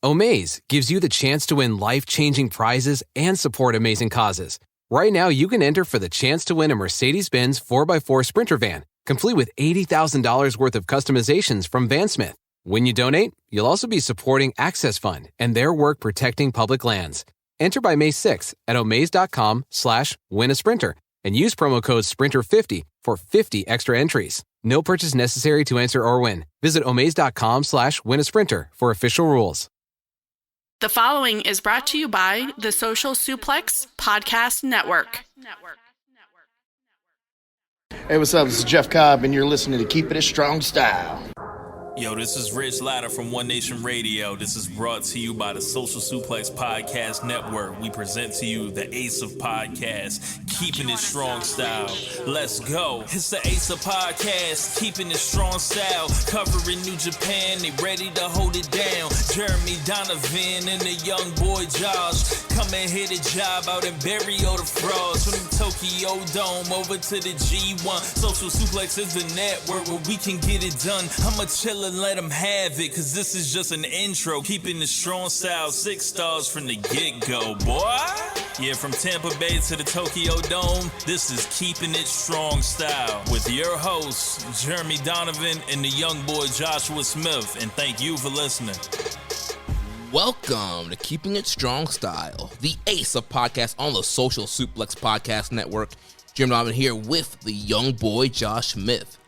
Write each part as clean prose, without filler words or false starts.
Omaze gives you the chance to win life-changing prizes and support amazing causes. Right now, you can enter for the chance to win a Mercedes-Benz 4x4 Sprinter van, complete with $80,000 worth of customizations from VanSmith. When you donate, you'll also be supporting Access Fund and their work protecting public lands. Enter by May 6th at omaze.com/win-a-sprinter and use promo code SPRINTER50 for 50 extra entries. No purchase necessary to enter or win. Visit omaze.com/win-a-sprinter for official rules. The following is brought to you by the Social Suplex Podcast Network. Hey, what's up? This is Jeff Cobb, and you're listening to Keepin It Strong Style. Yo, this is Rich Latta from One Nation Radio. This is brought to you by the Social Suplex Podcast Network. We present to you the Ace of Podcasts, Keepin It Strong Style. Let's go. It's the Ace of Podcasts, Keepin It Strong Style. Covering New Japan, they ready to hold it down. Jeremy Donovan and the young boy Josh. Come and hit a job out and bury all the frauds. From the Tokyo Dome over to the G1. Social Suplex is the network where we can get it done. I'm a chiller. Let them have it, cause this is just an intro. Keeping the strong style, 6 stars from the get-go, boy. Yeah, from Tampa Bay to the Tokyo Dome, this is Keeping It Strong Style with your hosts, Jeremy Donovan and the young boy Joshua Smith. And thank you for listening. Welcome to Keeping It Strong Style, the ace of podcasts on the Social Suplex Podcast Network. Jeremy Donovan here with the young boy Josh Smith.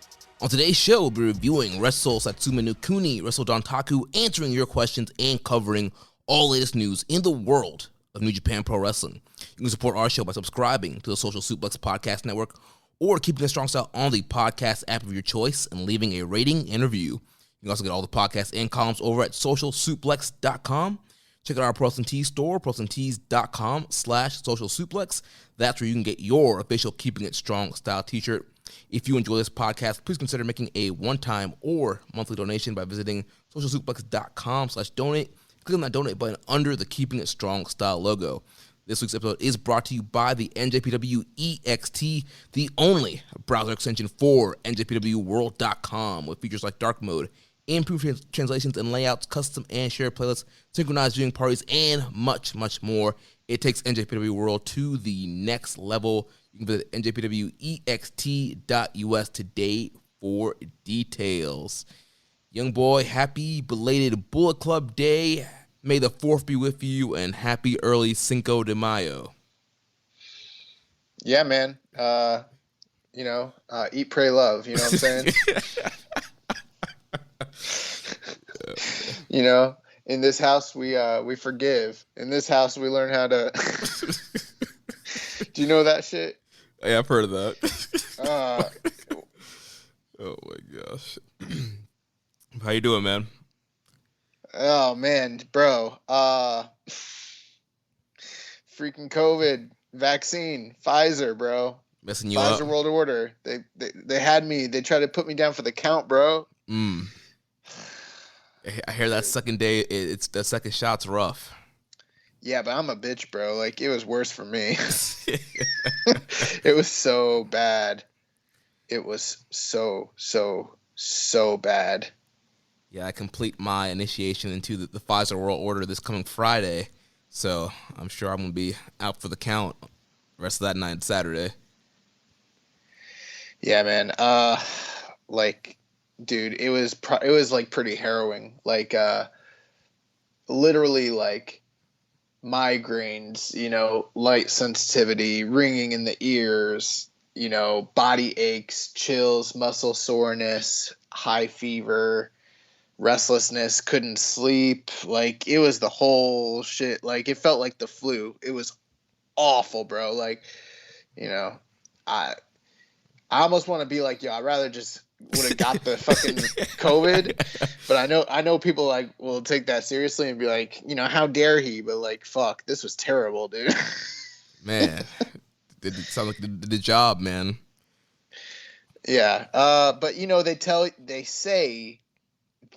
On today's show, we'll be reviewing Wrestling Satsuma no Kuni, Wrestling Dontaku, answering your questions, and covering all latest news in the world of New Japan Pro Wrestling. You can support our show by subscribing to the Social Suplex Podcast Network or Keeping It Strong Style on the podcast app of your choice and leaving a rating and review. You can also get all the podcasts and columns over at socialsuplex.com. Check out our Pro Wrestling Tees store, ProWrestlingTees.com/socialsuplex. That's where you can get your official Keeping It Strong Style t-shirt. If you enjoy this podcast, please consider making a one-time or monthly donation by visiting socialsuplex.com/donate. Click on that donate button under the Keeping It Strong Style logo. This week's episode is brought to you by the NJPW EXT, the only browser extension for NJPWWorld.com with features like dark mode, improved translations and layouts, custom and shared playlists, synchronized viewing parties, and much, much more. It takes NJPW World to the next level. You can visit njpwext.us today for details. Young boy, happy belated Bullet Club Day. May the 4th be with you, and happy early Cinco de Mayo. Yeah, man. Eat, pray, love. You know what I'm saying? In this house, we forgive. In this house, we learn how to... Do you know that shit? Yeah, I've heard of that. Oh my gosh. How you doing, man? Oh man, bro. Freaking COVID vaccine, Pfizer, bro. Messing you Pfizer up. World Order. They had me. They tried to put me down for the count, bro. I hear that second day. It's the second shot's rough. Yeah, but I'm a bitch, bro. Like, it was worse for me. It was so bad. It was so bad. Yeah, I complete my initiation into the Pfizer World Order this coming Friday, so I'm sure I'm going to be out for the count the rest of that night Saturday. Yeah, man. Dude, it was like pretty harrowing. Like, literally, like, migraines, light sensitivity, ringing in the ears, body aches, chills, muscle soreness, high fever, restlessness, couldn't sleep. Like, it was the whole shit. Like, it felt like the flu. It was awful, bro. Like, I almost want to be like, yo, I'd rather just would have got the fucking COVID, but I know people like will take that seriously and be like, how dare he? But like, fuck, this was terrible, dude. Man, it sounds like the job, man. Yeah, but they say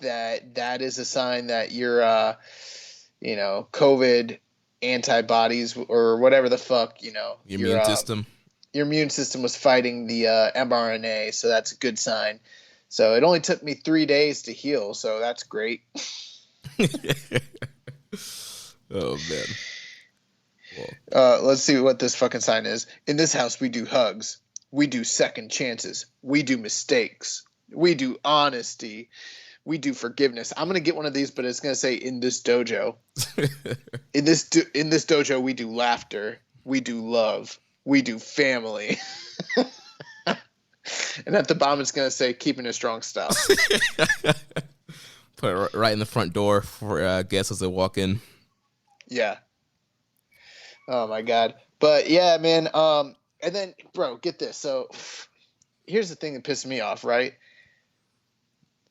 that is a sign that your COVID antibodies or whatever the fuck, your immune system. Your immune system was fighting the mRNA, so that's a good sign. So it only took me 3 days to heal, so that's great. Oh, man. Well. Let's see what this fucking sign is. In this house, we do hugs. We do second chances. We do mistakes. We do honesty. We do forgiveness. I'm gonna get one of these, but it's gonna say in this dojo. in this dojo, we do laughter. We do love. We do family. And at the bottom, it's gonna say Keepin It Strong Style. Put it right in the front door for guests as they walk in. Yeah. Oh my God. But yeah, man. And then, bro, get this. So here's the thing that pissed me off, right?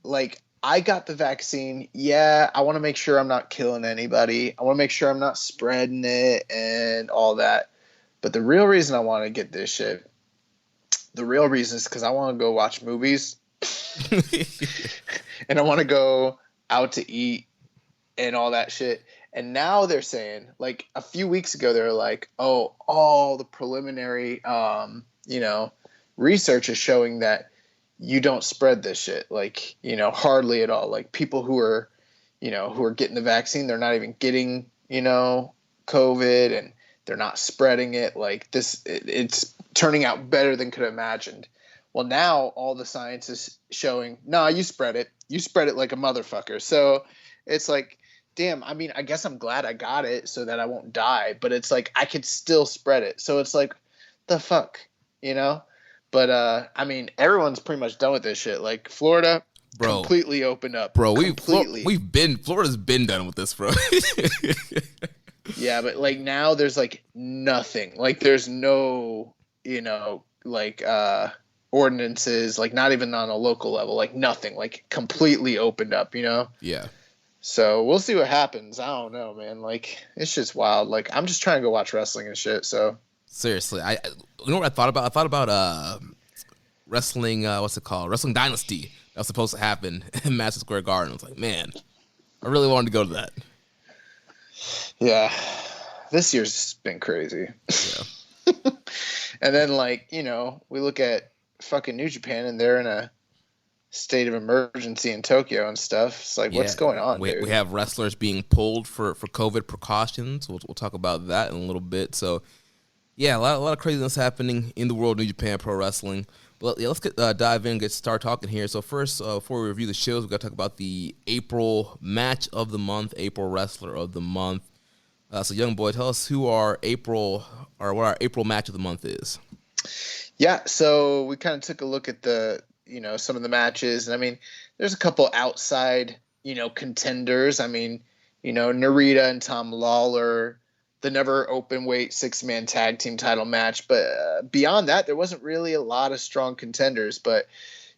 Like, I got the vaccine. Yeah, I want to make sure I'm not killing anybody. I want to make sure I'm not spreading it and all that. But the real reason I want to get this shit, the real reason is because I want to go watch movies. And I want to go out to eat and all that shit. And now they're saying, like, a few weeks ago, they were like, oh, all the preliminary, research is showing that you don't spread this shit, like, hardly at all. Like, people who are getting the vaccine, they're not even getting, COVID, and they're not spreading it. Like, it's turning out better than could have imagined. Well, now all the science is showing, nah, you spread it. You spread it like a motherfucker. So it's like, damn, I mean, I guess I'm glad I got it so that I won't die, but it's like I could still spread it. So it's like, the fuck, But, I mean, everyone's pretty much done with this shit. Like, Florida, bro, completely opened up. Bro, Florida's been done with this, bro. Yeah, but, like, now there's, like, nothing. Like, there's no, ordinances, like, not even on a local level. Like, nothing. Like, completely opened up, Yeah. So we'll see what happens. I don't know, man. Like, it's just wild. Like, I'm just trying to go watch wrestling and shit, so. Seriously, you know what I thought about? I thought about wrestling. What's it called? Wrestling Dynasty. That was supposed to happen in Madison Square Garden. I was like, man, I really wanted to go to that. Yeah, this year's been crazy. Yeah. And then, like, we look at fucking New Japan, and they're in a state of emergency in Tokyo and stuff. It's like, what's going on, dude? We have wrestlers being pulled for COVID precautions. We'll talk about that in a little bit. So. Yeah, a lot of craziness happening in the world of New Japan Pro Wrestling. Well, yeah, let's dive in and start talking here. So first, before we review the shows, we've got to talk about the April match of the month, April wrestler of the month. So, young boy, tell us what our April match of the month is. Yeah, so we kind of took a look at some of the matches. And, I mean, there's a couple outside, contenders. I mean, Narita and Tom Lawler, the never open weight 6-man tag team title match. But beyond that, there wasn't really a lot of strong contenders. But,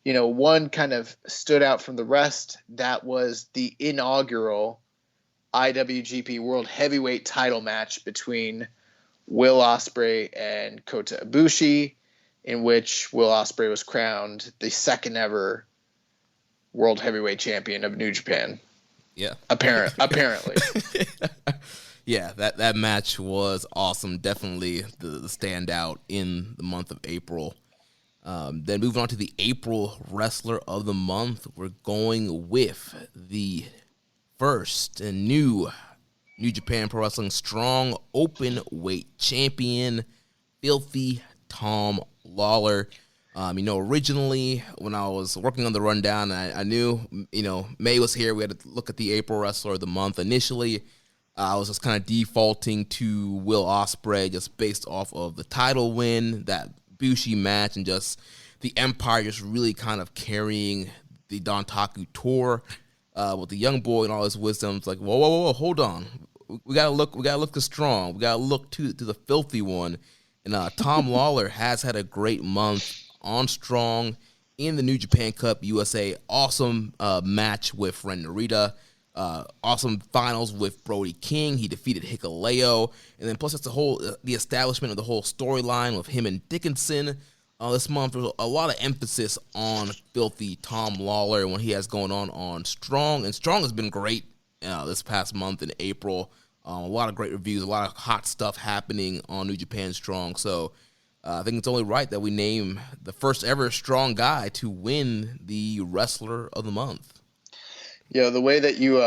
one kind of stood out from the rest. That was the inaugural IWGP World Heavyweight title match between Will Ospreay and Kota Ibushi, in which Will Ospreay was crowned the second ever World Heavyweight Champion of New Japan. Yeah. Apparently. Yeah, that match was awesome. Definitely the standout in the month of April. Then moving on to the April Wrestler of the Month, we're going with the first and New Japan Pro Wrestling Strong Open Weight Champion, Filthy Tom Lawler. Originally when I was working on the rundown, I knew, May was here. We had to look at the April Wrestler of the Month. Initially, I was just kind of defaulting to Will Ospreay just based off of the title win, that Bushi match, and just the Empire just really kind of carrying the Dontaku tour with the young boy and all his wisdom. It's like, whoa, hold on. We gotta look to strong. We gotta look to the filthy one. And Tom Lawler has had a great month on Strong in the New Japan Cup USA. Awesome match with Ren Narita. Awesome finals with Brody King. He defeated Hikuleo, and then plus that's the establishment of the whole storyline with him and Dickinson. This month there's a lot of emphasis on Filthy Tom Lawler and what he has going on Strong, and Strong has been great this past month in April. A lot of great reviews, a lot of hot stuff happening on New Japan Strong. So I think it's only right that we name the first ever Strong guy to win the Wrestler of the Month. The way that you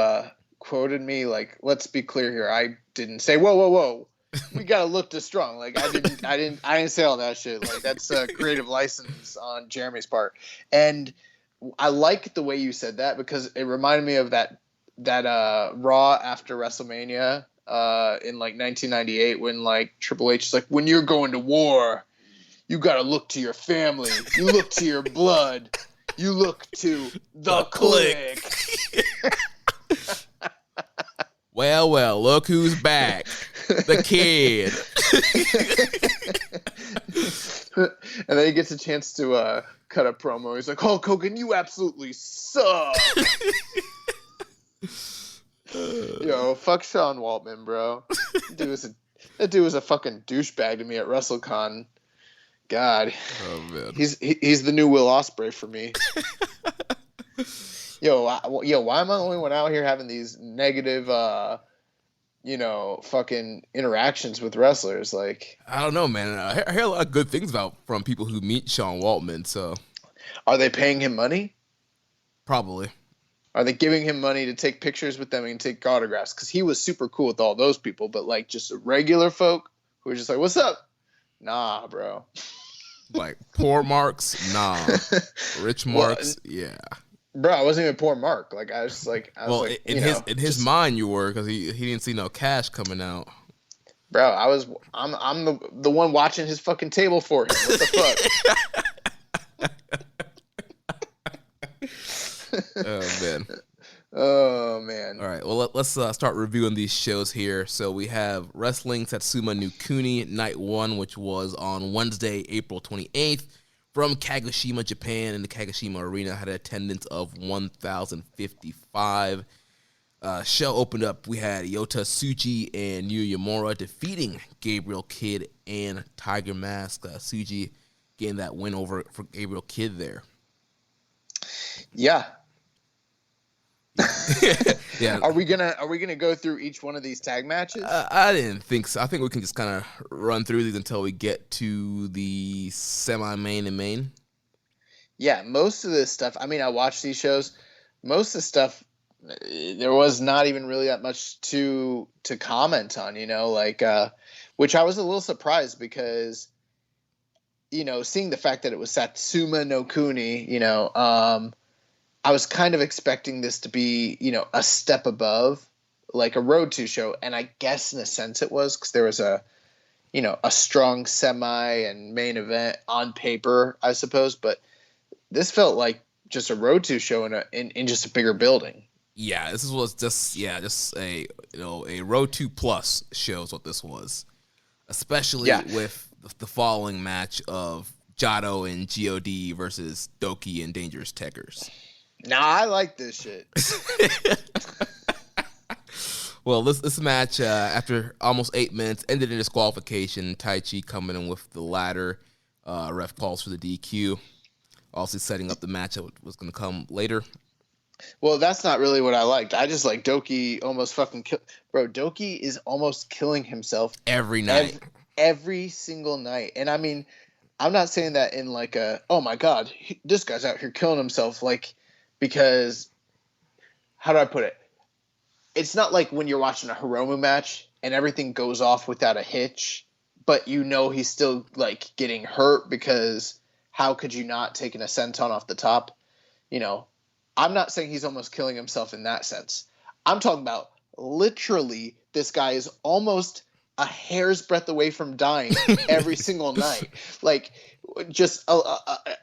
quoted me. Like, let's be clear here. I didn't say, whoa. We gotta look to strong. Like, I didn't say all that shit. Like, that's a creative license on Jeremy's part. And I like the way you said that because it reminded me of that Raw after WrestleMania in like 1998 when like Triple H is like, when you're going to war, you gotta look to your family. You look to your blood. You look to the clique. Well, look who's back. The kid. And then he gets a chance to cut a promo. He's like, Hulk Hogan, you absolutely suck. Yo, fuck Sean Waltman, bro. That dude was a fucking douchebag to me at WrestleCon. God. Oh, man. He's the new Will Ospreay for me. Yo, why am I the only one out here having these negative fucking interactions with wrestlers? Like, I don't know, man. I hear a lot of good things from people who meet Sean Waltman. So, are they paying him money? Probably. Are they giving him money to take pictures with them and take autographs? Because he was super cool with all those people, but like just regular folk who were just like, "What's up?" Nah, bro. Like poor marks, nah. Rich marks, yeah. Bro, I wasn't even poor Mark. Like I was like, in his mind you were, because he didn't see no cash coming out. Bro, I'm the one watching his fucking table for him. What the fuck? Oh man. All right, well let's start reviewing these shows here. So we have Wrestling Satsuma no Kuni Night 1, which was on Wednesday, April 28th. From Kagoshima, Japan, in the Kagoshima Arena, had an attendance of 1,055. Show opened up. We had Yota Tsuji and Yu Yamura defeating Gabriel Kidd and Tiger Mask. Tsuji getting that win over for Gabriel Kidd there. Yeah. Yeah. Are we gonna go through each one of these tag matches? I didn't think so. I think we can just kind of run through these until we get to the semi-main and main. Yeah, most of this stuff. I mean, I watched these shows. Most of the stuff, there was not even really that much to comment on. Which I was a little surprised because, seeing the fact that it was Satsuma no Kuni, I was kind of expecting this to be, a step above, like a Road to show. And I guess in a sense it was, because there was a strong semi and main event on paper, I suppose. But this felt like just a Road to show in just a bigger building. Yeah, this was just a Road to Plus show is what this was. Especially with the following match of Gato and God versus Doki and Dangerous Tekkers. Nah, I like this shit. Well, this match, after almost 8 minutes, ended in disqualification. Taiji coming in with the ladder. Ref calls for the DQ. Also setting up the match that was going to come later. Well, that's not really what I liked. I just like Doki almost fucking Bro, Doki is almost killing himself. Every night. Every single night. And I mean, I'm not saying that in like oh my God, this guy's out here killing himself. Like, because, how do I put it? It's not like when you're watching a Hiromu match and everything goes off without a hitch, but he's still like getting hurt because how could you not taking a senton off the top? I'm not saying he's almost killing himself in that sense. I'm talking about literally this guy is almost a hair's breadth away from dying every single night. Like, just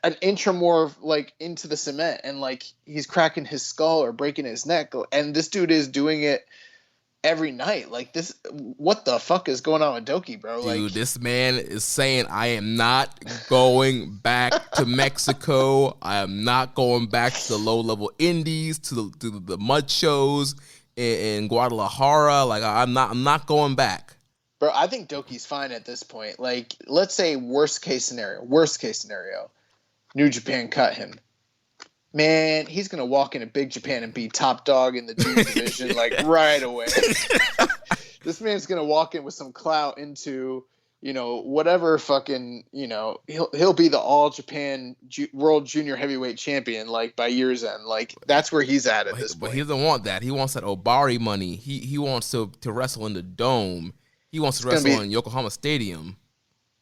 an inch or more like into the cement, and like he's cracking his skull or breaking his neck, and this dude is doing it every night. Like, this, what the fuck is going on with Doki, bro? Dude, like, this man is saying, I am not going back to Mexico. I am not going back to the low-level indies, to the mud shows in Guadalajara. Like, I'm not going back. Bro, I think Doki's fine at this point. Like, let's say worst case scenario, New Japan cut him. Man, he's going to walk into Big Japan and be top dog in the junior division, like, right away. This man's going to walk in with some clout into whatever fucking, he'll be the All Japan World Junior Heavyweight Champion like by year's end. Like that's where he's at this point. But he doesn't want that. He wants that Ohbari money. He wants to wrestle in the Dome. He wants to wrestle in Yokohama Stadium.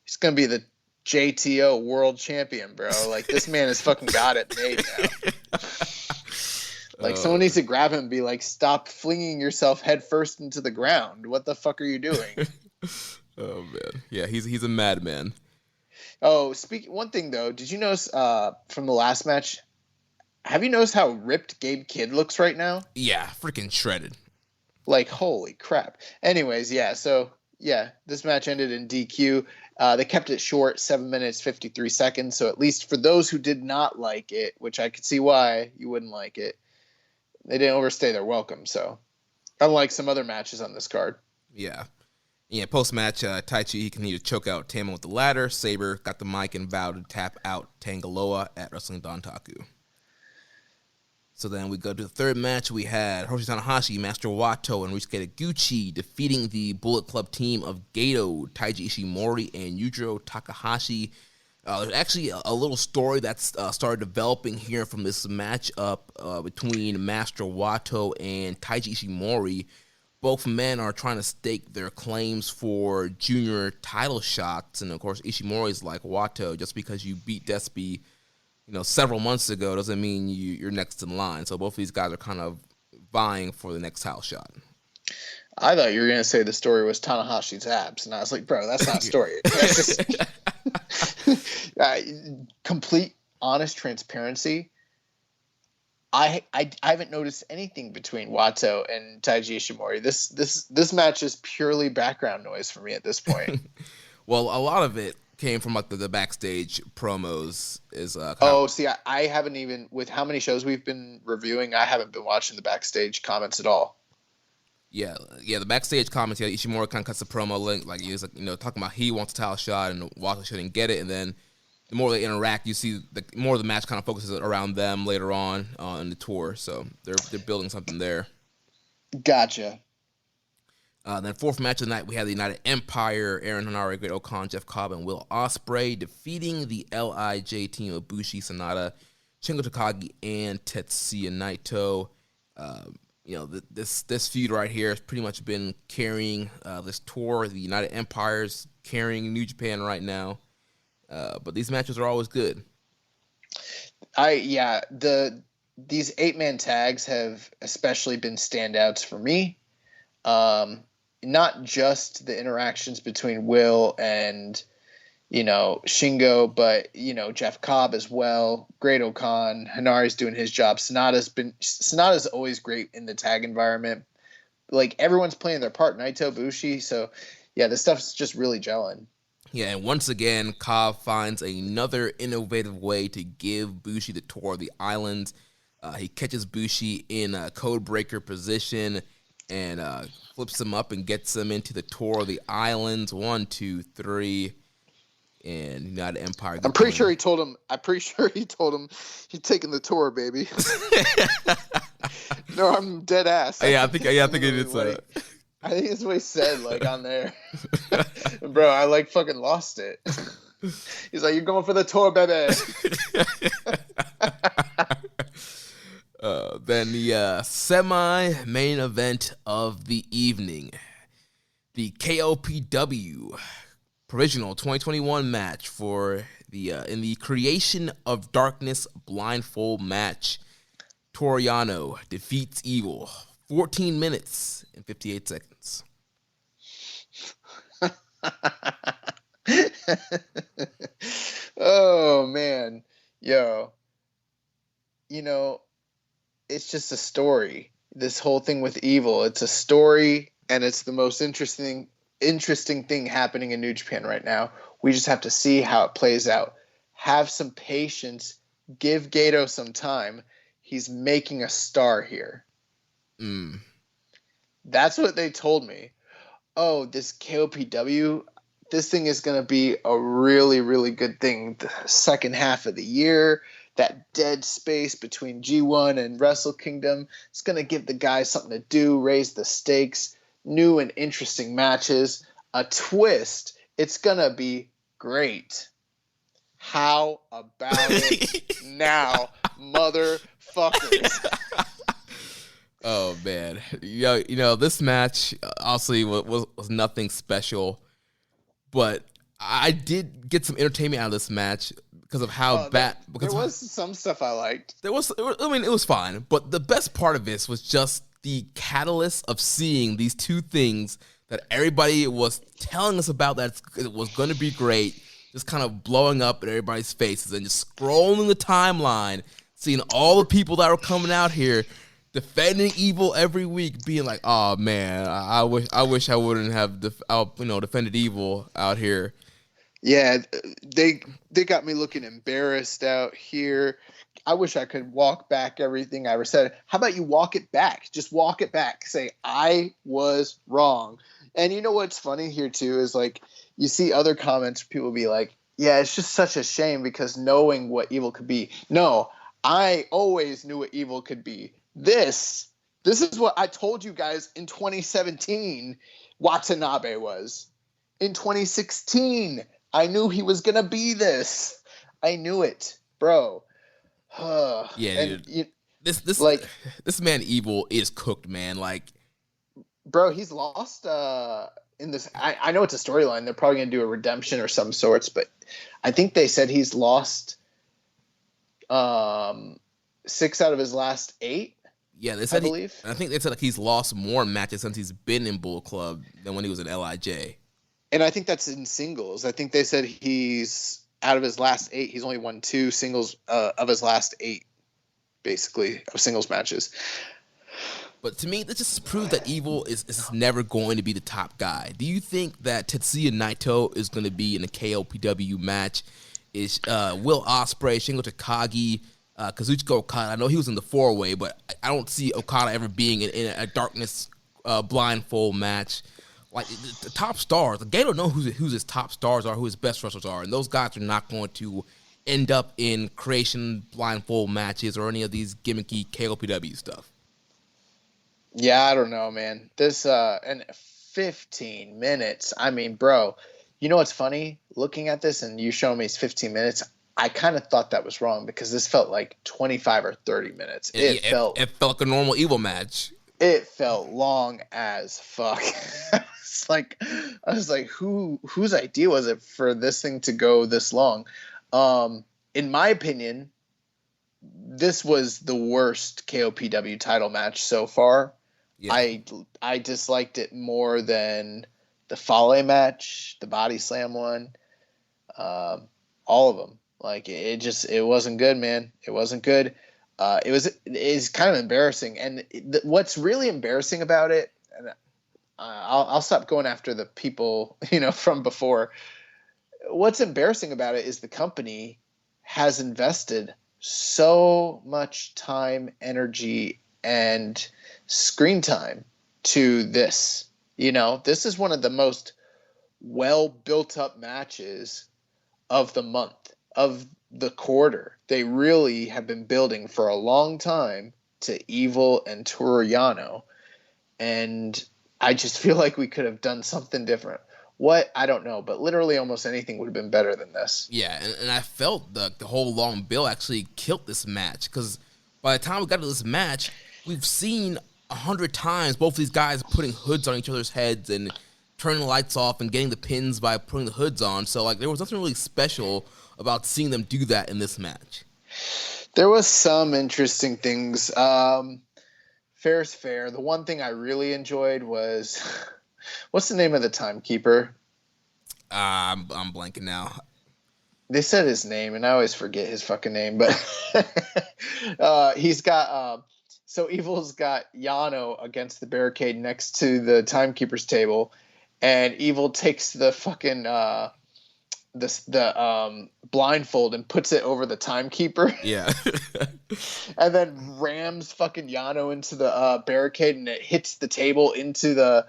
He's gonna be the JTO World Champion, bro. Like this man has fucking got it made now. Like someone needs to grab him and be like, "Stop flinging yourself head first into the ground. What the fuck are you doing?" Oh man, yeah, he's a madman. Oh, one thing though, did you notice from the last match? Have you noticed how ripped Gabe Kidd looks right now? Yeah, freaking shredded. Like holy crap. Anyways, yeah. So yeah, this match ended in DQ. They kept it short, 7 minutes 53 seconds. So at least for those who did not like it, which I could see why you wouldn't like it, they didn't overstay their welcome. So unlike some other matches on this card. Yeah. Yeah, post-match, Taichi, he continued to choke out Tama with the ladder. Saber got the mic and vowed to tap out Tangaloa at Wrestling Dontaku. So then we go to the third match. We had Hiroshi Tanahashi, Master Watto, and Ruska Gucci defeating the Bullet Club team of Gato, Taiji Shimori, and Yujiro Takahashi. There's actually a little story that's started developing here from this matchup between Master Watto and Taiji Shimori. Both men are trying to stake their claims for junior title shots. And, of course, Ishimori's like, Watto, just because you beat Despy, several months ago doesn't mean you're next in line. So both of these guys are kind of vying for the next title shot. I thought you were going to say the story was Tanahashi's abs. And I was like, bro, that's not a story. That's just complete, honest transparency. I haven't noticed anything between Watto and Taiji Ishimori. This match is purely background noise for me at this point. Well, a lot of it came from like the backstage promos. See, I haven't even, with how many shows we've been reviewing, I haven't been watching the backstage comments at all. Yeah, the backstage comments. Yeah, Ishimori kind of cuts the promo link, like he was like, talking about he wants a title shot and Watto shouldn't get it, and then the more they interact, you see the more the match kind of focuses around them later on in the tour. So they're building something there. Gotcha. Then fourth match of the night, we had the United Empire, Aaron Henare, Great Okan, Jeff Cobb, and Will Ospreay defeating the LIJ team of Bushi, Sanada, Shingo Takagi, and Tetsuya Naito. This feud right here has pretty much been carrying this tour. The United Empire's carrying New Japan right now. But these matches are always good. These 8-man tags have especially been standouts for me. Not just the interactions between Will and Shingo, but Jeff Cobb as well. Great Okan, Hanari's doing his job. Sonata's always great in the tag environment. Like everyone's playing their part. Naito, Bushi, so yeah, this stuff's just really gelling. Yeah, and once again, Cobb finds another innovative way to give Bushi the tour of the island. He catches Bushi in a code breaker position and flips him up and gets him into the tour of the islands. 1, 2, 3, and United Empire. I'm pretty sure he told him he's taking the tour, baby. No, I'm dead ass. I think it is. I think that's what he said, like, on there. Bro, I, like, fucking lost it. He's like, you're going for the tour, baby. Then the semi-main event of the evening. The KOPW Provisional 2021 match for the in the Creation of Darkness blindfold match. Toru Yano defeats Evil. 14 minutes and 58 seconds. Oh, man. Yo. It's just a story. This whole thing with Evil, it's a story, and it's the most interesting thing happening in New Japan right now. We just have to see how it plays out. Have some patience. Give Gato some time. He's making a star here. That's what they told me. Oh, this KOPW, this thing is going to be a really, really good thing. The second half of the year, that dead space between G1 and Wrestle Kingdom, it's going to give the guys something to do, raise the stakes, new and interesting matches, a twist. It's gonna be great. How about it now, motherfuckers? Oh man, this match honestly was nothing special, but I did get some entertainment out of this match because of how bad. There was some stuff I liked. It was fine, but the best part of this was just the catalyst of seeing these two things that everybody was telling us about that it was going to be great, just kind of blowing up in everybody's faces, and just scrolling the timeline, seeing all the people that were coming out here defending Evil every week, being like, "Oh man, I wish I wouldn't have defended Evil out here." Yeah, they got me looking embarrassed out here. I wish I could walk back everything I ever said. How about you walk it back? Just walk it back. Say, I was wrong. And you know what's funny here too is like you see other comments, people be like, yeah, it's just such a shame because knowing what Evil could be. No, I always knew what Evil could be. This is what I told you guys in 2017 Watanabe was. In 2016, I knew he was going to be this. I knew it, bro. Yeah, dude. This man Evil is cooked, man. Like, bro, he's lost in this. I know it's a storyline. They're probably going to do a redemption or some sorts, but I think they said he's lost 6 out of his last 8. Yeah, they said I believe. I think they said like he's lost more matches since he's been in Bull Club than when he was in LIJ. And I think that's in singles. I think they said he's out of his last 8. He's only won 2 singles of his last 8, basically, of singles matches. But to me, this just proves that Evil is never going to be the top guy. Do you think that Tetsuya Naito is going to be in a KOPW match? Is Will Ospreay, Shingo Takagi, Kazuchika Okada? I know he was in the 4-way, but I don't see Okada ever being in a darkness blindfold match. Like the top stars, Gato knows who his top stars are, who his best wrestlers are, and those guys are not going to end up in creation blindfold matches or any of these gimmicky KOPW stuff. Yeah, I don't know, man. This and 15 minutes. I mean, bro, you know what's funny? Looking at this and you showing me it's 15 minutes, I kind of thought that was wrong because this felt like 25 or 30 minutes. It felt like a normal Evil match. It felt long as fuck. I was like, whose idea was it for this thing to go this long? In my opinion, this was the worst KOPW title match so far. Yeah. I disliked it more than the Fale match, the Body Slam one, all of them. Like it wasn't good, man. It wasn't good. It's kind of embarrassing. And what's really embarrassing about it, and I'll stop going after the people, from before. What's embarrassing about it is the company has invested so much time, energy, and screen time to this. This is one of the most well built up matches of the month, of the quarter. They really have been building for a long time to Evil and Toru Yano. And I just feel like we could have done something different. What? I don't know, but literally almost anything would have been better than this. Yeah, and I felt the whole long bill actually killed this match, because by the time we got to this match, we've seen 100 times both of these guys putting hoods on each other's heads and turning the lights off and getting the pins by putting the hoods on. So, like, there was nothing really special about seeing them do that in this match. There was some interesting things. Fair's fair. The one thing I really enjoyed was... What's the name of the timekeeper? I'm blanking now. They said his name, and I always forget his fucking name. But he's got... So Evil's got Yano against the barricade next to the timekeeper's table, and Evil takes the fucking... the blindfold and puts it over the timekeeper. Yeah. And then rams fucking Yano into the barricade, and it hits the table into the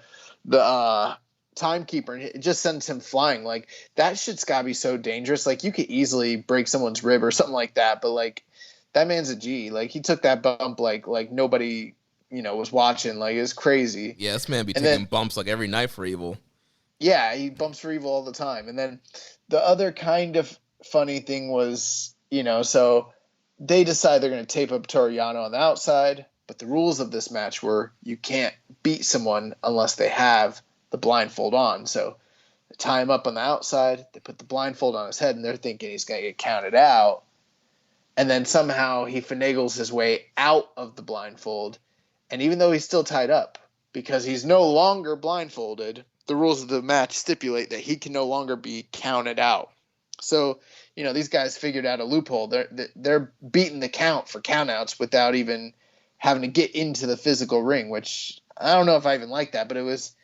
timekeeper, and it just sends him flying. Like, that shit's gotta be so dangerous. Like, you could easily break someone's rib or something like that, but like, that man's a G. Like, he took that bump like nobody was watching. Like, it was crazy. Yeah, this man be taking bumps like every night for Evil. Yeah, he bumps for Evil all the time. And then the other kind of funny thing was, so they decide they're going to tape up Toru Yano on the outside, but the rules of this match were you can't beat someone unless they have the blindfold on. So they tie him up on the outside, they put the blindfold on his head, and they're thinking he's going to get counted out. And then somehow he finagles his way out of the blindfold. And even though he's still tied up, because he's no longer blindfolded, the rules of the match stipulate that he can no longer be counted out. So, these guys figured out a loophole. They're beating the count for countouts without even having to get into the physical ring, which I don't know if I even like that, but it was,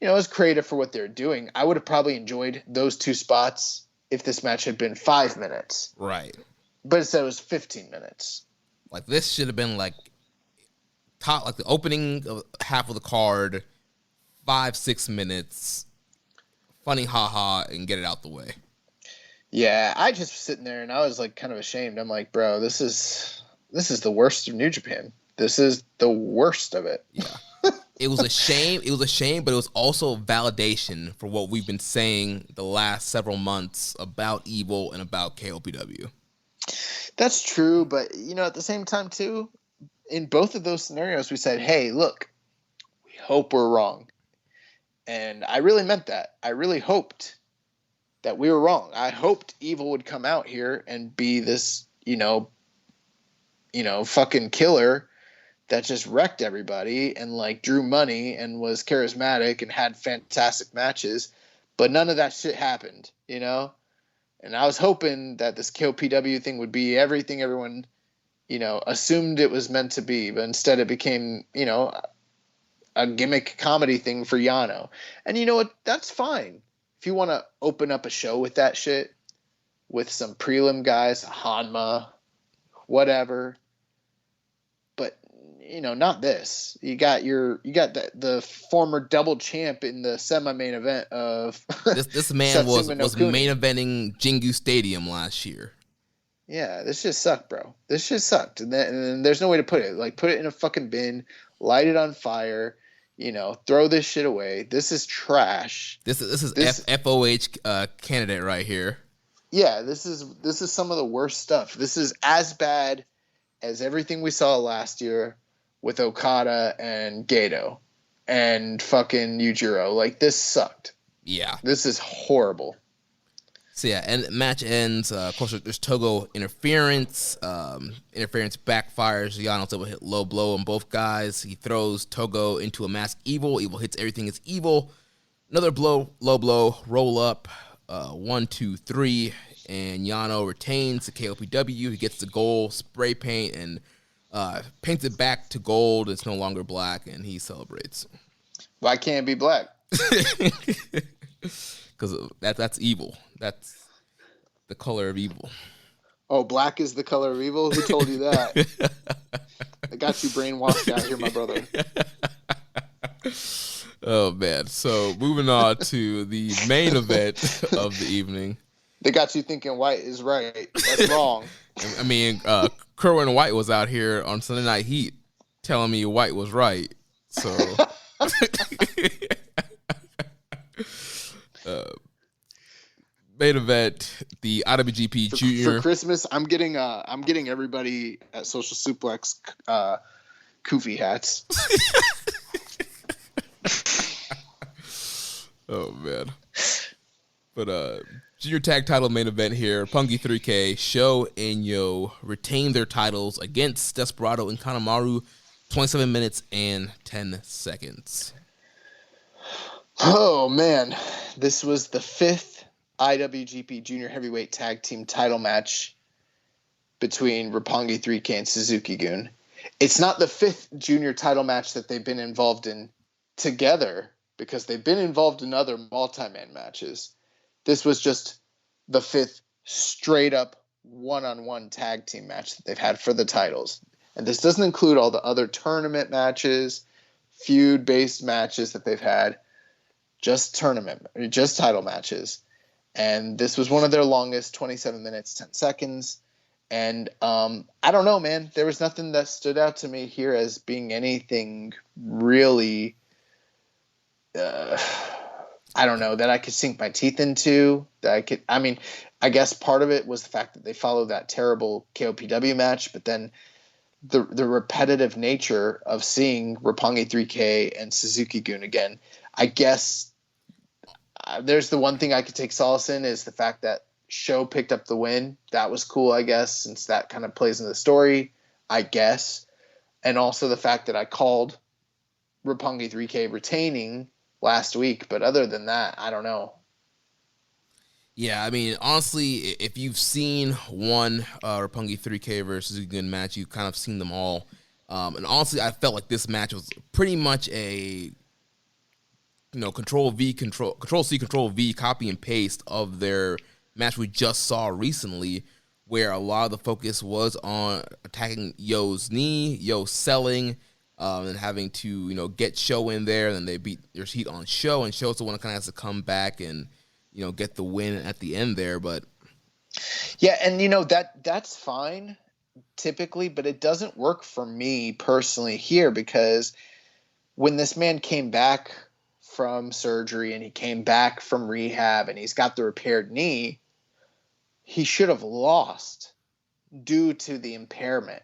it was creative for what they're doing. I would have probably enjoyed those two spots if this match had been 5 minutes. Right. But instead it was 15 minutes. Like, this should have been like the opening of half of the card, 5-6 minutes, funny haha, and get it out the way. Yeah, I just was sitting there and I was like kind of ashamed. I'm like, bro, this is the worst of New Japan. This is the worst of it. Yeah. It was a shame. It was a shame, but it was also validation for what we've been saying the last several months about Evil and about KOPW. That's true, but at the same time too, in both of those scenarios, we said, hey, look, we hope we're wrong. And I really meant that. I really hoped that we were wrong. I hoped Evil would come out here and be this, fucking killer that just wrecked everybody and like drew money and was charismatic and had fantastic matches. But none of that shit happened, And I was hoping that this KOPW thing would be everything everyone, assumed it was meant to be. But instead it became, a gimmick comedy thing for Yano. And you know what? That's fine. If you want to open up a show with that shit, with some prelim guys, Hanma, whatever. But, not this. You got the former double champ in the semi-main event of this man was main eventing Jingu Stadium last year. Yeah, this just sucked, bro. This just sucked. And there's no way to put it. Like, put it in a fucking bin, light it on fire, throw this shit away. This is trash. This is FOH candidate right here. Yeah, this is some of the worst stuff. This is as bad as everything we saw last year with Okada and Gato and fucking Yujiro. Like, this sucked. Yeah. This is horrible. So yeah, and the match ends. Of course, there's Togo interference. Interference backfires. Yano's able to hit low blow on both guys. He throws Togo into a mask Evil. Evil hits everything as Evil. Another blow, low blow, roll up. 1, 2, 3, and Yano retains the KOPW. He gets the gold, spray paint, and paints it back to gold. It's no longer black, and he celebrates. Why can't it be black? Because that's evil. That's the color of evil. Oh, black is the color of evil? Who told you that? I got you brainwashed out here, my brother. Oh, man. So, moving on to the main event of the evening. They got you thinking white is right. That's wrong. I mean, Kerwin White was out here on Sunday Night Heat telling me white was right. So... main event, the IWGP Junior. For Christmas, I'm getting everybody at Social Suplex Koofy hats. Oh man. But Junior Tag Title main event here. Pungi 3K, Sho and Yo retain their titles against Desperado and Kanemaru. 27 minutes and 10 seconds. Oh man, this was the 5th IWGP Junior Heavyweight Tag Team title match between Roppongi 3K and Suzuki-gun. It's not the 5th junior title match that they've been involved in together, because they've been involved in other multi-man matches. This was just the 5th straight up one-on-one tag team match that they've had for the titles. And this doesn't include all the other tournament matches, feud-based matches that they've had, just title matches. And this was one of their longest, 27 minutes, 10 seconds. And I don't know, man. There was nothing that stood out to me here as being anything really I don't know, that I could sink my teeth into. I guess part of it was the fact that they followed that terrible KOPW match, but then the repetitive nature of seeing Roppongi 3K and Suzuki-gun again. I guess there's the one thing I could take solace in is the fact that Sho picked up the win. That was cool, I guess, since that kind of plays in the story, I guess. And also the fact that I called Roppongi 3K retaining last week. But other than that, I don't know. Yeah, I mean, honestly, if you've seen one Roppongi 3K versus Suzuki-gun match, you've kind of seen them all. And honestly, I felt like this match was pretty much a Control V, Control C, Control V, copy and paste of their match we just saw recently, where a lot of the focus was on attacking Yo's knee, Yo selling, and having to get Sho in there. And then they beat their heat on Sho, and Sho's the one that kind of has to come back and get the win at the end there. But yeah, and that's fine typically, but it doesn't work for me personally here, because when this man came back from surgery and he came back from rehab and he's got the repaired knee, he should have lost due to the impairment.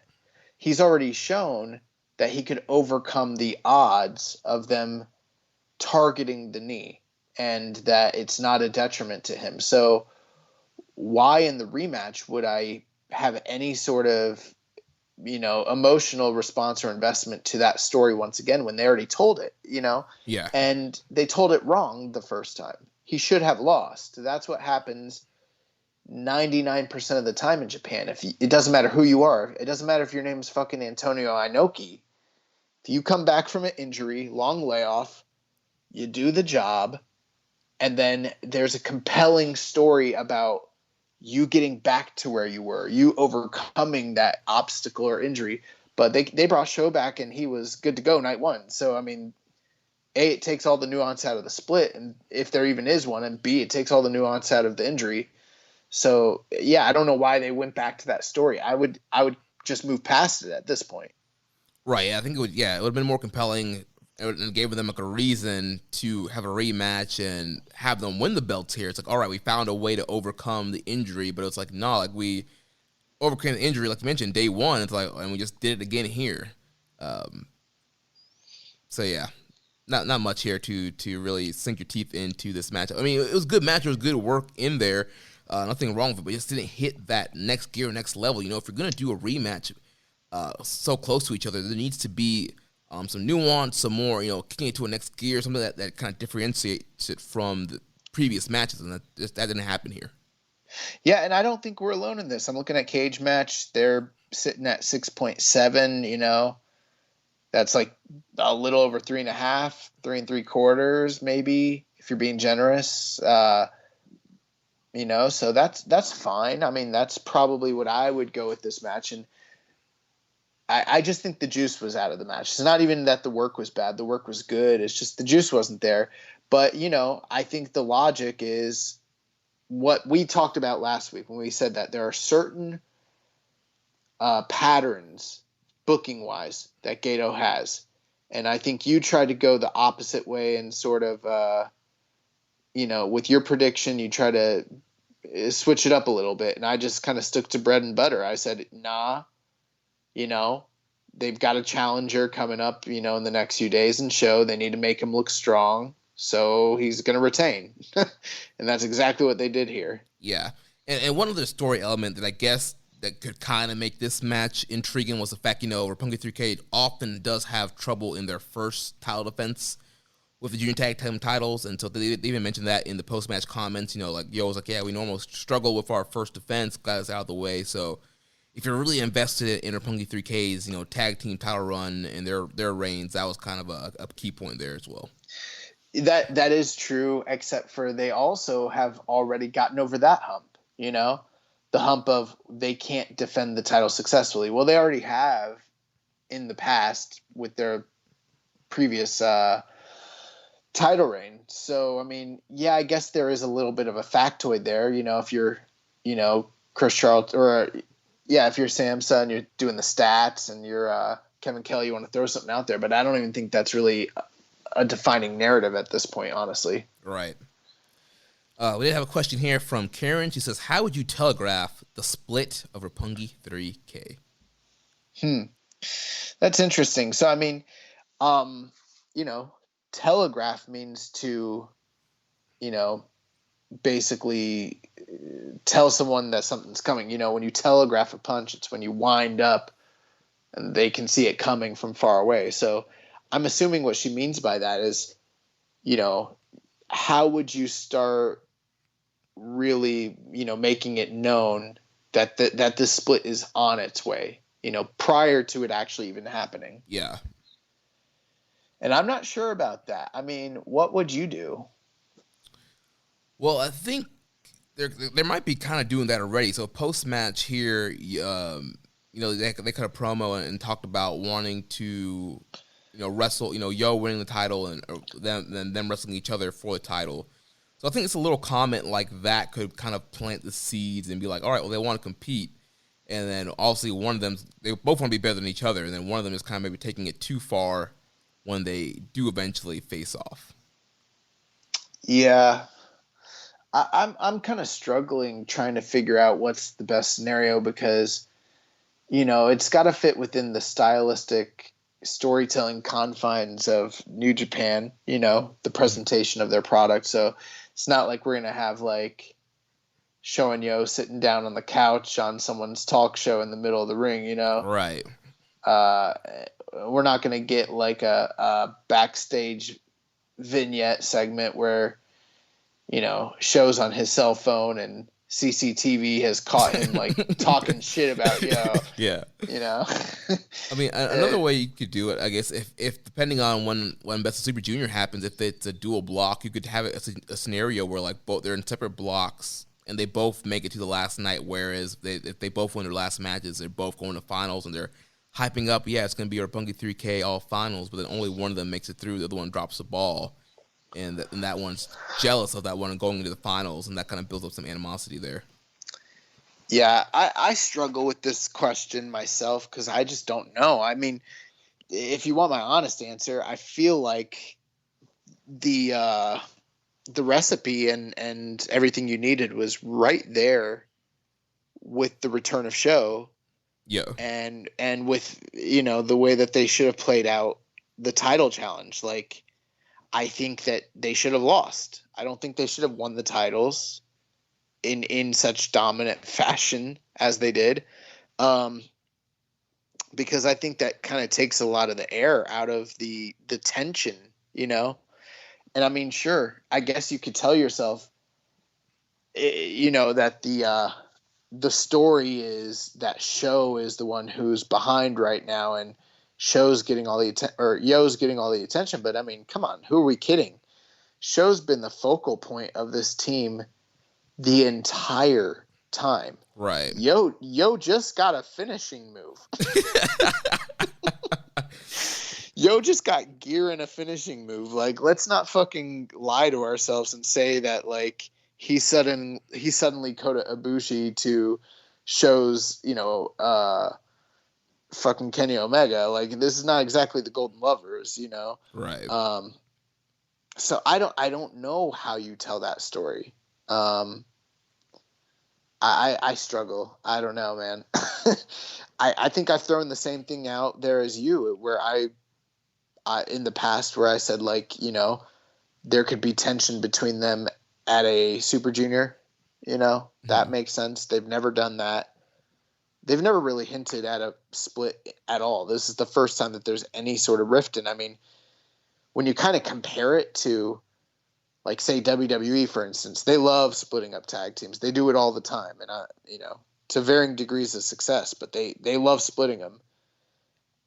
He's already shown that he could overcome the odds of them targeting the knee and that it's not a detriment to him. So why in the rematch would I have any sort of emotional response or investment to that story once again when they already told it, Yeah. And they told it wrong the first time. He should have lost. That's what happens 99% of the time in Japan. It doesn't matter who you are. It doesn't matter if your name is fucking Antonio Inoki. If you come back from an injury, long layoff, you do the job, and then there's a compelling story about you getting back to where you were, you overcoming that obstacle or injury. But they brought Sho back and he was good to go night one. So, I mean, A, it takes all the nuance out of the split, and if there even is one, and B, it takes all the nuance out of the injury. So, yeah, I don't know why they went back to that story. I would just move past it at this point. Right, yeah, I think it would have been more compelling and gave them like a reason to have a rematch and have them win the belts here. It's like, all right, we found a way to overcome the injury, but it's like, no, like we overcame the injury, like you mentioned, day one. It's like, and we just did it again here. So yeah, not much here to really sink your teeth into this match. I mean, it was a good match. It was good work in there. Nothing wrong with it, but it just didn't hit that next gear, next level. If you're going to do a rematch so close to each other, there needs to be some nuance, some more, kicking it to a next gear, something that kind of differentiates it from the previous matches, and that didn't happen here. Yeah, and I don't think we're alone in this. I'm looking at Cage Match. They're sitting at 6.7, That's like a little over 3.5, 3 3/4, maybe, if you're being generous. So that's fine. I mean, that's probably what I would go with this match. And I just think the juice was out of the match. It's not even that the work was bad. The work was good. It's just the juice wasn't there. But, I think the logic is what we talked about last week when we said that there are certain patterns, booking-wise, that Gato has. And I think you tried to go the opposite way and sort of, with your prediction, you try to switch it up a little bit. And I just kind of stuck to bread and butter. I said, nah. They've got a challenger coming up, in the next few days and Sho. They need to make him look strong. So he's going to retain. And that's exactly what they did here. Yeah. And one other story element that I guess that could kind of make this match intriguing was the fact, Roppongi 3K often does have trouble in their first title defense with the junior tag team titles. And so they even mentioned that in the post-match comments, Yo was like, yeah, we normally struggle with our first defense, got us out of the way. So if you're really invested in Roppongi 3K's, tag team title run and their reigns, that was kind of a key point there as well. That is true, except for they also have already gotten over that hump, the hump of they can't defend the title successfully. Well, they already have in the past with their previous title reign. So, I mean, yeah, I guess there is a little bit of a factoid there, if you're, Chris Charlton or if you're Samsa and you're doing the stats and you're Kevin Kelly, you want to throw something out there, but I don't even think that's really a defining narrative at this point, honestly. Right. We did have a question here from Karen. She says, how would you telegraph the split of Roppongi 3K? That's interesting. So, I mean, telegraph means to, basically tell someone that something's coming. When you telegraph a punch, it's when you wind up and they can see it coming from far away. So I'm assuming what she means by that is, how would you start really, making it known that that this split is on its way, prior to it actually even happening. Yeah. And I'm not sure about that. I mean, what would you do? Well, I think they might be kind of doing that already. So post-match here, they cut a promo and talked about wanting to, wrestle, Yo winning the title and them wrestling each other for the title. So I think it's a little comment like that could kind of plant the seeds and be like, all right, well, they want to compete. And then obviously they both want to be better than each other. And then one of them is kind of maybe taking it too far when they do eventually face off. Yeah. I'm kind of struggling trying to figure out what's the best scenario because, it's got to fit within the stylistic storytelling confines of New Japan, the presentation of their product. So it's not like we're going to have like Sho and Yo sitting down on the couch on someone's talk show in the middle of the ring, Right. We're not going to get like a backstage vignette segment where, Sho's on his cell phone and CCTV has caught him like talking shit about Yo. Yeah. I mean, another way you could do it, I guess, if depending on when Best of Super Junior happens, if it's a dual block, you could have a scenario where like both they're in separate blocks and they both make it to the last night. Whereas if they both win their last matches, they're both going to finals and they're hyping up. Yeah, it's going to be our Roppongi 3K all finals, but then only one of them makes it through. The other one drops the ball. And that one's jealous of that one going into the finals, and that kind of builds up some animosity there. Yeah, I struggle with this question myself because I just don't know. I mean, if you want my honest answer, I feel like the recipe and everything you needed was right there with the return of Sho. Yeah. And with, the way that they should have played out the title challenge. Like, I think that they should have lost. I don't think they should have won the titles in such dominant fashion as they did. Because I think that kind of takes a lot of the air out of the tension, And I mean, sure, I guess you could tell yourself, that the story is that Sho is the one who's behind right now and Yo's getting all the attention, but I mean, come on, who are we kidding? Sho's been the focal point of this team the entire time. Right. Yo just got a finishing move. Yo just got gear in a finishing move. Like, let's not fucking lie to ourselves and say that like he suddenly Kota Ibushi to Sho's, fucking Kenny Omega. Like, this is not exactly the Golden Lovers, Right. So I don't know how you tell that story. I struggle. I don't know, man. I think I've thrown the same thing out there as you, where I in the past where I said like, there could be tension between them at a Super Junior, that makes sense. They've never done that. They've never really hinted at a split at all. This is the first time that there's any sort of rift. And I mean, when you kind of compare it to, like, say WWE, for instance, they love splitting up tag teams. They do it all the time, and to varying degrees of success. But they love splitting them.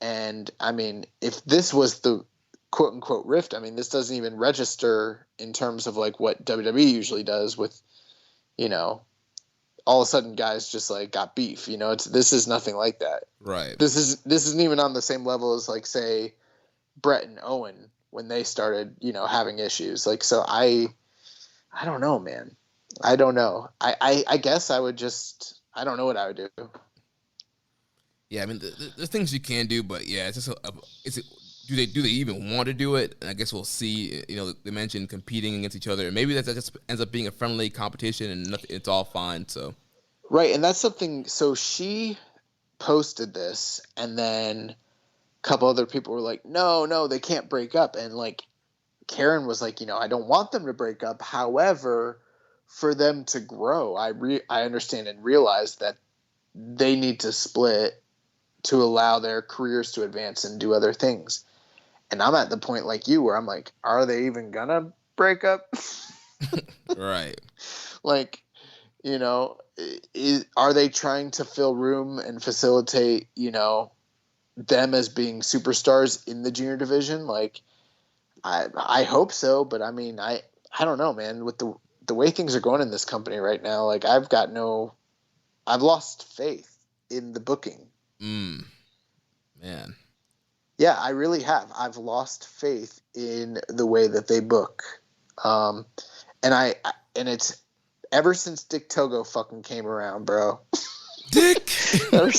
And I mean, if this was the quote unquote rift, I mean, this doesn't even register in terms of like what WWE usually does with, all of a sudden guys just like got beef. This is nothing like that. Right. This isn't even on the same level as like, say, Brett and Owen when they started, having issues. Like, so I don't know, man. I don't know. I guess I would just, I don't know what I would do. Yeah, I mean, there's things you can do, but yeah, it's just do they even want to do it? And I guess we'll see. You know, they mentioned competing against each other, and maybe that just ends up being a friendly competition, and nothing, it's all fine. So, right, and that's something. So she posted this, and then a couple other people were like, "No, they can't break up." And like Karen was like, I don't want them to break up. However, for them to grow, I understand and realize that they need to split to allow their careers to advance and do other things. And I'm at the point like you where I'm like, are they even gonna break up? right. Like, are they trying to fill room and facilitate, them as being superstars in the junior division? Like, I hope so, but I mean, I don't know, man. With the way things are going in this company right now, like I've lost faith in the booking. Man. Yeah, I really have. I've lost faith in the way that they book. And it's ever since Dick Togo fucking came around, bro. Dick! ever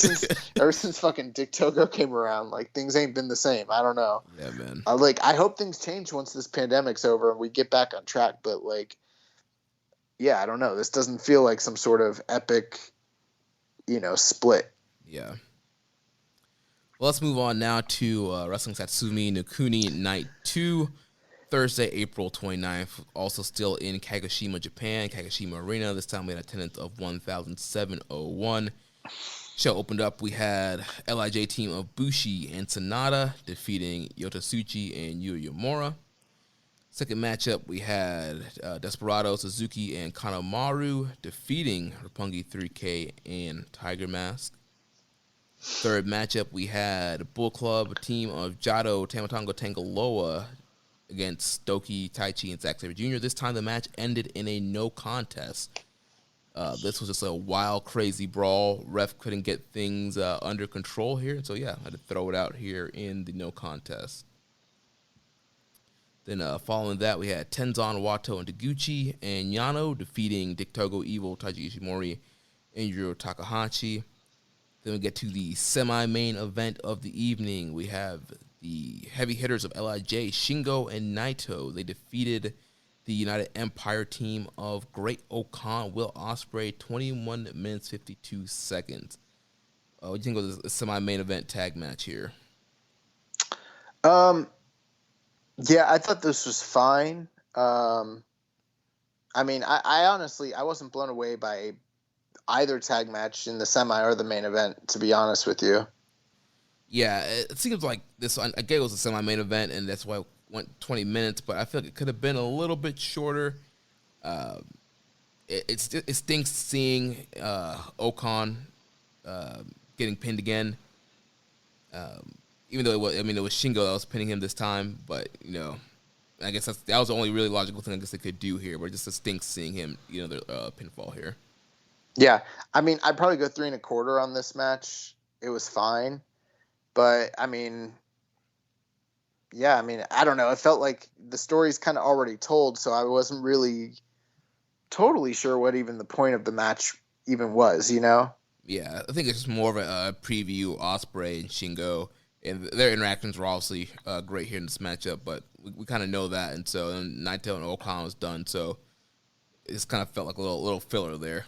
since fucking Dick Togo came around, like things ain't been the same. I don't know. Yeah, man. I hope things change once this pandemic's over and we get back on track, but like, yeah, I don't know. This doesn't feel like some sort of epic, split. Yeah. Well, let's move on now to Wrestling Satsuma no Kuni Night 2, Thursday, April 29th. Also still in Kagoshima, Japan, Kagoshima Arena. This time we had attendance of 1,701. Show opened up. We had LIJ team of Bushi and Sanada defeating Yota Tsuchi and Yuya Uemura. Second matchup, we had Desperado, Suzuki, and Kanemaru defeating Roppongi 3K and Tiger Mask. Third matchup, we had Bull Club, a team of Gato, Tamatonga, Tangaloa against Doki, Taichi, and Zack Sabre Jr. This time the match ended in a no contest. This was just a wild, crazy brawl. Ref couldn't get things under control here. So, yeah, I had to throw it out here in the no contest. Then following that, we had Tenzan, Watto, and Taguchi, and Yano defeating Dick Togo, Evil, Taiji Shimori, and Yujiro Takahashi. Then we get to the semi-main event of the evening. We have the heavy hitters of LIJ, Shingo and Naito. They defeated the United Empire team of Great Okan, Will Ospreay, 21 minutes, 52 seconds. What do you think of this semi-main event tag match here? Yeah, I thought this was fine. I mean, I honestly, I wasn't blown away by either tag match in the semi or the main event, to be honest with you. Yeah, it seems like this one, again, it was a semi-main event, and that's why it went 20 minutes, but I feel like it could have been a little bit shorter. It stinks seeing Okan getting pinned again. Even though it was Shingo that was pinning him this time, but, I guess that was the only really logical thing I guess they could do here, but it just stinks seeing him, the pinfall here. Yeah, I mean, I'd probably go 3 1/4 on this match. It was fine, but I mean, yeah, I mean, I don't know. It felt like the story's kind of already told, so I wasn't really totally sure what even the point of the match even was, Yeah, I think it's just more of a preview. Ospreay and Shingo, and their interactions were obviously great here in this matchup, but we kind of know that, and so then Naito and Okan was done, so it just kind of felt like a little filler there.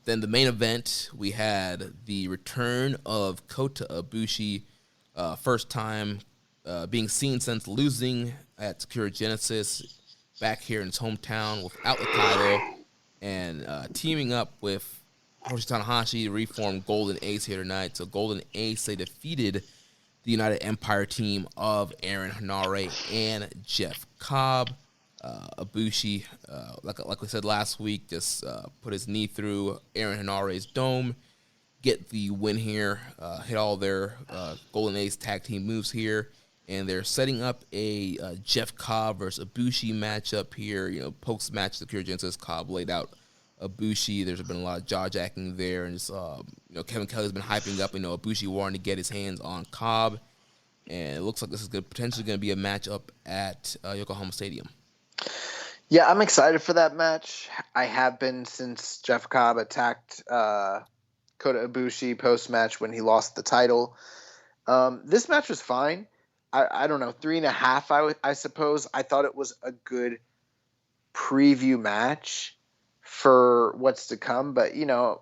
Then the main event, we had the return of Kota Ibushi, first time being seen since losing at Sakura Genesis, back here in his hometown without the title, and teaming up with Hiroshi Tanahashi to reform Golden Ace here tonight. So Golden Ace, they defeated the United Empire team of Aaron Henare and Jeff Cobb. Ibushi, like we said last week, just put his knee through Aaron Henare's dome, get the win here, hit all their Golden Ace tag team moves here, and they're setting up a Jeff Cobb versus Ibushi matchup here. Post-match, the Sakura Genesis, Cobb laid out Ibushi. There's been a lot of jaw-jacking there, and just Kevin Kelly's been hyping up, Ibushi wanting to get his hands on Cobb, and it looks like this is potentially going to be a matchup at Yokohama Stadium. Yeah, I'm excited for that match. I have been since Jeff Cobb attacked Kota Ibushi post-match when he lost the title. This match was fine. I don't know, 3.5. I suppose. I thought it was a good preview match for what's to come, but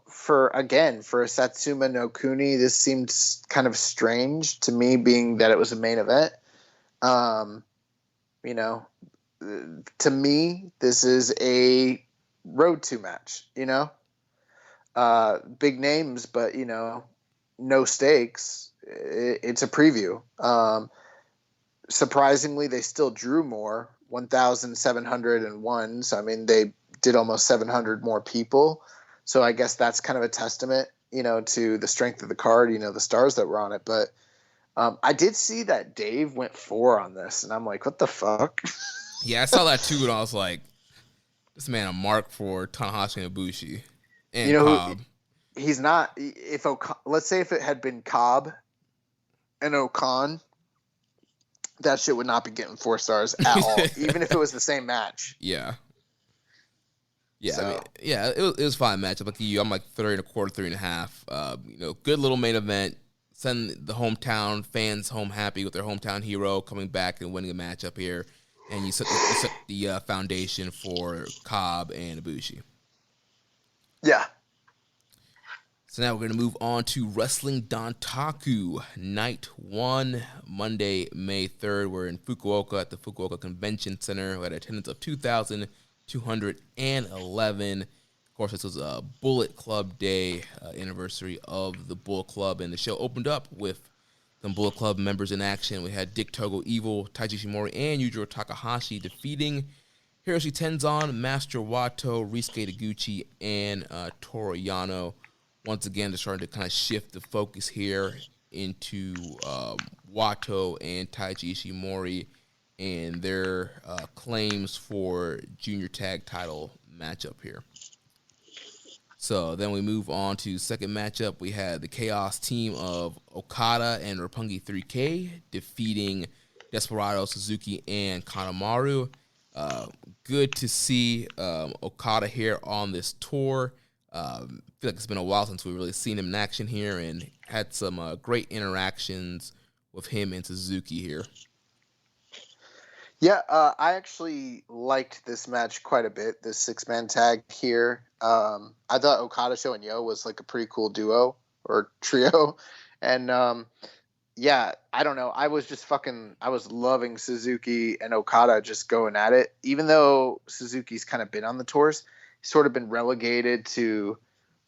for a Satsuma no Kuni, this seemed kind of strange to me, being that it was a main event. To me, this is a road to match. Big names, but no stakes. It's a preview. Surprisingly, they still drew more, 1,701. So, I mean, they did almost 700 more people. So I guess that's kind of a testament, to the strength of the card, the stars that were on it. But I did see that Dave went 4 on this, and I'm like, what the fuck? Yeah, I saw that too, and I was like, this man a mark for Tanahashi and Ibushi. And Cobb. He's not. Let's say if it had been Cobb and Okan, that shit would not be getting 4 stars at all, even if it was the same match. Yeah. Yeah, so. I mean, it was a fine matchup. Like you, I'm like 3.25, 3.5. Good little main event. Send the hometown fans home happy with their hometown hero coming back and winning a matchup here. And you set the foundation for Cobb and Ibushi. Yeah. So now we're going to move on to Wrestling Dontaku, Night 1, Monday, May 3rd. We're in Fukuoka at the Fukuoka Convention Center. We had an attendance of 2,211. Of course, this was a Bullet Club Day anniversary of the Bullet Club, and the show opened up with some Bullet Club members in action. We had Dick Togo Evil, Taiji Shimori, and Yujiro Takahashi defeating Hiroshi Tenzan, Master Watto, Risuke Taguchi, and Toru Yano. Once again, they're starting to kind of shift the focus here into Watto and Taiji Ishimori and their claims for junior tag title matchup here. So then we move on to second matchup. We had the Chaos team of Okada and Roppongi 3K defeating Desperado, Suzuki, and Kanemaru. Good to see Okada here on this tour. I feel like it's been a while since we've really seen him in action here, and had some great interactions with him and Suzuki here. Yeah, I actually liked this match quite a bit, this 6-man tag here. I thought Okada, Sho, and Yo was like a pretty cool duo or trio. And yeah, I don't know. I was loving Suzuki and Okada just going at it. Even though Suzuki's kind of been on the tours, he's sort of been relegated to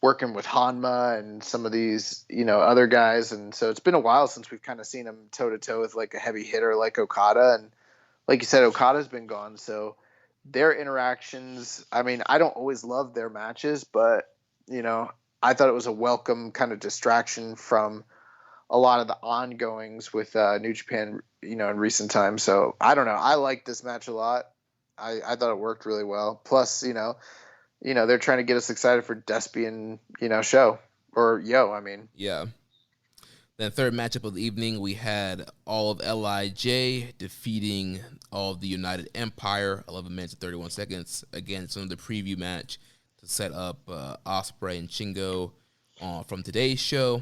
working with Hanma and some of these, other guys. And so it's been a while since we've kind of seen him toe to toe with like a heavy hitter like Okada. And like you said, Okada's been gone. So their interactions, I mean, I don't always love their matches, but, I thought it was a welcome kind of distraction from a lot of the ongoings with New Japan, in recent times. So I don't know. I liked this match a lot. I thought it worked really well. Plus, they're trying to get us excited for Despian, Show or Yo, I mean. Yeah. Then third matchup of the evening, we had all of LIJ defeating all of the United Empire, 11 minutes and 31 seconds. Again, some of the preview match to set up Ospreay and Shingo from today's show.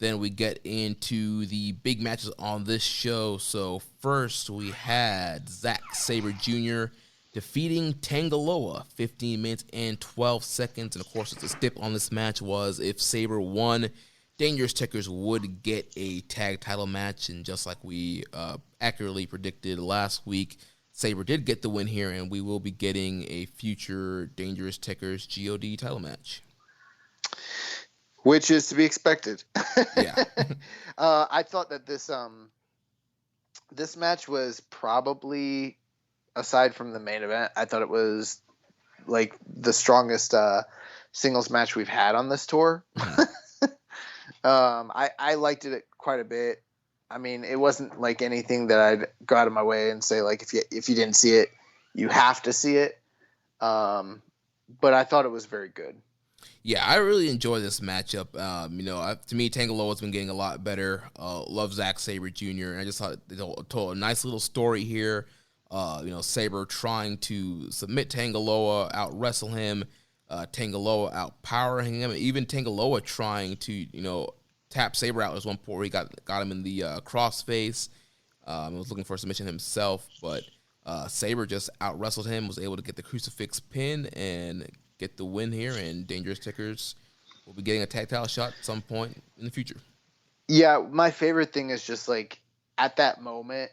Then we get into the big matches on this show. So first we had Zack Saber Jr. defeating Tangaloa, 15 minutes and 12 seconds. And of course, the stip on this match was if Saber won, Dangerous Tekkers would get a tag title match, and just like we accurately predicted last week, Saber did get the win here, and we will be getting a future Dangerous Tekkers GOD title match. Which is to be expected. Yeah. I thought that this match was probably, aside from the main event, I thought it was like the strongest singles match we've had on this tour. I liked it quite a bit. I mean, it wasn't like anything that I'd go out of my way and say, like, if you didn't see it, you have to see it. But I thought it was very good. Yeah, I really enjoy this matchup. To me, Tangaloa's been getting a lot better. Love Zack Saber Jr. And I just thought they told a nice little story here. Saber trying to submit Tangaloa, out-wrestle him. Tangaloa outpowering him, even Tangaloa trying to, tapped Saber out. There was one point where he got him in the crossface. Was looking for a submission himself, but Saber just out-wrestled him, was able to get the crucifix pin and get the win here, and Dangerous Tickers will be getting a tag title shot at some point in the future. Yeah, my favorite thing is just, like, at that moment,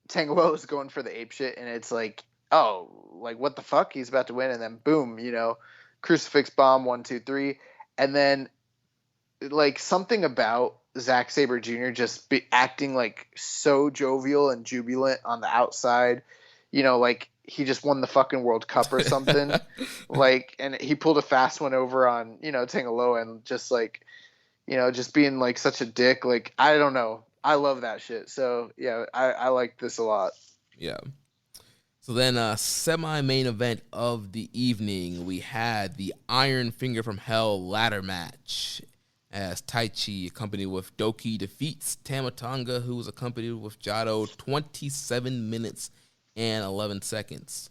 Tangaloa is going for the ape shit, and it's like, oh, like, what the fuck? He's about to win, and then boom, crucifix bomb, 1, 2, 3, and then, like, something about Zack Sabre Jr. just acting, like, so jovial and jubilant on the outside, like, he just won the fucking World Cup or something, like, and he pulled a fast one over on, Tangaloa, and just, like, just being, like, such a dick, like, I don't know. I love that shit. So, yeah, I like this a lot. Yeah. So then, semi-main event of the evening, we had the Iron Finger from Hell ladder match, as Taiji, accompanied with Doki, defeats Tama Tonga, who was accompanied with Gato, 27 minutes and 11 seconds.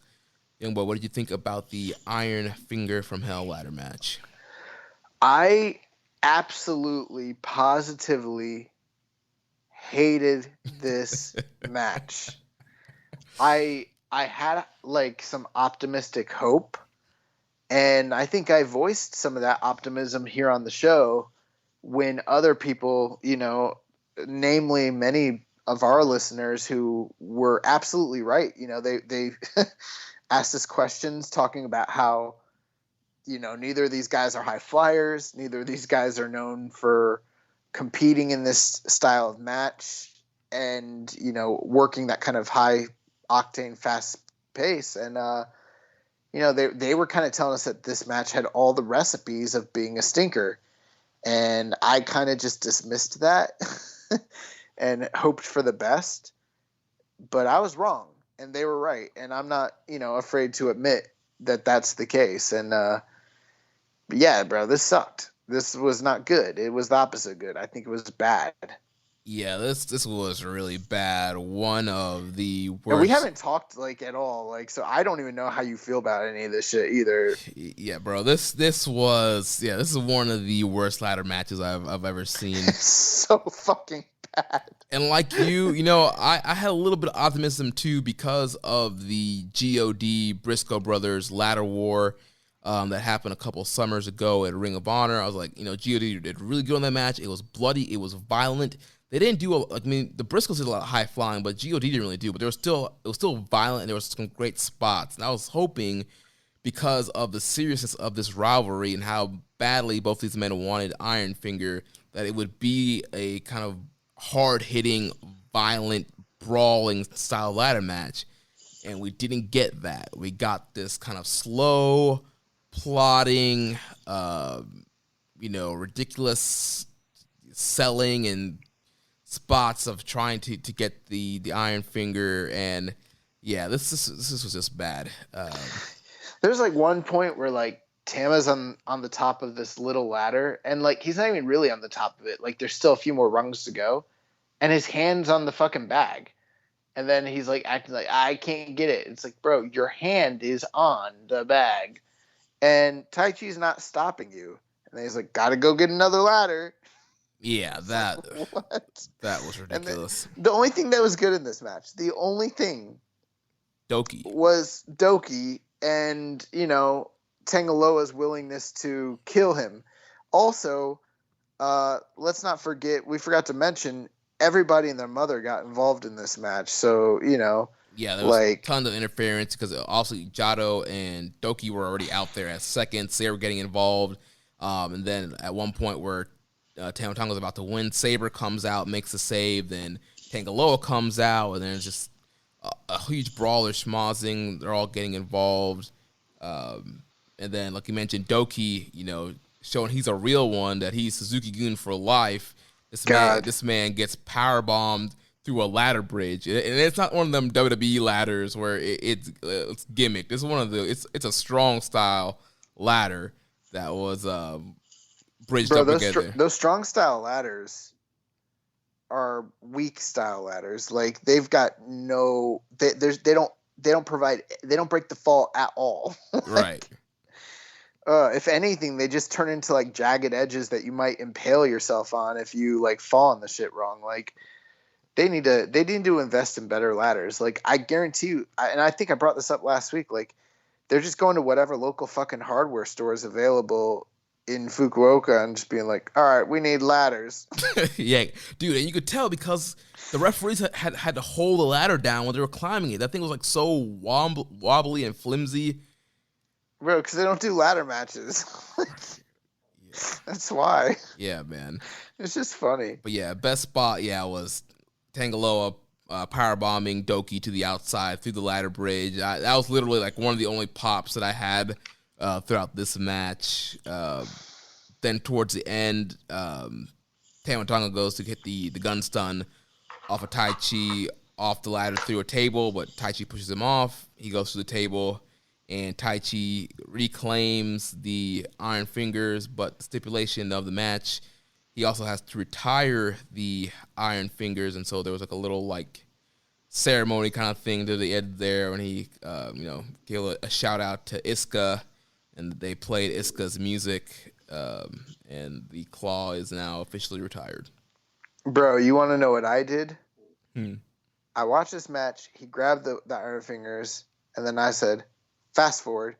Young boy, what did you think about the Iron Finger from Hell ladder match? I absolutely, positively hated this match. I had, like, some optimistic hope, and I think I voiced some of that optimism here on the show when other people, namely many of our listeners who were absolutely right, they asked us questions talking about how, neither of these guys are high flyers, neither of these guys are known for competing in this style of match and, working that kind of high octane, fast pace. And, they were kind of telling us that this match had all the recipes of being a stinker. And I kind of just dismissed that and hoped for the best, but I was wrong and they were right. And I'm not, afraid to admit that that's the case. And, yeah, bro, this sucked. This was not good. It was the opposite good. I think it was bad. Yeah, this was really bad. One of the worst. And we haven't talked, like, at all. Like, so I don't even know how you feel about any of this shit either. Yeah, bro. This is one of the worst ladder matches I've ever seen. So fucking bad. And like I had a little bit of optimism too because of the God Briscoe Brothers ladder war that happened a couple summers ago at Ring of Honor. I was like, God did really good on that match. It was bloody. It was violent. They didn't do the Briscoes did a lot of high flying, but God didn't really do. But it was still violent, and there was some great spots. And I was hoping, because of the seriousness of this rivalry and how badly both these men wanted Iron Finger, that it would be a kind of hard-hitting, violent, brawling style ladder match. And we didn't get that. We got this kind of slow, plodding, ridiculous selling and spots of trying to get the Iron Finger, and yeah, this was just bad. There's, like, one point where, like, Tama's on the top of this little ladder, and, like, he's not even really on the top of it. Like, there's still a few more rungs to go, and his hand's on the fucking bag, and then he's, like, acting like, I can't get it. It's like, bro, your hand is on the bag, and Taichi's not stopping you. And then he's like, gotta go get another ladder. Yeah, that was ridiculous. The only thing that was good in this match, the only thing Doki was Doki and, Tangaloa's willingness to kill him. Also, let's not forget, we forgot to mention, everybody and their mother got involved in this match. So, yeah, there was tons of interference because obviously Gato and Doki were already out there as seconds. They were getting involved. And then at one point where Tama Tonga was about to win, Saber comes out, makes a save, then Tangaloa comes out, and then it's just a huge brawl. They're schmozzing. They're all getting involved. And then, like you mentioned, Doki, showing he's a real one, that he's Suzuki-gun for life. This man gets powerbombed through a ladder bridge. And it's not one of them WWE ladders where it's gimmick. This is one of it's a strong style ladder that was bridged up together. Those strong style ladders are weak style ladders. Like, they've got they don't break the fall at all. Right. If anything, they just turn into like jagged edges that you might impale yourself on if you like fall on the shit wrong. Like they need to invest in better ladders. Like I guarantee you, and I think I brought this up last week. Like they're just going to whatever local fucking hardware store is available in Fukuoka and just being like, all right, we need ladders. Yeah, dude, and you could tell because the referees had to hold the ladder down when they were climbing it. That thing was like so wobbly and flimsy. Bro, because they don't do ladder matches. That's why. Yeah, man. It's just funny. But yeah, best spot, was Tangaloa powerbombing Doki to the outside through the ladder bridge. That was literally like one of the only pops that I had throughout this match. Then towards the end, Tama Tonga goes to get the gun stun off of Taichi off the ladder through a table, but Taichi pushes him off. He goes to the table, and Taichi reclaims the Iron Fingers, but the stipulation of the match, he also has to retire the Iron Fingers, and so there was like a little like ceremony kind of thing to the end there when he, gave a shout out to Iska, and they played Iska's music, and the Claw is now officially retired. Bro, you want to know what I did? I watched this match. He grabbed the Iron Fingers, and then I said, fast forward,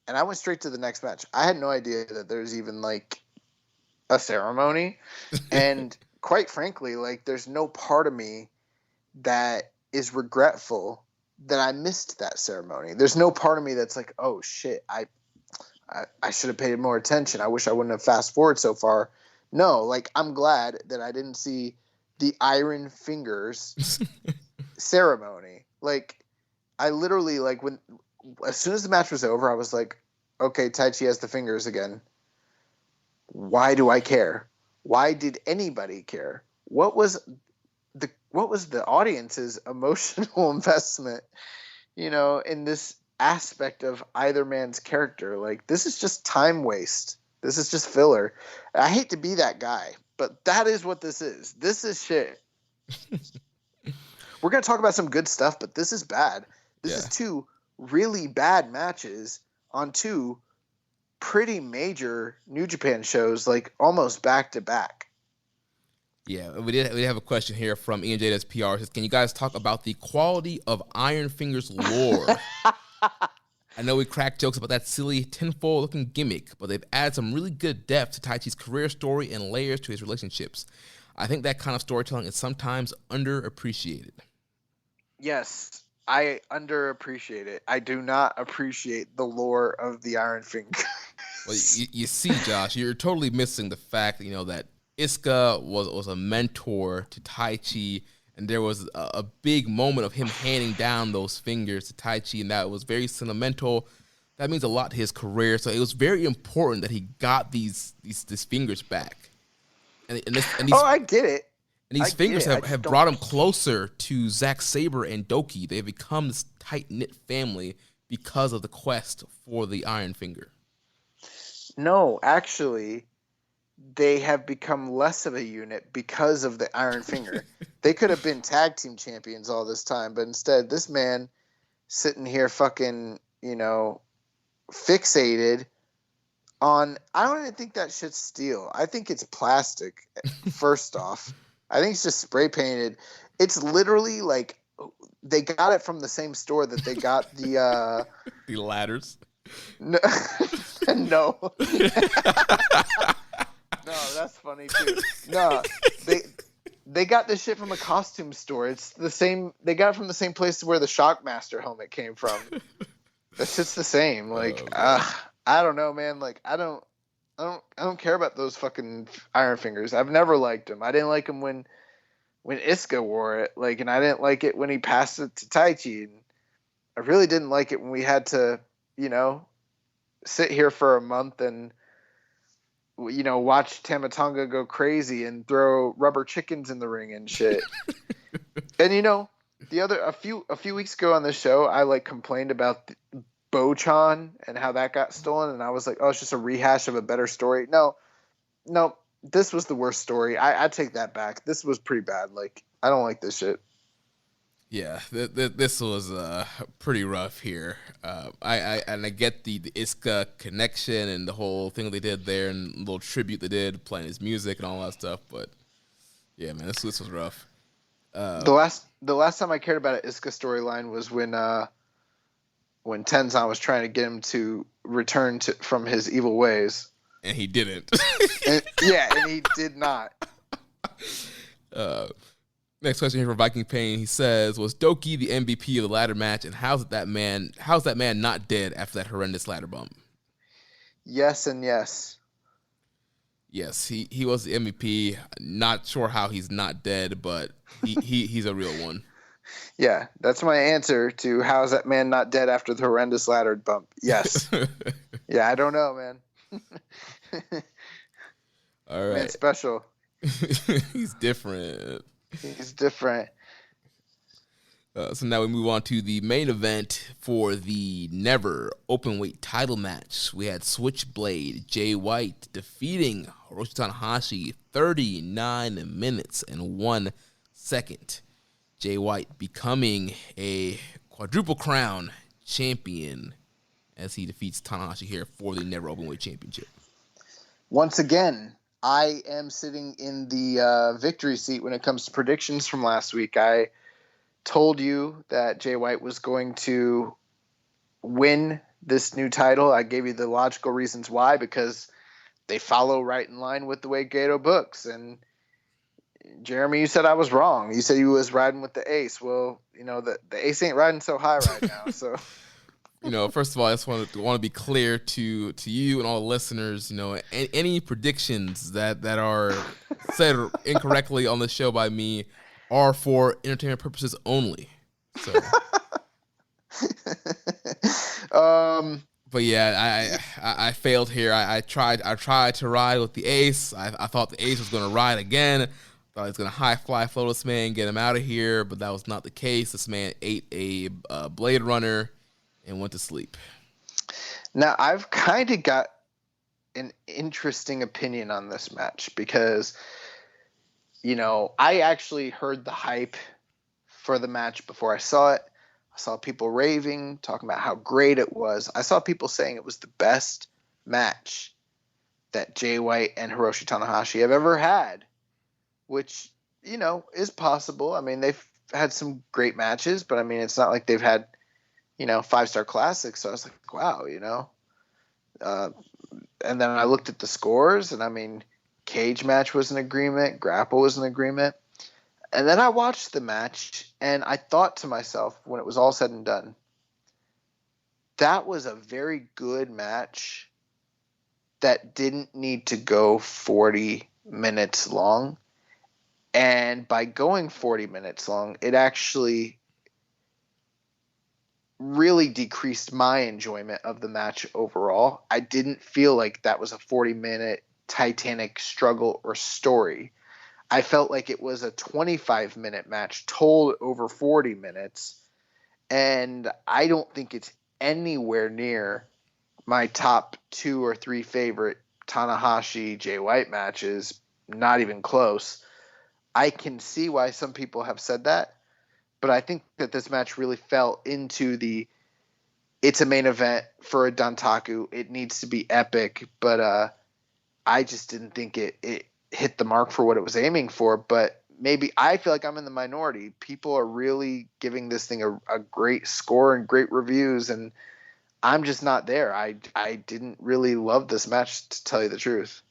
and I went straight to the next match. I had no idea that there's even like a ceremony, and quite frankly, like there's no part of me that is regretful that I missed that ceremony. There's no part of me that's like, oh shit, I should have paid more attention. I wish I wouldn't have fast forward so far. No, like I'm glad that I didn't see the Iron Fingers ceremony. Like I literally like as soon as the match was over, I was like, okay, Taichi has the fingers again. Why do I care? Why did anybody care? What was the audience's emotional investment, in this aspect of either man's character? Like, this is just time waste. This is just filler. I hate to be that guy, but that is what this is. This is shit. We're going to talk about some good stuff, but this is bad. This is two really bad matches on two pretty major New Japan shows, like almost back to back. Yeah, we did have a question here from Ian Jada's PR. It says, can you guys talk about the quality of Iron Fingers lore? I know we crack jokes about that silly tinfoil looking gimmick, but they've added some really good depth to Taichi's career story and layers to his relationships. I think that kind of storytelling is sometimes underappreciated. Yes, I underappreciate it. I do not appreciate the lore of the Iron Fingers. Well, you see, Josh, you're totally missing the fact that, that Iska was a mentor to Taichi, and there was a big moment of him handing down those fingers to Taichi, and that was very sentimental. That means a lot to his career, so it was very important that he got these fingers back. And these, I get it. And these fingers have brought him closer to Zack Saber and Doki. They've become this tight-knit family because of the quest for the Iron Finger. No, actually, they have become less of a unit because of the Iron Finger. They could have been tag team champions all this time, but instead, this man sitting here fucking, fixated on... I don't even think that shit's steel. I think it's plastic, first off. I think it's just spray painted. It's literally like they got it from the same store that they got the... the ladders? No. No. No, that's funny too. No, they got this shit from a costume store. It's the same. They got it from the same place where the Shockmaster helmet came from. That shit's the same. Like, I don't know, man. Like, I don't care about those fucking Iron Fingers. I've never liked them. I didn't like them when Iska wore it. Like, and I didn't like it when he passed it to Taichi. And I really didn't like it when we had to, sit here for a month and watch Tama Tonga go crazy and throw rubber chickens in the ring and shit. And a few weeks ago on this show, I complained about Bochan and how that got stolen, and I was like, oh, it's just a rehash of a better story. No, this was the worst story. I take that back. This was pretty bad. Like, I don't like this shit. Yeah, this was pretty rough here. I get the Iska connection and the whole thing they did there and the little tribute they did, playing his music and all that stuff. But yeah, man, this was rough. The last time I cared about an Iska storyline was when Tenzan was trying to get him to return from his evil ways, and he didn't. and he did not. Next question here from Viking Pain. He says, "Was Doki the MVP of the ladder match, and how's that man not dead after that horrendous ladder bump?" Yes and yes. Yes, he was the MVP. Not sure how he's not dead, but he's a real one. Yeah, that's my answer to how's that man not dead after the horrendous ladder bump. Yes. Yeah, I don't know, man. All right. Man, special. He's different. He's different. So now we move on to the main event for the Never Openweight title match. We had Switchblade Jay White defeating Roshita Tanahashi 39 minutes and 1 second. Jay White becoming a quadruple crown champion as he defeats Tanahashi here for the Never Openweight Championship. Once again, I am sitting in the victory seat when it comes to predictions from last week. I told you that Jay White was going to win this new title. I gave you the logical reasons why, because they follow right in line with the way Gato books. And Jeremy, you said I was wrong. You said he was riding with the ace. Well, the ace ain't riding so high right now. So, first of all, I just want to be clear to you and all the listeners. Any predictions that are said incorrectly on the show by me are for entertainment purposes only. So, but yeah, I failed here. I tried to ride with the ace. I thought the ace was going to ride again. Thought he was going to high fly flow this man, get him out of here, but that was not the case. This man ate a Blade Runner and went to sleep. Now, I've kind of got an interesting opinion on this match because, I actually heard the hype for the match before I saw it. I saw people raving, talking about how great it was. I saw people saying it was the best match that Jay White and Hiroshi Tanahashi have ever had, which, is possible. I mean, they've had some great matches, but I mean, it's not like they've had, 5-star classics. So I was like, wow, and then I looked at the scores, and I mean, cage match was an agreement, grapple was an agreement. And then I watched the match, and I thought to myself, when it was all said and done, that was a very good match that didn't need to go 40 minutes long. And by going 40 minutes long, it actually really decreased my enjoyment of the match overall. I didn't feel like that was a 40-minute titanic struggle or story. I felt like it was a 25-minute match told over 40 minutes, and I don't think it's anywhere near my top 2 or 3 favorite Tanahashi Jay White matches, not even close. I can see why some people have said that, but I think that this match really fell into it's a main event for a Dontaku. It needs to be epic, but I just didn't think it hit the mark for what it was aiming for. But maybe I feel like I'm in the minority. People are really giving this thing a great score and great reviews, and I'm just not there. I didn't really love this match, to tell you the truth.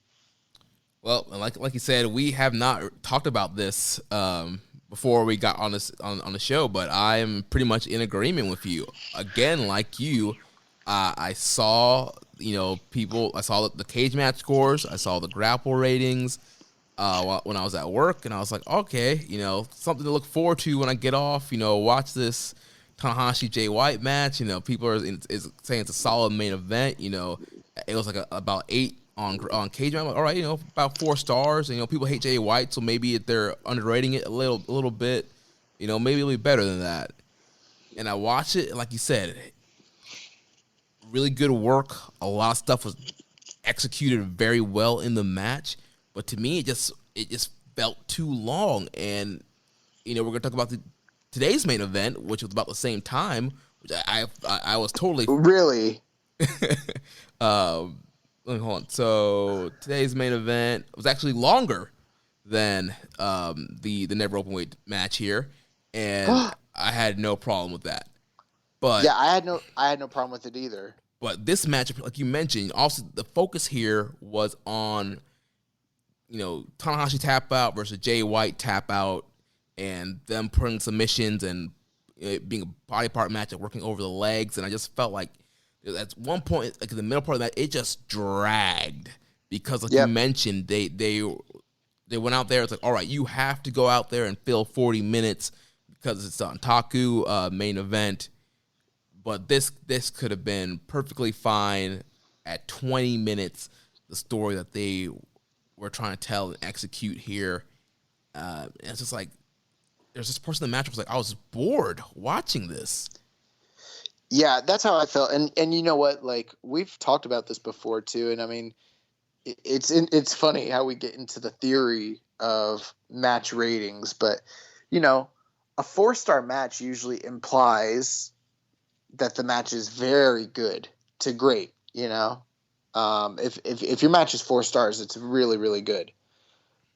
Well, like you said, we have not talked about this before we got on the show, but I'm pretty much in agreement with you. Again, like you, I saw people. I saw the cage match scores. I saw the grapple ratings when I was at work, and I was like, okay, something to look forward to when I get off. Watch this Tanahashi Jay White match. People are saying it's a solid main event. It was like about 8 on cage match. I'm like, all right, about 4 stars. And, people hate Jay White, so maybe they're underrating it a little bit. Maybe it'll be better than that. And I watched it, and like you said, really good work. A lot of stuff was executed very well in the match, but to me, it just felt too long. And we're gonna talk about today's main event, which was about the same time, which I was totally really. Hold on. So today's main event was actually longer than the Never Openweight match here, and I had no problem with that. But yeah, I had no problem with it either. But this match, like you mentioned, also the focus here was on, Tanahashi tap out versus Jay White tap out, and them putting submissions and it being a body part match and working over the legs. And I just felt like at one point, like in the middle part of that, it just dragged because, like you mentioned, they went out there. It's like, all right, you have to go out there and fill 40 minutes because it's on Dontaku main event. But this could have been perfectly fine at 20 minutes. The story that they were trying to tell and execute here, and it's just like there's this portion of the match was like I was bored watching this. Yeah, that's how I felt, and you know what? Like we've talked about this before too, and I mean, it's funny how we get into the theory of match ratings, but a 4-star match usually implies that the match is very good to great. If your match is 4 stars, it's really, really good.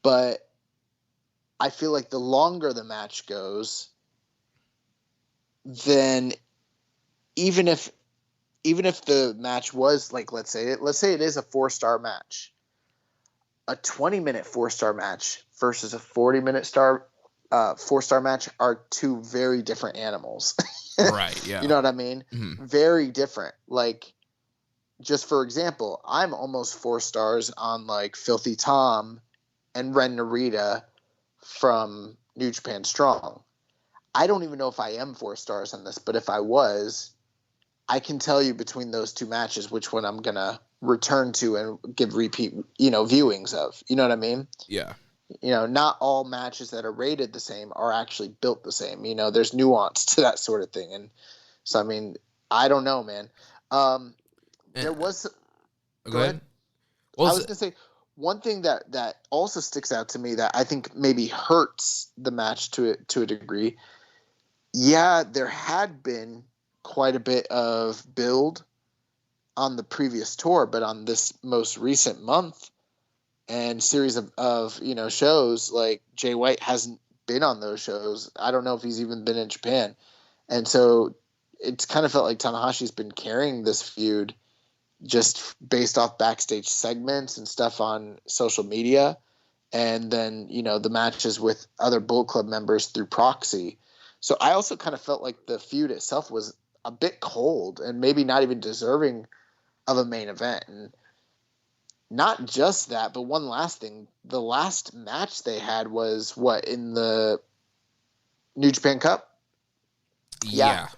But I feel like the longer the match goes, then even if the match was like, let's say it is a 4-star match, a 20-minute 4-star match versus a 40-minute 4-star match are two very different animals. Right, yeah. You know what I mean? Mm-hmm. Very different. Like, just for example, I'm almost 4 stars on like Filthy Tom and Ren Narita from New Japan Strong. I don't even know if I am 4 stars on this, but if I was, I can tell you between those two matches which one I'm gonna return to and give repeat, viewings of. You know what I mean? Yeah. Not all matches that are rated the same are actually built the same. There's nuance to that sort of thing. And so, I mean, I don't know, man. There was... Go ahead. I was going to say, one thing that also sticks out to me that I think maybe hurts the match to a degree. Yeah, there had been quite a bit of build on the previous tour, but on this most recent month, and series of shows, like Jay White hasn't been on those shows. I don't know if he's even been in Japan. And so it's kind of felt like Tanahashi's been carrying this feud just based off backstage segments and stuff on social media. And then, the matches with other Bullet Club members through proxy. So I also kind of felt like the feud itself was a bit cold and maybe not even deserving of a main event. And not just that, but one last thing. The last match they had was in the New Japan Cup? Yeah.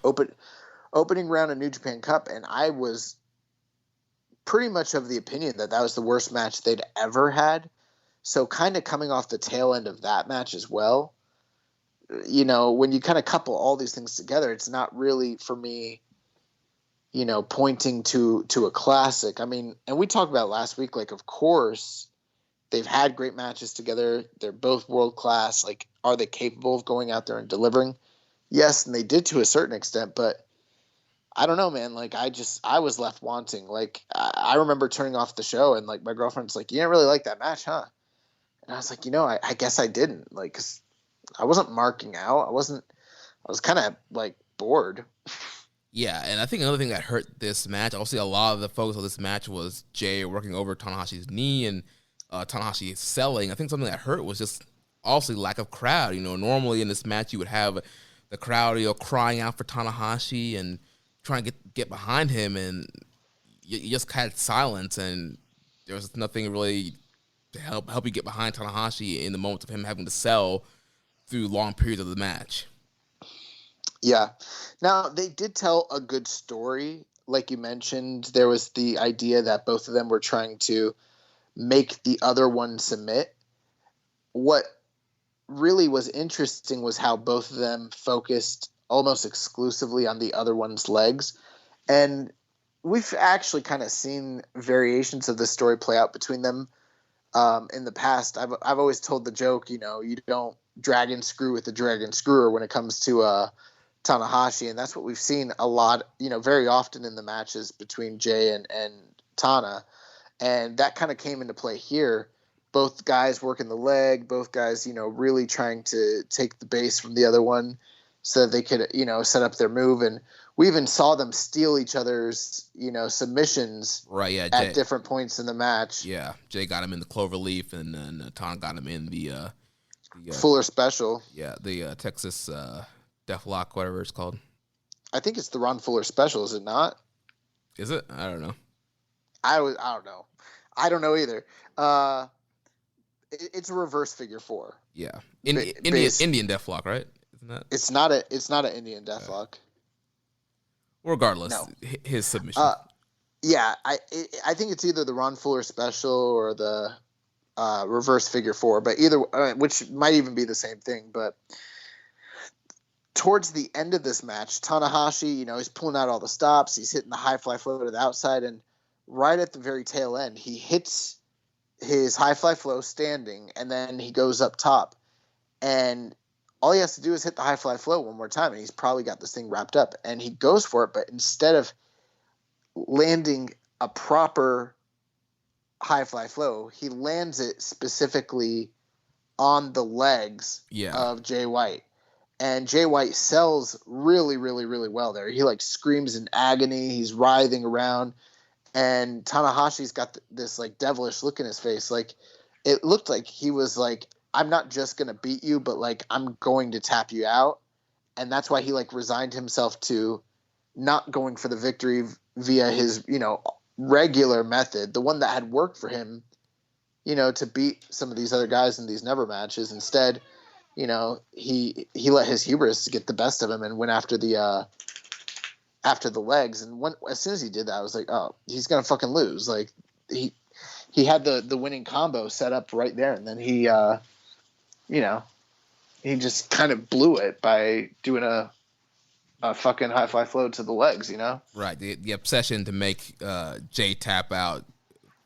Opening round of New Japan Cup, and I was pretty much of the opinion that was the worst match they'd ever had. So kind of coming off the tail end of that match as well. When you kind of couple all these things together, it's not really, for me, pointing to a classic. I mean, and we talked about last week, like, of course, they've had great matches together. They're both world class. Like, are they capable of going out there and delivering? Yes, and they did to a certain extent, but I don't know, man. Like, I was left wanting. Like, I remember turning off the show and, like, my girlfriend's like, you didn't really like that match, huh? And I was like, I guess I didn't. Like, 'cause I wasn't marking out. I was kind of, like, bored. Yeah, and I think another thing that hurt this match, obviously a lot of the focus of this match was Jay working over Tanahashi's knee and Tanahashi selling. I think something that hurt was just also lack of crowd. Normally in this match you would have the crowd crying out for Tanahashi and trying to get behind him, and you just had silence, and there was nothing really to help you get behind Tanahashi in the moments of him having to sell through long periods of the match. Yeah. Now, they did tell a good story. Like you mentioned, there was the idea that both of them were trying to make the other one submit. What really was interesting was how both of them focused almost exclusively on the other one's legs. And we've actually kind of seen variations of the story play out between them in the past. I've always told the joke, you don't dragon screw with the dragon screwer when it comes to Tanahashi, and that's what we've seen a lot, very often in the matches between Jay and Tana, and that kind of came into play here. Both guys working the leg, both guys, really trying to take the base from the other one so that they could, set up their move. And we even saw them steal each other's, submissions at different points in the match. Yeah, Jay got him in the cloverleaf, and then Tana got him in the Fuller Special. Yeah, the Texas Deathlock, whatever it's called. I think it's the Ron Fuller Special, is it not? Is it? I don't know. I don't know. I don't know either. It's a reverse figure 4. Yeah, Indian Deathlock, right? Isn't that? It's not an Indian Deathlock. Regardless, no. His submission. Yeah, I think it's either the Ron Fuller Special or the reverse figure 4, but either, which might even be the same thing. But towards the end of this match, Tanahashi, he's pulling out all the stops. He's hitting the high fly flow to the outside, and right at the very tail end, he hits his high fly flow standing, and then he goes up top, and all he has to do is hit the high fly flow one more time, and he's probably got this thing wrapped up, and he goes for it, but instead of landing a proper high fly flow, he lands it specifically on the legs of Jay White, and Jay White sells really, really, really well there. He screams in agony, he's writhing around, and Tanahashi's got this devilish look in his face. It looked like he was I'm not just going to beat you, but I'm going to tap you out. And that's why he resigned himself to not going for the victory via his, regular method, the one that had worked for him, to beat some of these other guys in these never matches. Instead, he let his hubris get the best of him and went after the legs. And as soon as he did that, I was like, oh, he's going to fucking lose. He had the winning combo set up right there. And then he just kind of blew it by doing a fucking high fly flow to the legs, Right. The obsession to make Jay tap out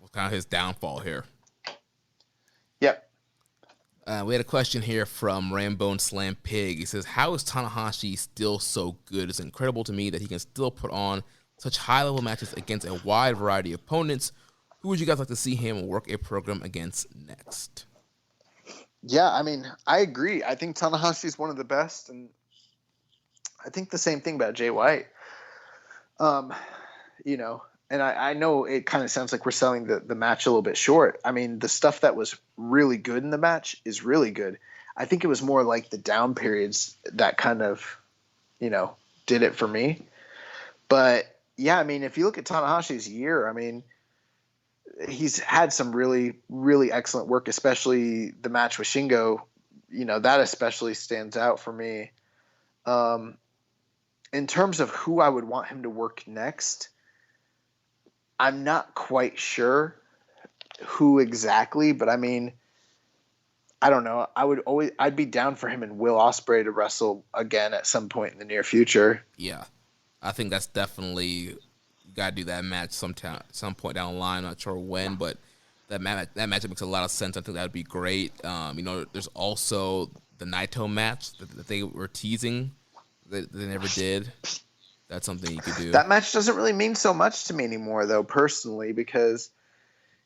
was kind of his downfall here. Yep. We had a question here from Rambone Slam Pig. He says, how is Tanahashi still so good? It's incredible to me that he can still put on such high-level matches against a wide variety of opponents. Who would you guys like to see him work a program against next? Yeah, I agree. I think Tanahashi's one of the best, and I think the same thing about Jay White. And I know it kind of sounds like we're selling the match a little bit short. The stuff that was really good in the match is really good. I think it was more like the down periods that kind of, did it for me. But, yeah, if you look at Tanahashi's year, he's had some really, really excellent work, especially the match with Shingo. That especially stands out for me. In terms of who I would want him to work next, I'm not quite sure who exactly, but I don't know. I'd be down for him and Will Ospreay to wrestle again at some point in the near future. Yeah. I think that's definitely, you got to do that match some point down the line. I'm not sure when, but that matchup makes a lot of sense. I think that would be great. There's also the Naito match that they were teasing that they never did. That's something you could do. That match doesn't really mean so much to me anymore, though, personally, because,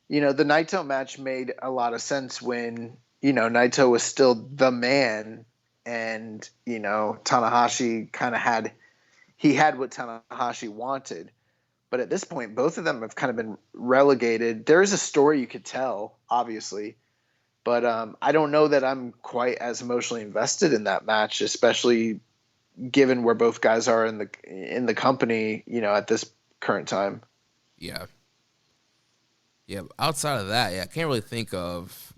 the Naito match made a lot of sense when, Naito was still the man and, Tanahashi kind of had what Tanahashi wanted. But at this point, both of them have kind of been relegated. There is a story you could tell, obviously, but I don't know that I'm quite as emotionally invested in that match, especially given where both guys are in the company, at this current time. Yeah. Outside of that, I can't really think of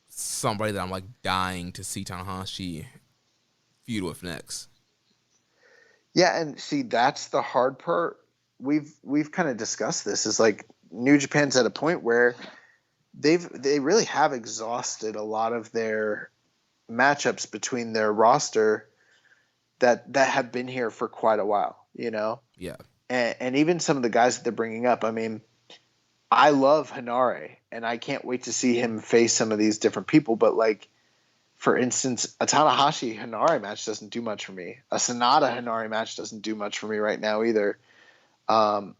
somebody that I'm dying to see Tanahashi feud with next. Yeah, and see, that's the hard part. We've kind of discussed this. Is New Japan's at a point where they really have exhausted a lot of their matchups between their roster that have been here for quite a while, Yeah. And even some of the guys that they're bringing up. I love Hanare, and I can't wait to see him face some of these different people. But for instance, a Tanahashi Hinari match doesn't do much for me. A Sonata Hinari match doesn't do much for me right now either. I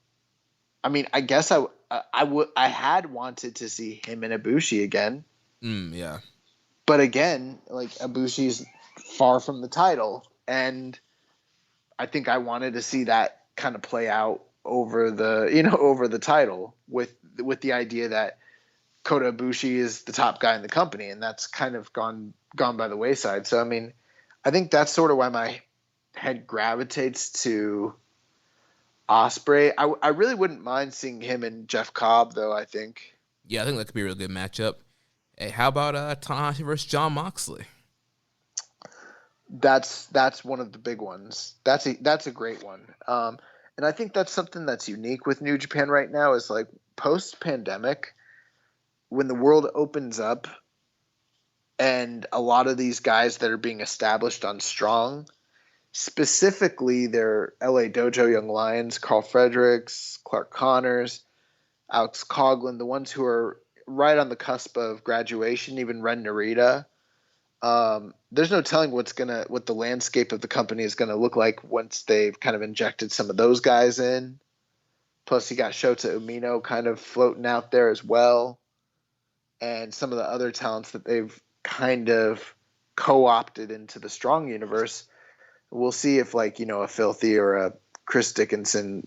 mean, I guess I had wanted to see him and Ibushi again. Yeah. But again, like, Ibushi's far from the title, and I think I wanted to see that kind of play out over the title with the idea that Kota Ibushi is the top guy in the company, and that's kind of gone by the wayside. So I mean, I think that's sort of why my head gravitates to Ospreay. I really wouldn't mind seeing him and Jeff Cobb, though. I think. Yeah, I think that could be a really good matchup. Hey, how about Tanahashi versus Jon Moxley? That's one of the big ones. That's a great one. And I think that's something that's unique with New Japan right now is, like, post-pandemic, when the world opens up and a lot of these guys that are being established on Strong, specifically their LA Dojo Young Lions, Carl Fredericks, Clark Connors, Alex Coughlin, the ones who are right on the cusp of graduation, even Ren Narita. There's no telling what the landscape of the company is gonna look like once they've kind of injected some of those guys in. Plus, you got Shota Umino kind of floating out there as well, and some of the other talents that they've kind of co-opted into the Strong universe. We'll see if, like, a Filthy or a Chris Dickinson,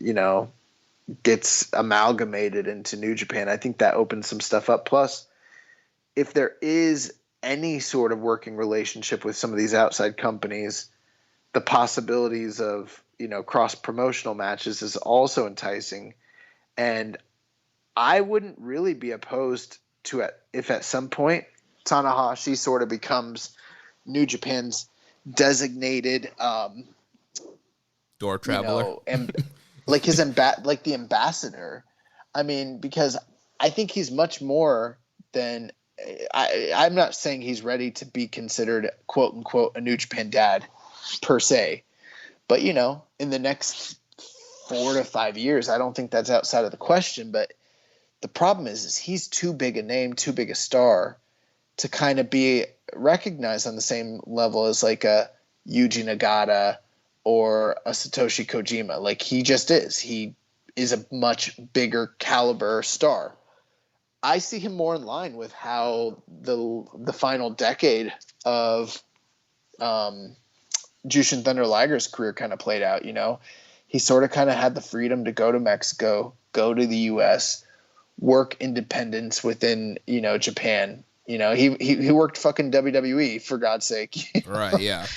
gets amalgamated into New Japan. I think that opens some stuff up. Plus, if there is any sort of working relationship with some of these outside companies, the possibilities of, cross-promotional matches is also enticing. And I wouldn't really be opposed to it if at some point Tanahashi sort of becomes New Japan's designated door traveler, and like the ambassador. I mean, because I think he's much more than I'm not saying he's ready to be considered, quote unquote, a New Japan dad per se, but in the next 4 to 5 years, I don't think that's outside of the question. But the problem is he's too big a name, too big a star to kind of be recognized on the same level as, like, a Yuji Nagata or a Satoshi Kojima. Like, he just is. He is a much bigger caliber star. I see him more in line with how the final decade of Jushin Thunder Liger's career kind of played out. He sort of kind of had the freedom to go to Mexico, go to the U.S., work independence within Japan. He worked fucking WWE, for God's sake. Right? Yeah.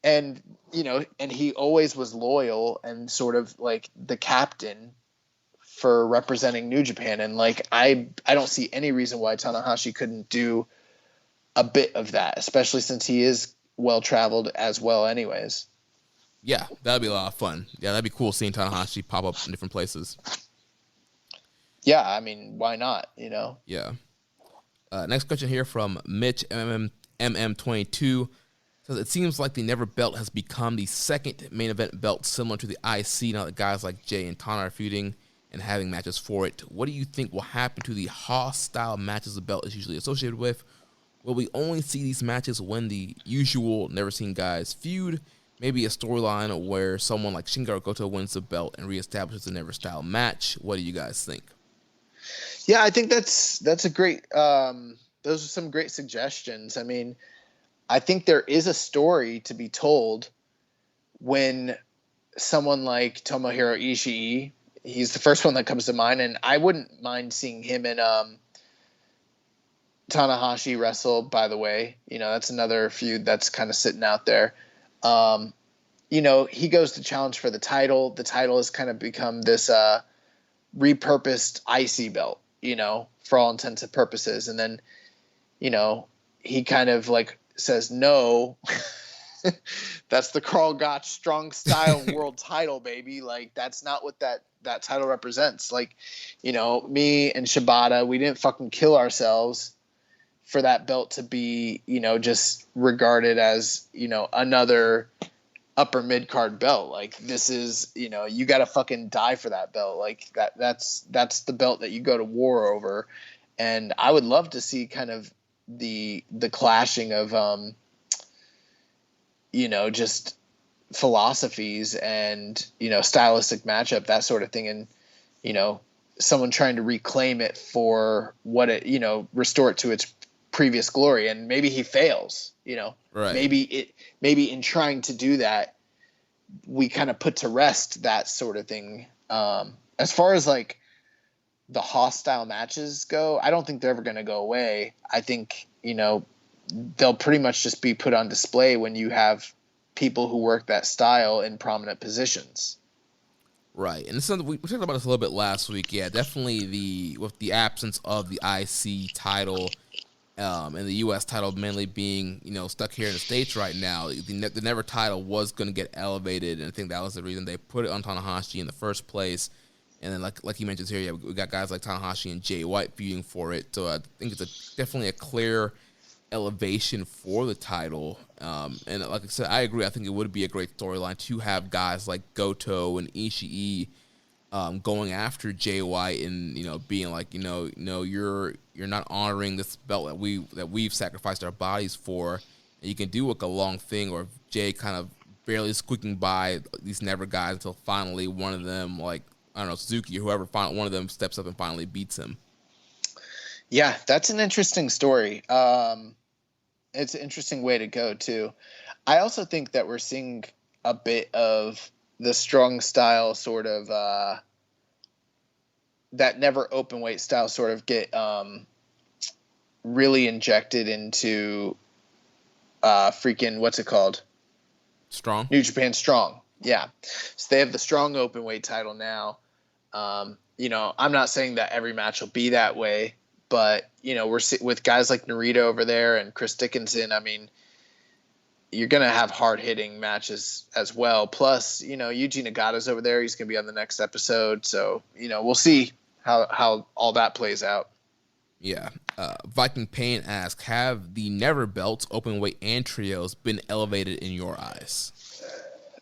And he always was loyal and sort of like the captain for representing New Japan. And, like, I don't see any reason why Tanahashi couldn't do a bit of that, especially since he is well-traveled as well anyways. Yeah, that'd be a lot of fun. Yeah, that'd be cool seeing Tanahashi pop up in different places. Yeah, I mean, why not, Yeah. Next question here from Mitch MM22. Says, it seems like the Never belt has become the second main event belt similar to the IC now that guys like Jay and Tana are feuding and having matches for it. What do you think will happen to the Haas-style matches the belt is usually associated with? Will we only see these matches when the usual never-seen guys feud? Maybe a storyline where someone like Shingo Goto wins the belt and reestablishes the Never-style match. What do you guys think? Yeah, I think that's a great those are some great suggestions. I mean, I think there is a story to be told when someone like Tomohiro Ishii, he's the first one that comes to mind, and I wouldn't mind seeing him and Tanahashi wrestle, by the way. That's another feud that's kind of sitting out there. He goes to challenge for the title. The title has kind of become this repurposed IC belt, for all intents and purposes. And then, he kind of, like, says, no, that's the Carl Gotch Strong Style world title, baby. Like, that's not what that title represents. Like, me and Shibata, we didn't fucking kill ourselves for that belt to be, just regarded as, another upper mid card belt. Like, this is, you got to fucking die for that belt. Like, that's the belt that you go to war over. And I would love to see kind of the clashing of just philosophies and stylistic matchup, that sort of thing, and someone trying to reclaim it for what it restore it to its previous glory, and maybe he fails. Right. Maybe in trying to do that, we kind of put to rest that sort of thing. As far as like the hostile matches go, I don't think they're ever going to go away. I think, they'll pretty much just be put on display when you have people who work that style in prominent positions. Right. And this is something we talked about this a little bit last week. Yeah, definitely with the absence of the IC title and the U.S. title mainly being, stuck here in the States right now, the Never title was going to get elevated, and I think that was the reason they put it on Tanahashi in the first place. And then, like you mentioned here, yeah, we got guys like Tanahashi and Jay White feuding for it. So I think it's definitely a clear elevation for the title. And like I said, I agree. I think it would be a great storyline to have guys like Goto and Ishii going after Jay White and being like, you're not honoring this belt that we've sacrificed our bodies for. And you can do like a long thing, or Jay kind of barely squeaking by these Never guys until finally one of them, like, I don't know, Suzuki or whoever, one of them steps up and finally beats him. Yeah, that's an interesting story. It's an interesting way to go, too. I also think that we're seeing a bit of the strong style sort of that Never open weight style sort of get really injected into freaking, what's it called? Strong? New Japan Strong. Yeah. So they have the strong open weight title now. I'm not saying that every match will be that way, but, we're with guys like Narita over there and Chris Dickinson. I mean, you're going to have hard hitting matches as well. Plus, Yuji Nagata's over there. He's going to be on the next episode. So, we'll see how all that plays out. Yeah. Viking Payne asks, have the Never belts, open weight and trios, been elevated in your eyes?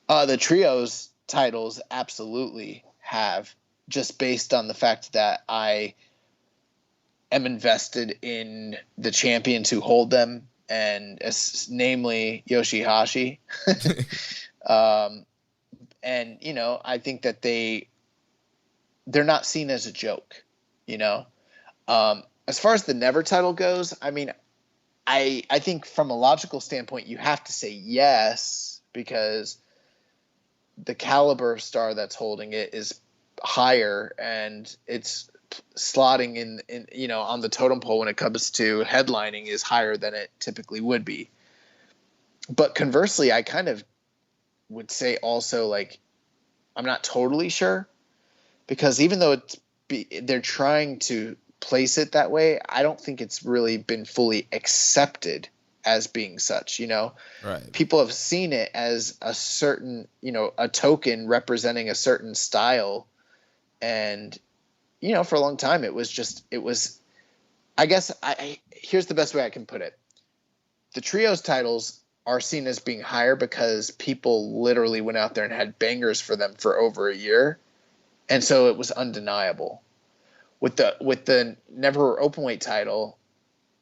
The trios titles absolutely have, just based on the fact that I am invested in the champions who hold them, and namely Yoshihashi. And, I think that they're not seen as a joke, As far as the Never title goes, I mean, I think from a logical standpoint, you have to say yes, because the caliber star that's holding it is higher, and it's slotting in on the totem pole when it comes to headlining is higher than it typically would be. But conversely, I kind of would say also, like, I'm not totally sure, because even though they're trying to place it that way, I don't think it's really been fully accepted as being such. Right. People have seen it as a certain, a token representing a certain style. And, for a long time, it was, I guess here's the best way I can put it. The trios titles are seen as being higher because people literally went out there and had bangers for them for over a year. And so it was undeniable. With the Never openweight title,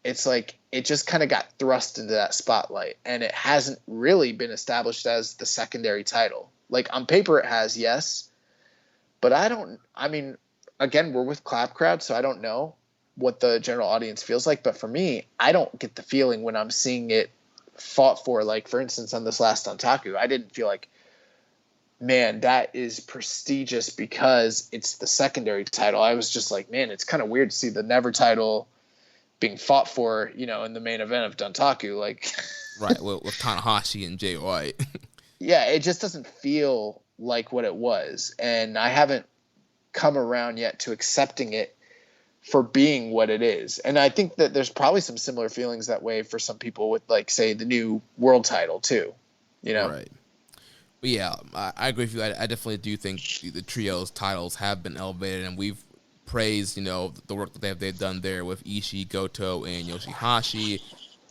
it's like it just kind of got thrust into that spotlight, and it hasn't really been established as the secondary title. Like, on paper it has, yes, but again, we're with Clap Crowd, so I don't know what the general audience feels like, but for me, I don't get the feeling when I'm seeing it fought for, like, for instance, on this last Dontaku, I didn't feel like, man, that is prestigious because it's the secondary title. I was just like, man, it's kind of weird to see the Never title being fought for, in the main event of Dontaku. Like, right, with Tanahashi and Jay White. Yeah, it just doesn't feel like what it was. And I haven't come around yet to accepting it for being what it is. And I think that there's probably some similar feelings that way for some people with, like, say, the new world title too, Right. But yeah, I agree with you. I definitely do think the trios titles have been elevated, and we've praised, the work that they've done there with Ishii, Goto, and Yoshihashi,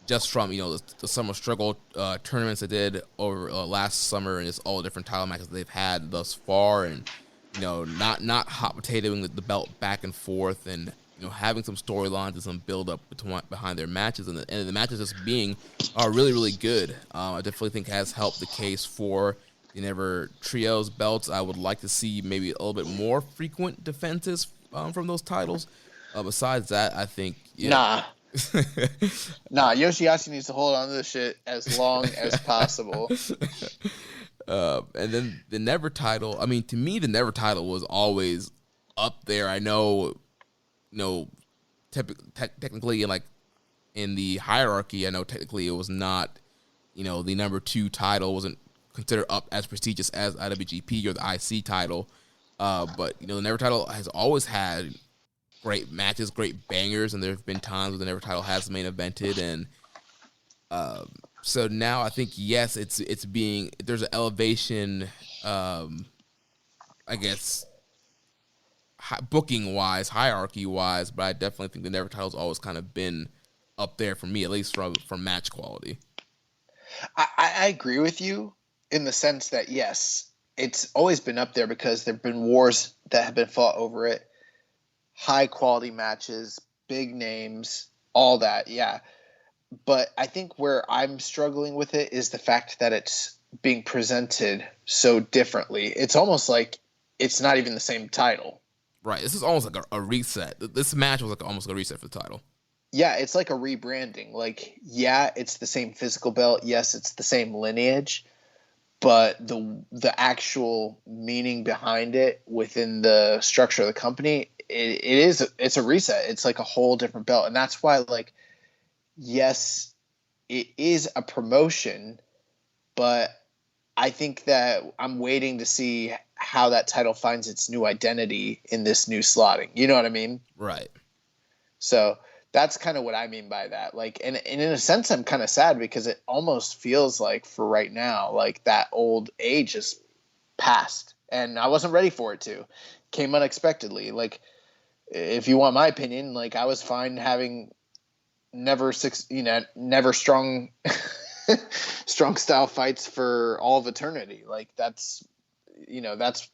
just from, the Summer Struggle tournaments they did over last summer, and just all the different title matches they've had thus far, and, not hot potatoing the belt back and forth, and having some storylines and some build up behind their matches, and the matches just being really, really good. I definitely think has helped the case for the Never Trios belts. I would like to see maybe a little bit more frequent defenses from those titles. Besides that, I think Nah, Yoshihashi needs to hold on to this shit as long as possible. And then the Never title. I mean, to me, the Never title was always up there. I know, technically, in the hierarchy, I know technically it was not, the number 2 title wasn't considered up as prestigious as IWGP or the IC title. But the Never title has always had great matches, great bangers, and there have been times where the Never title has main evented, and so now I think yes, there's an elevation, I guess, booking wise, hierarchy wise, but I definitely think the Never title's always kind of been up there for me, at least from match quality. I agree with you in the sense that yes, it's always been up there because there've been wars that have been fought over it, high quality matches, big names, all that, yeah. But I think where I'm struggling with it is the fact that it's being presented so differently. It's almost like it's not even the same title. Right. This is almost like a reset. This match was almost a reset for the title. Yeah, it's like a rebranding. Like, yeah, it's the same physical belt. Yes, it's the same lineage. But the actual meaning behind it within the structure of the company, it's a reset. It's like a whole different belt. And that's why, yes, it is a promotion, but I think that I'm waiting to see how that title finds its new identity in this new slotting. You know what I mean? Right. So that's kind of what I mean by that. And in a sense, I'm kind of sad because it almost feels like for right now, that old age is past, and I wasn't ready for it to. Came unexpectedly. If you want my opinion, I was fine having never strong style fights for all of eternity. That's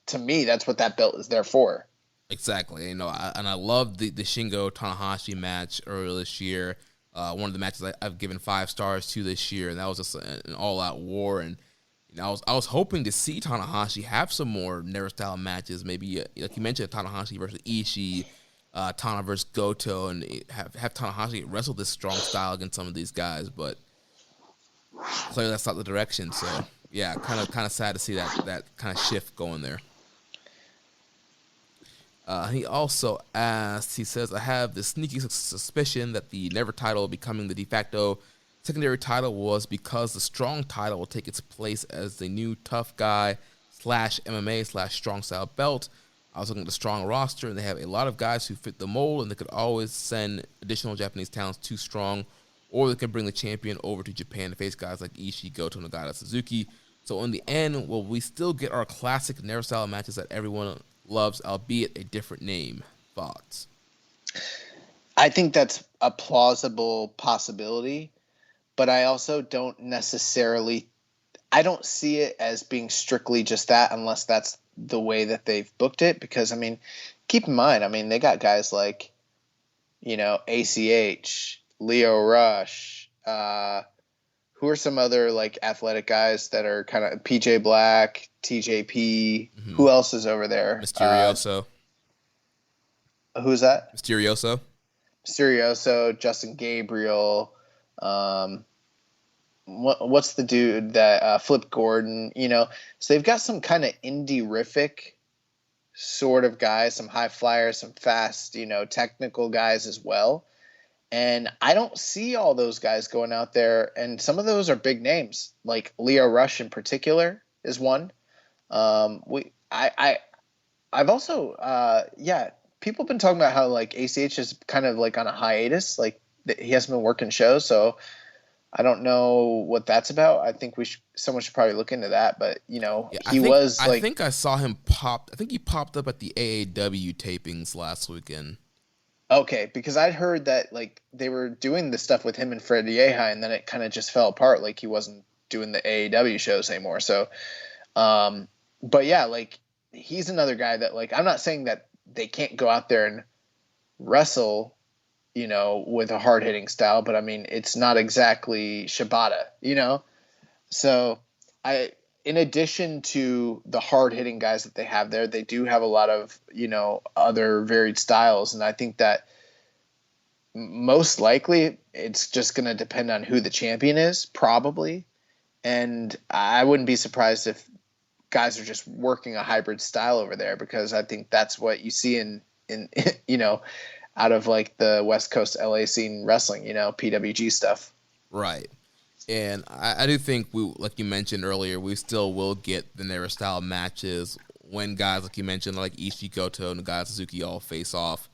to me, that's what that belt is there for. Exactly. And I love the Shingo Tanahashi match earlier this year. One of the matches I've given 5 stars to this year, and that was just an all-out war. And I was hoping to see Tanahashi have some more Never style matches. Maybe like you mentioned, Tanahashi versus Ishii, Tana versus Gato, and have Tanahashi wrestle this strong style against some of these guys. But clearly that's not the direction. So yeah, kind of sad to see that kind of shift going there. He also asked, he says, I have the sneaky suspicion that the Never title becoming the de facto secondary title was because the strong title will take its place as the new tough guy / MMA / strong style belt. I was looking at the strong roster, and they have a lot of guys who fit the mold, and they could always send additional Japanese talents to strong, or they can bring the champion over to Japan to face guys like Ishii, Goto, Nagata, Suzuki. So in the end, will we still get our classic Never style matches that everyone loves, albeit a different name? Thoughts? I think that's a plausible possibility, but I also don't see it as being strictly just that, unless that's the way that they've booked it. Because keep in mind, they got guys like, ACH, Leo Rush, who are some other athletic guys that are kind of PJ Black, TJP. Mm-hmm. Who else is over there? Mysterioso. Who's that? Mysterioso, Justin Gabriel. What's the dude that Flip Gordon? So they've got some kind of indie-rific sort of guys, some high flyers, some fast, technical guys as well. And I don't see all those guys going out there, and some of those are big names, like Leo Rush in particular is one. I've also people have been talking about how ACH is kind of on a hiatus, he hasn't been working shows, so I don't know what that's about. I think someone should probably look into that, but I think I saw him pop. I think he popped up at the AAW tapings last weekend. Okay, because I'd heard that they were doing the stuff with him and Fred Yehi, and then it kind of just fell apart. He wasn't doing the AAW shows anymore. So, but yeah, he's another guy that I'm not saying that they can't go out there and wrestle, with a hard hitting style, but I mean, it's not exactly Shibata. So in addition to the hard hitting guys that they have there, they do have a lot of, other varied styles. And I think that most likely it's just going to depend on who the champion is, probably. And I wouldn't be surprised if guys are just working a hybrid style over there, because I think that's what you see in out of like the West Coast LA scene wrestling, PWG stuff. Right. And I do think like you mentioned earlier, we still will get the Naira style matches when guys, like you mentioned, like Ishii, Goto, and Nagai, Suzuki all face off.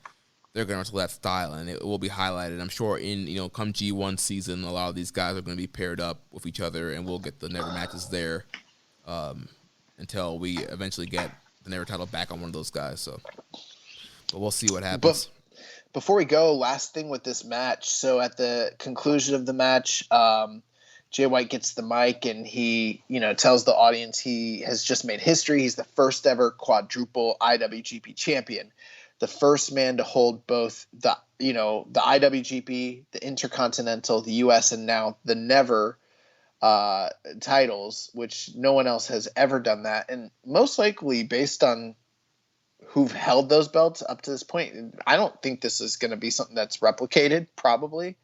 They're going to wrestle that style, and it will be highlighted. I'm sure in, come G1 season, a lot of these guys are going to be paired up with each other, and we'll get the Naira matches there until we eventually get the Naira title back on one of those guys. So, but we'll see what happens. Before we go, last thing with this match. So at the conclusion of the match, Jay White gets the mic and he, tells the audience he has just made history. He's the first ever quadruple IWGP champion, the first man to hold both the IWGP, the Intercontinental, the US, and now the Never titles, which no one else has ever done that. And most likely based on who've held those belts up to this point, I don't think this is going to be something that's replicated, probably.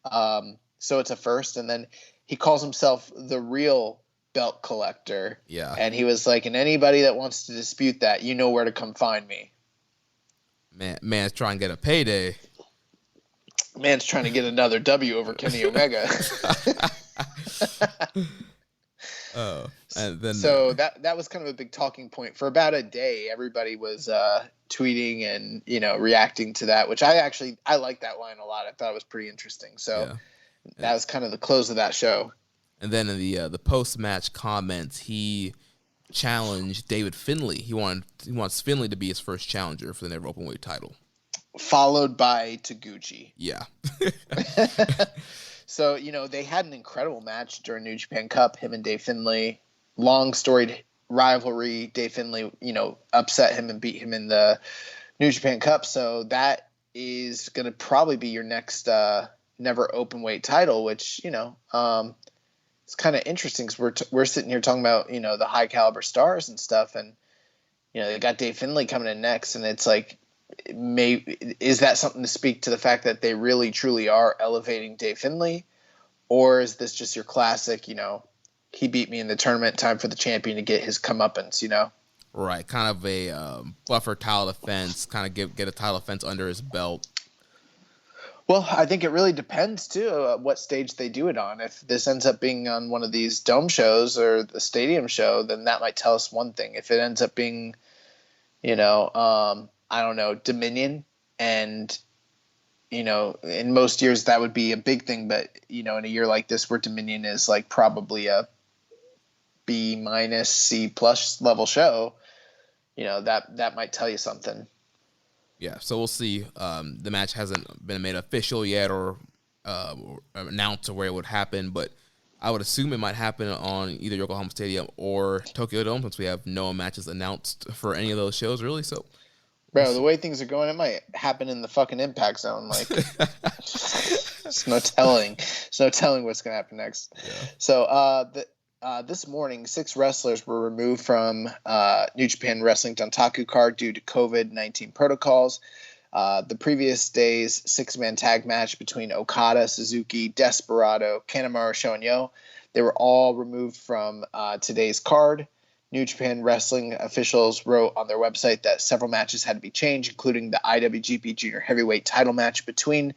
So it's a first. And then he calls himself the real belt collector. Yeah. And he was like, and anybody that wants to dispute that, you know where to come find me. Man's trying to get a payday. Man's trying to get another W over Kenny Omega. And then so that was kind of a big talking point for about a day. Everybody was tweeting and reacting to that, which I like that line a lot. I thought it was pretty interesting. So that was kind of the close of that show. And then in the post match comments, he challenged David Finlay. He wants Finlay to be his first challenger for the Never Openweight title, followed by Taguchi. Yeah. So, they had an incredible match during New Japan Cup, him and Dave Finlay. Long storied rivalry. Dave Finlay, upset him and beat him in the New Japan Cup. So that is going to probably be your next Never Openweight title, which, it's kind of interesting because we're sitting here talking about, the high caliber stars and stuff. And, they got Dave Finlay coming in next. And it's like, is that something to speak to the fact that they really truly are elevating Dave Finlay, or is this just your classic, he beat me in the tournament, time for the champion to get his comeuppance, Right, kind of a buffer title defense, kind of get a title defense under his belt. Well, I think it really depends too what stage they do it on. If this ends up being on one of these dome shows or the stadium show, then that might tell us one thing. If it ends up being, I don't know, Dominion, and, in most years that would be a big thing, but, in a year like this where Dominion is like probably a B- C+ level show, that might tell you something. Yeah, so we'll see. The match hasn't been made official yet or announced where it would happen, but I would assume it might happen on either Yokohama Stadium or Tokyo Dome, since we have no matches announced for any of those shows, really, so... Bro, the way things are going, it might happen in the fucking Impact Zone. Like, there's no telling. There's no telling what's going to happen next. Yeah. So, this morning, 6 wrestlers were removed from New Japan Wrestling Dontaku card due to COVID-19 protocols. The previous day's 6-man tag match between Okada, Suzuki, Desperado, Kanemaru, Show, and Yo, they were all removed from today's card. New Japan Wrestling officials wrote on their website that several matches had to be changed, including the IWGP Junior Heavyweight title match between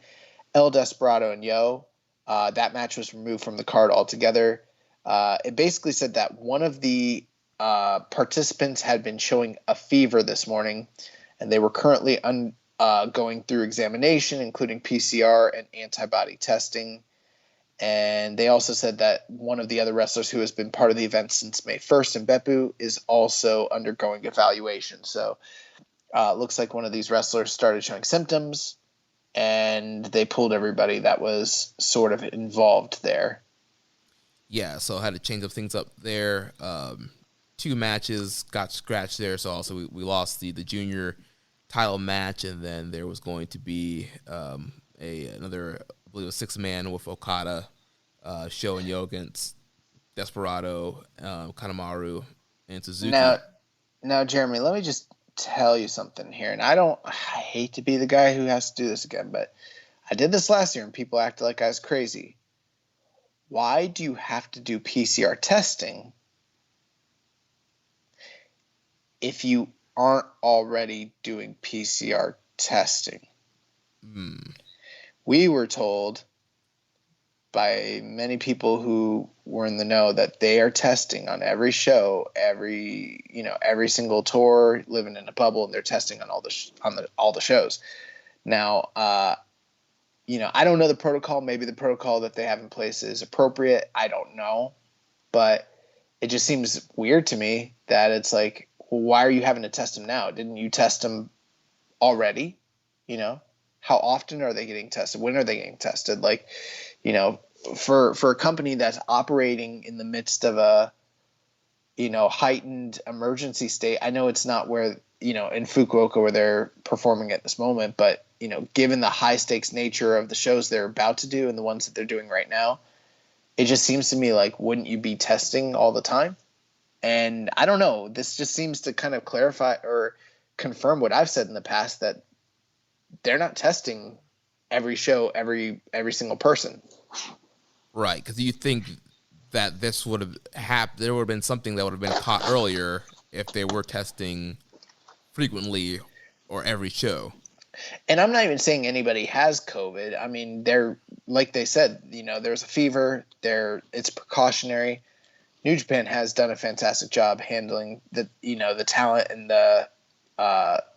El Desperado and Yo. That match was removed from the card altogether. It basically said that one of the participants had been showing a fever this morning, and they were currently going through examination, including PCR and antibody testing. And they also said that one of the other wrestlers who has been part of the event since May 1st in Beppu is also undergoing evaluation. So it looks like one of these wrestlers started showing symptoms, and they pulled everybody that was sort of involved there. Yeah, so I had to change up things up there. 2 matches got scratched there, so also we lost the junior title match, and then there was going to be another, I believe, a 6-man with Okada, Sho and Yo against Desperado, Kanemaru, and Suzuki. Now, Jeremy, let me just tell you something here, and I hate to be the guy who has to do this again, but I did this last year, and people acted like I was crazy. Why do you have to do PCR testing if you aren't already doing PCR testing? We were told by many people who were in the know that they are testing on every show, every single tour, living in a bubble, and they're testing on all the shows. Now, I don't know the protocol. Maybe the protocol that they have in place is appropriate. I don't know, but it just seems weird to me that it's like, well, why are you having to test them now? Didn't you test them already? How often are they getting tested? When are they getting tested? Like, for a company that's operating in the midst of a, heightened emergency state, I know it's not where, in Fukuoka where they're performing at this moment, but, given the high stakes nature of the shows they're about to do and the ones that they're doing right now, it just seems to me like, wouldn't you be testing all the time? And I don't know, this just seems to kind of clarify or confirm what I've said in the past, that they're not testing every show, every single person. Right, because you think that this would have happened, there would have been something that would have been caught earlier if they were testing frequently or every show. And I'm not even saying anybody has COVID. I mean, they're, like they said, there's a fever there. It's precautionary. New Japan has done a fantastic job handling the talent and the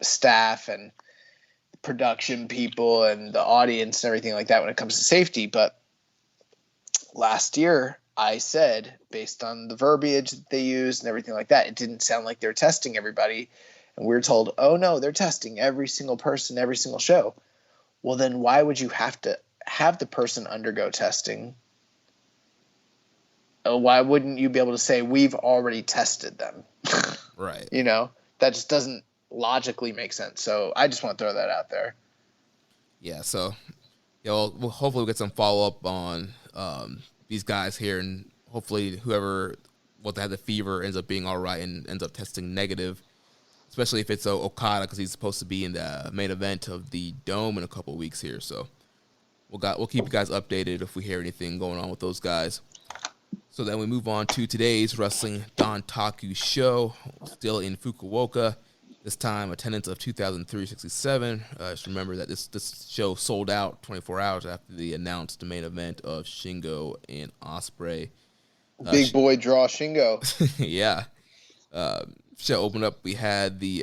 staff and production people and the audience and everything like that when it comes to safety. But last year, I said, based on the verbiage that they used and everything like that, it didn't sound like they're testing everybody. And we were told, oh, no, they're testing every single person, every single show. Well, then why would you have to have the person undergo testing? Why wouldn't you be able to say, we've already tested them? Right. That just doesn't logically make sense. So I just want to throw that out there. Yeah, so we'll hopefully get some follow-up on these guys here, and hopefully whoever had the fever ends up being all right and ends up testing negative, especially if it's Okada, because he's supposed to be in the main event of the Dome in a couple of weeks here. So we'll keep you guys updated if we hear anything going on with those guys. So then we move on to today's Wrestling Dontaku show, still in Fukuoka. This time, attendance of 2,367. Just remember that this show sold out 24 hours after they announced the main event of Shingo and Ospreay. Big boy draw Shingo. Yeah. Show opened up. We had the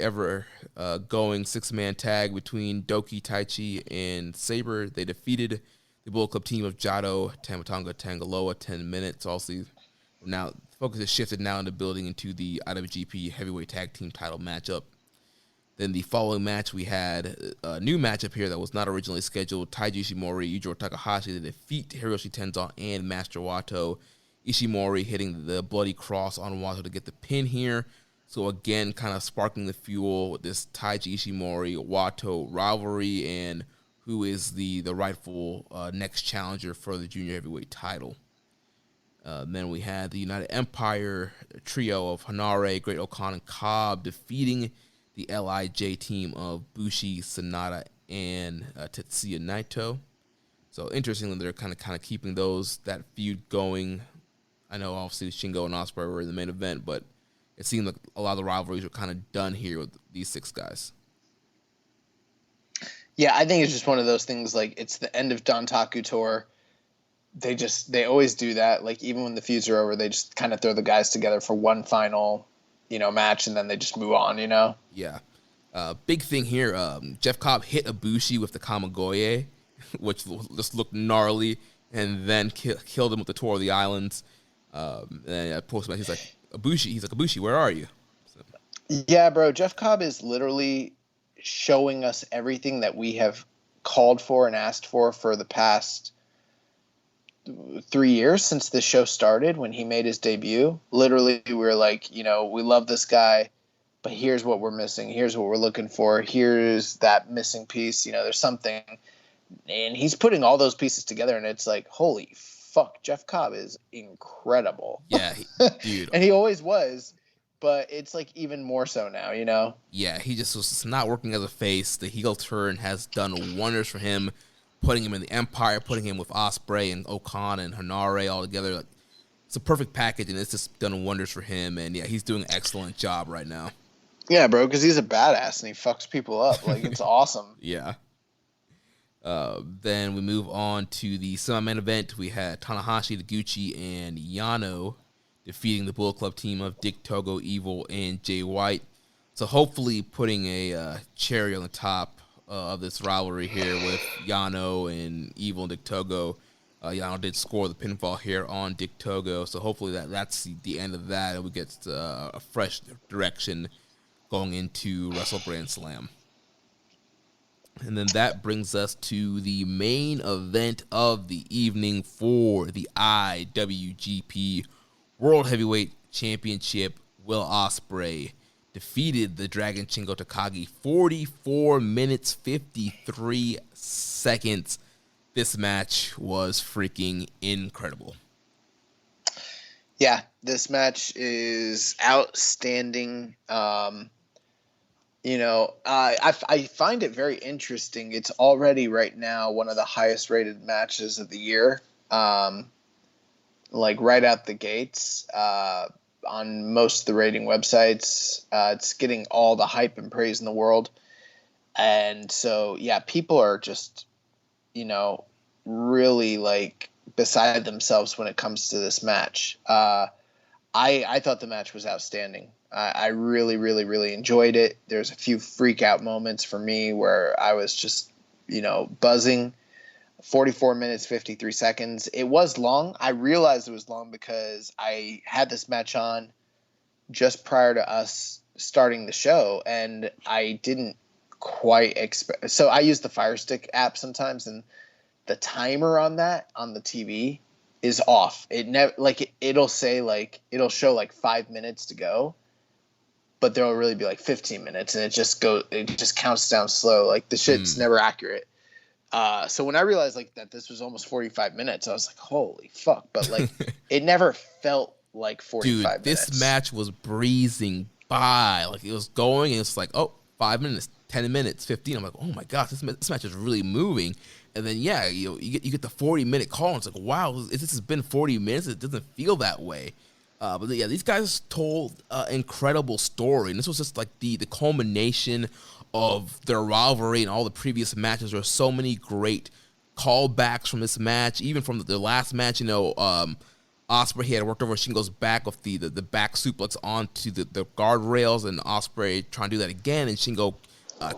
going 6-man tag between Doki, Taichi, and Saber. They defeated the Bullet Club team of Gato, Tamatonga, Tangaloa, 10 minutes. Also, now focus has shifted now into building into the IWGP Heavyweight Tag Team title matchup. Then the following match, we had a new matchup here that was not originally scheduled. Taiji Ishimori, Yujiro Takahashi, they defeat Hiroshi Tenzan and Master Watto. Ishimori hitting the bloody cross on Watto to get the pin here. So again, kind of sparking the fuel with this Taiji Ishimori Watto rivalry and who is the rightful next challenger for the junior heavyweight title. Then we had the United Empire trio of Hanare, Great Okan, and Cobb defeating the LIJ team of Bushi, Sonata, and Tetsuya Naito. So interestingly, they're kind of keeping that feud going. I know obviously Shingo and Ospreay were in the main event, but it seemed like a lot of the rivalries were kind of done here with these 6 guys. Yeah, I think it's just one of those things, like, it's the end of Dontaku tour. They always do that. Like, even when the feuds are over, they just kind of throw the guys together for one final, match, and then they just move on, Yeah. Big thing here, Jeff Cobb hit Ibushi with the Kamigoye, which just looked gnarly, and then killed him with the Tour of the Islands. And post-match, he's like, Ibushi, where are you? So. Yeah, bro, Jeff Cobb is literally showing us everything that we have called for and asked for the past 3 years since the show started when he made his debut. Literally, we were like, we love this guy. but here's what we're missing. Here's what we're looking for. Here's that missing piece. There's something. And he's putting all those pieces together, and it's like, holy fuck, Jeff Cobb is incredible. Yeah, dude. And he always was, but it's like even more so now, Yeah, he just was not working as a face. The heel turn has done wonders for him, putting him in the Empire, putting him with Ospreay and Okan and Hanare all together. Like, it's a perfect package, and it's just done wonders for him. And yeah, he's doing an excellent job right now. Yeah, bro, because he's a badass and he fucks people up. Like, it's awesome. Yeah. Then we move on to the semi-main event. We had Tanahashi, Taguchi, and Yano defeating the Bullet Club team of Dick Togo, Evil, and Jay White. So hopefully putting a cherry on the top of this rivalry here with Yano and Evil and Dick Togo. Yano did score the pinfall here on Dick Togo, so hopefully that's the end of that, and we get a fresh direction going into Wrestle Grand Slam. And then that brings us to the main event of the evening for the IWGP World Heavyweight Championship. Will Ospreay defeated the Dragon Shingo Takagi 44 minutes 53 seconds. This match was freaking incredible. Yeah, this match is outstanding. I find it very interesting. It's already right now one of the highest rated matches of the year. Like right out the gates, on most of the rating websites, it's getting all the hype and praise in the world. And so, yeah, people are just, really like beside themselves when it comes to this match. I thought the match was outstanding. I really, really, really enjoyed it. There's a few freak out moments for me where I was just, buzzing. 44 minutes, 53 seconds. It was long. I realized it was long because I had this match on just prior to us starting the show, and I didn't quite expect. So I use the Fire Stick app sometimes, and the timer on that on the TV is off. It never it'll say it'll show 5 minutes to go, but there'll really be 15 minutes, and it just counts down slow. Like the shit's never accurate. So when I realized that this was almost 45 minutes, I was like, holy fuck. But it never felt like 45 minutes. This match was breezing by. It was going and it's 5 minutes, 10 minutes, 15. I'm like, oh my gosh, this match is really moving. And then, yeah, you get the 40-minute call, and it's like, wow, this has been 40 minutes. It doesn't feel that way. But yeah, these guys told an incredible story. And this was just the culmination of their rivalry and all the previous matches. There were so many great callbacks from this match, even from the last match. Ospreay, he had worked over Shingo's back with the back suplex onto the guardrails, and Ospreay trying to do that again, and Shingo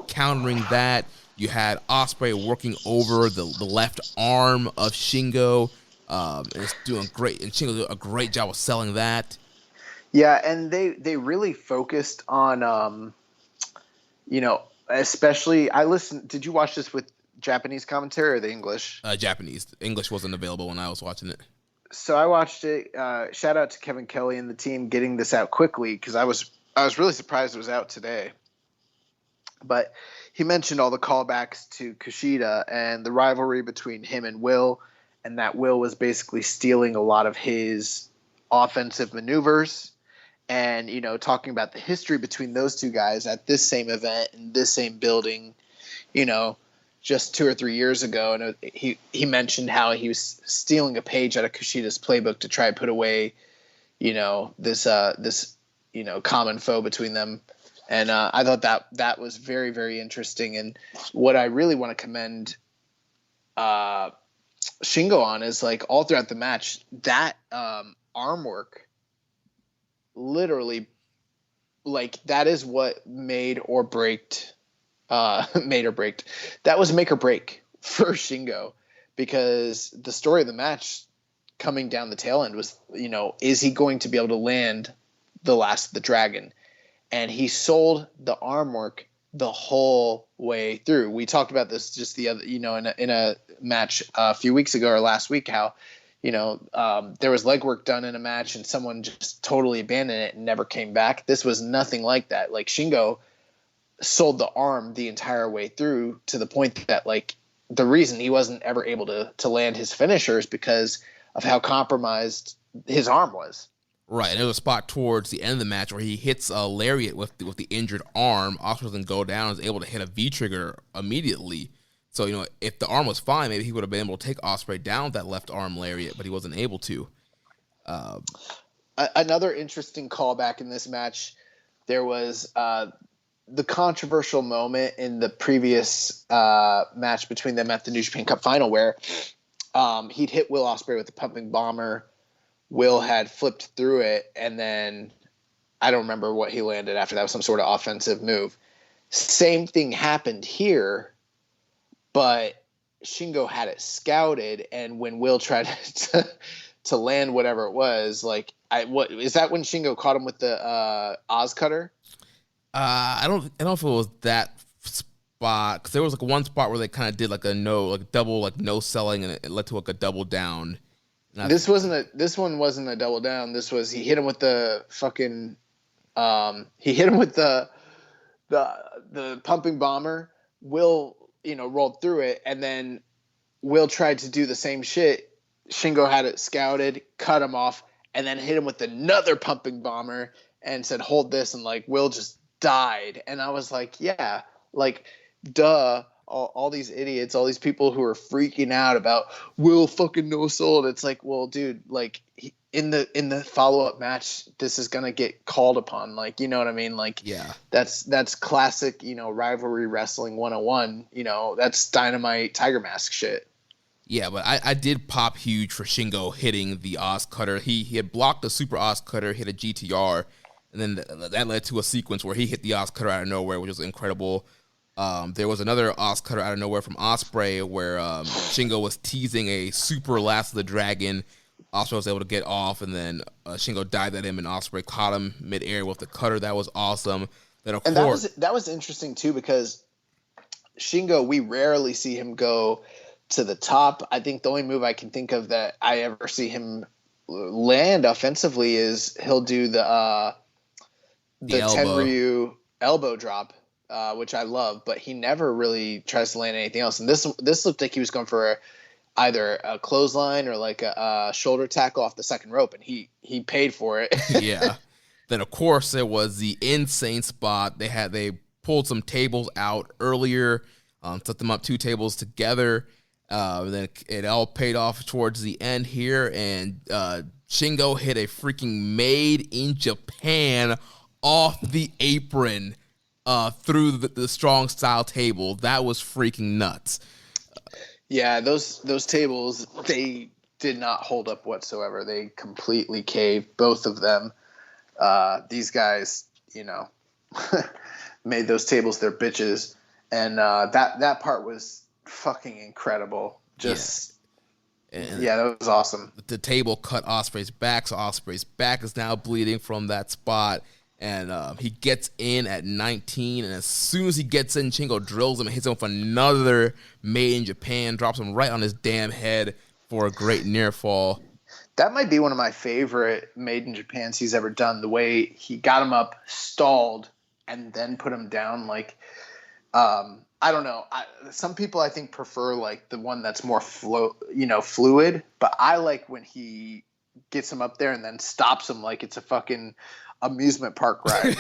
countering that. You had Ospreay working over the left arm of Shingo, and it's doing great. And Shingo did a great job of selling that. Yeah, and they really focused on especially I listened. Did you watch this with Japanese commentary or the English? Japanese. English wasn't available when I was watching it. So I watched it. Shout out to Kevin Kelly and the team getting this out quickly, because I was really surprised it was out today. But he mentioned all the callbacks to Kushida and the rivalry between him and Will, and that Will was basically stealing a lot of his offensive maneuvers. And, talking about the history between those two guys at this same event in this same building, just 2 or 3 years ago. And he mentioned how he was stealing a page out of Kushida's playbook to try and put away, this common foe between them. And I thought that was very, very interesting. And what I really want to commend Shingo on is all throughout the match, that arm work, literally, that is what made or braked. That was make or break for Shingo, because the story of the match coming down the tail end was, is he going to be able to land the last of the dragon? And he sold the arm work the whole way through. We talked about this just the other, in a match a few weeks ago or last week, how there was legwork done in a match and someone just totally abandoned it and never came back. This was nothing like that. Like, Shingo sold the arm the entire way through, to the point that, like, the reason he wasn't ever able to land his finishers because of how compromised his arm was. Right, and there was a spot towards the end of the match where he hits a lariat with the injured arm. Ospreay doesn't go down, is able to hit a V-trigger immediately. So, if the arm was fine, maybe he would have been able to take Ospreay down with that left arm lariat, but he wasn't able to. Another interesting callback in this match, there was the controversial moment in the previous match between them at the New Japan Cup final, where he'd hit Will Ospreay with the pumping bomber. Will had flipped through it, and then I don't remember what he landed after that. Was some sort of offensive move. Same thing happened here, but Shingo had it scouted, and when Will tried to land whatever it was, like, what is that when Shingo caught him with the Oz cutter? I don't know if it was that spot, because there was like one spot where they kind of did like a double no selling, and it led to like a double down. This one wasn't a double down. This was, he hit him with the fucking he hit him with the pumping bomber. Will, rolled through it, and then Will tried to do the same shit. Shingo had it scouted, cut him off, and then hit him with another pumping bomber and said, "Hold this," and like Will just died. And I was like, yeah, like, duh. All these idiots, all these people who are freaking out about Will fucking no sold. It's like, well, dude, like, in the follow-up match, this is gonna get called upon. Like, you know what I mean? Like, yeah, that's classic, rivalry wrestling 101. That's Dynamite Tiger Mask shit. Yeah, but I did pop huge for Shingo hitting the Oz cutter. He had blocked the Super Oz cutter, hit a GTR, and then that led to a sequence where he hit the Oz cutter out of nowhere, which was incredible. There was another Oz cutter out of nowhere from Ospreay where Shingo was teasing a super Last of the Dragon. Ospreay was able to get off, and then Shingo dived at him, and Ospreay caught him midair with the cutter. That was awesome. Then of course, that was interesting too, because Shingo, we rarely see him go to the top. I think the only move I can think of that I ever see him land offensively is he'll do the Tenryu elbow drop. Which I love, but he never really tries to land anything else. And this looked like he was going for either a clothesline or like a shoulder tackle off the second rope, and he paid for it. Yeah. Then of course there was the insane spot. They pulled some tables out earlier, set them up 2 tables together. Then it all paid off towards the end here, and Shingo hit a freaking made in Japan off the apron. Through the strong style table. That was freaking nuts. Yeah, those tables, they did not hold up whatsoever. They completely caved, both of them. These guys, made those tables their bitches, and that part was fucking incredible. That was awesome. The table cut Ospreay's back, so Ospreay's back is now bleeding from that spot. And he gets in at 19, and as soon as he gets in, Shingo drills him and hits him with another Made in Japan, drops him right on his damn head for a great near fall. That might be one of my favorite Made in Japans he's ever done. The way he got him up, stalled, and then put him down. Like, I don't know. Some people I think prefer like the one that's more fluid, but I like when he gets him up there and then stops him like it's a fucking amusement park ride.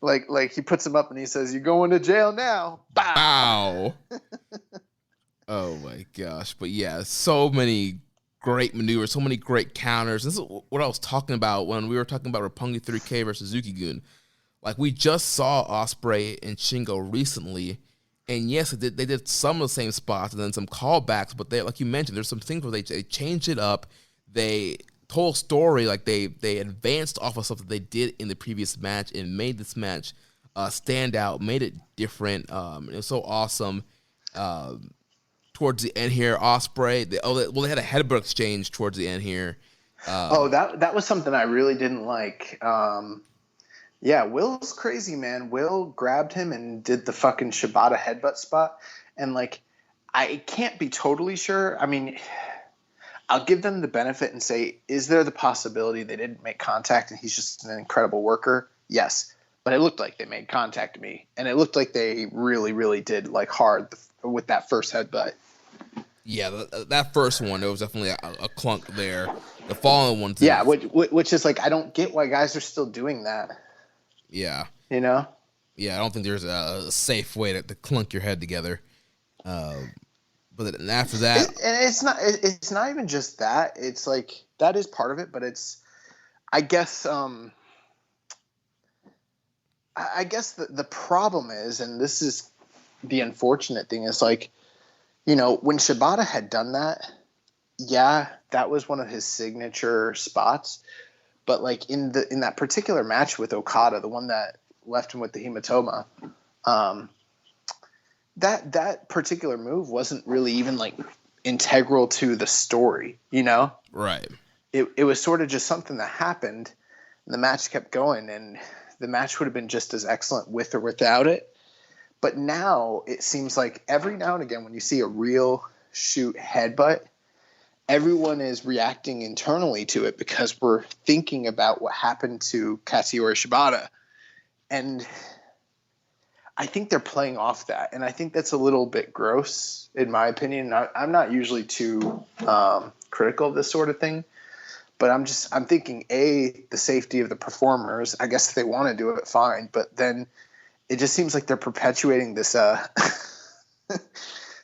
like he puts him up and he says, "You're going to jail now." Bow. Oh my gosh. But yeah, so many great maneuvers, so many great counters. This is what I was talking about when we were talking about Roppongi 3K versus Zuki-gun. Like, we just saw Ospreay and Shingo recently, and yes, they did some of the same spots and then some callbacks, but they, like you mentioned, there's some things where they changed it up. They told story, like they advanced off of stuff that they did in the previous match and made this match stand out, made it different. It was so awesome. Towards the end here, Ospreay, they had a headbutt exchange towards the end here. That was something I really didn't like. Yeah, Will's crazy, man. Will grabbed him and did the fucking Shibata headbutt spot, and like, I can't be totally sure. I mean, I'll give them the benefit and say, is there the possibility they didn't make contact and he's just an incredible worker? Yes. But it looked like they made contact to me. And it looked like they really, really did like hard with that first headbutt. Yeah, that first one, there was definitely a clunk there. The following one, yeah, which is like, I don't get why guys are still doing that. Yeah, you know. Yeah, I don't think there's a safe way to clunk your head together. But then after that, it's not even just that. It's like that is part of it, but it's, I guess, the problem is, and this is the unfortunate thing, is like, you know, when Shibata had done that, yeah, that was one of his signature spots. But like in that particular match with Okada, the one that left him with the hematoma, that particular move wasn't really even like integral to the story, you know? Right. It was sort of just something that happened, and the match kept going, and the match would have been just as excellent with or without it. But now it seems like every now and again when you see a real shoot headbutt, everyone is reacting internally to it because we're thinking about what happened to Katsuyori Shibata. And I think they're playing off that. And I think that's a little bit gross, in my opinion. I'm not usually too critical of this sort of thing. But I'm thinking, the safety of the performers. I guess if they want to do it, fine. But then it just seems like they're perpetuating this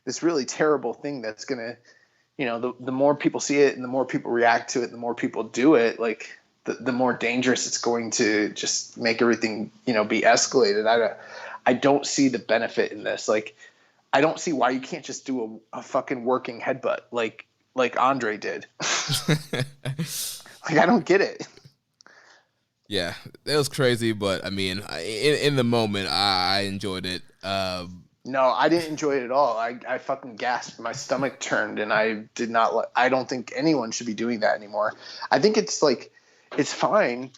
this really terrible thing that's going to, you know, the more people see it and the more people react to it, the more people do it, like the more dangerous it's going to just make everything, you know, be escalated. I don't see the benefit in this. Like, I don't see why you can't just do a fucking working headbutt like Andre did. Like, I don't get it. Yeah, that was crazy, but I mean, in the moment, I enjoyed it. No, I didn't enjoy it at all. I fucking gasped. My stomach turned, and I did not. I don't think anyone should be doing that anymore. I think it's like, it's fine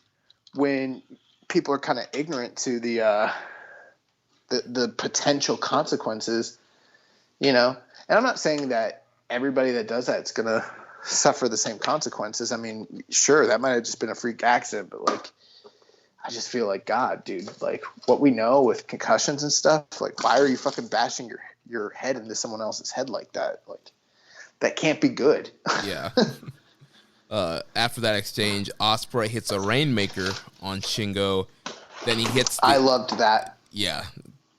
when people are kind of ignorant to the potential consequences, you know. And I'm not saying that everybody that does that is gonna suffer the same consequences. I mean, sure, that might have just been a freak accident, but like, I just feel like, God, dude, like what we know with concussions and stuff, like why are you fucking bashing your head into someone else's head like that? Like, that can't be good. Yeah. After that exchange, Ospreay hits a Rainmaker on Shingo. Then he hits I loved that. Yeah.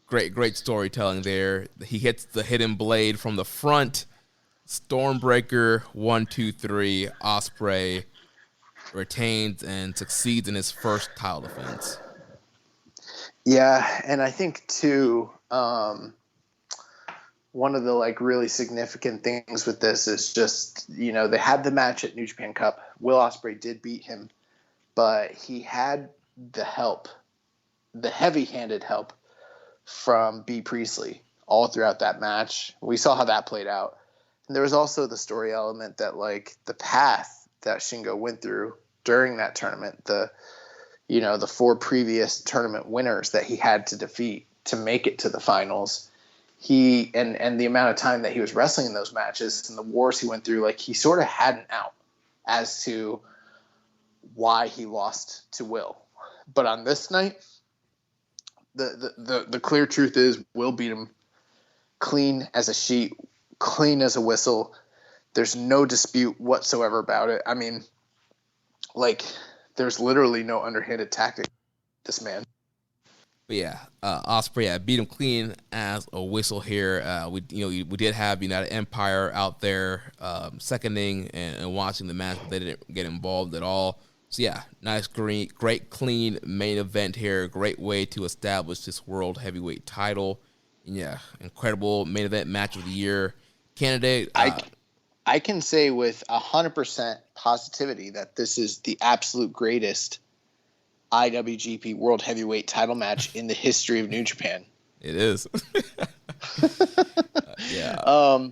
Great storytelling there. He hits the hidden blade from the front. Stormbreaker, 1, 2, 3. Ospreay retains and succeeds in his first title defense. Yeah, and I think too, one of the like really significant things with this is just, you know, they had the match at New Japan Cup. Will Ospreay did beat him, but he had the help, the heavy-handed help from B. Priestley all throughout that match. We saw how that played out. And there was also the story element that, like, the path that Shingo went through during that tournament, the 4 previous tournament winners that he had to defeat to make it to the finals, he and the amount of time that he was wrestling in those matches and the wars he went through, like, he sort of had an out as to why he lost to Will. But on this night, the clear truth is Will beat him clean as a sheet, clean as a whistle. There's no dispute whatsoever about it. I mean, like, there's literally no underhanded tactic this man. But yeah, Ospreay beat him clean as a whistle here. We did have United Empire out there seconding and watching the match, but they didn't get involved at all. So yeah, nice, great clean main event here. Great way to establish this world heavyweight title. And yeah, incredible main event match of the year candidate. I can say with 100% positivity that this is the absolute greatest IWGP World Heavyweight title match in the history of New Japan. It is. Yeah.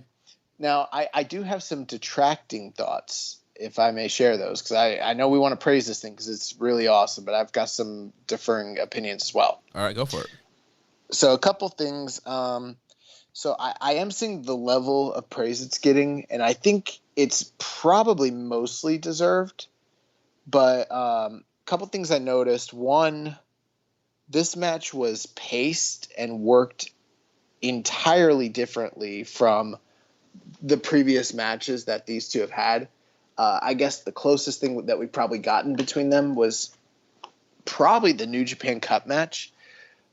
Now, I do have some detracting thoughts, if I may share those, because I know we want to praise this thing because it's really awesome, but I've got some differing opinions as well. All right, go for it. So a couple things. So I am seeing the level of praise it's getting, and I think it's probably mostly deserved. But a couple things I noticed. One, this match was paced and worked entirely differently from the previous matches that these two have had. I guess the closest thing that we've probably gotten between them was probably the New Japan Cup match,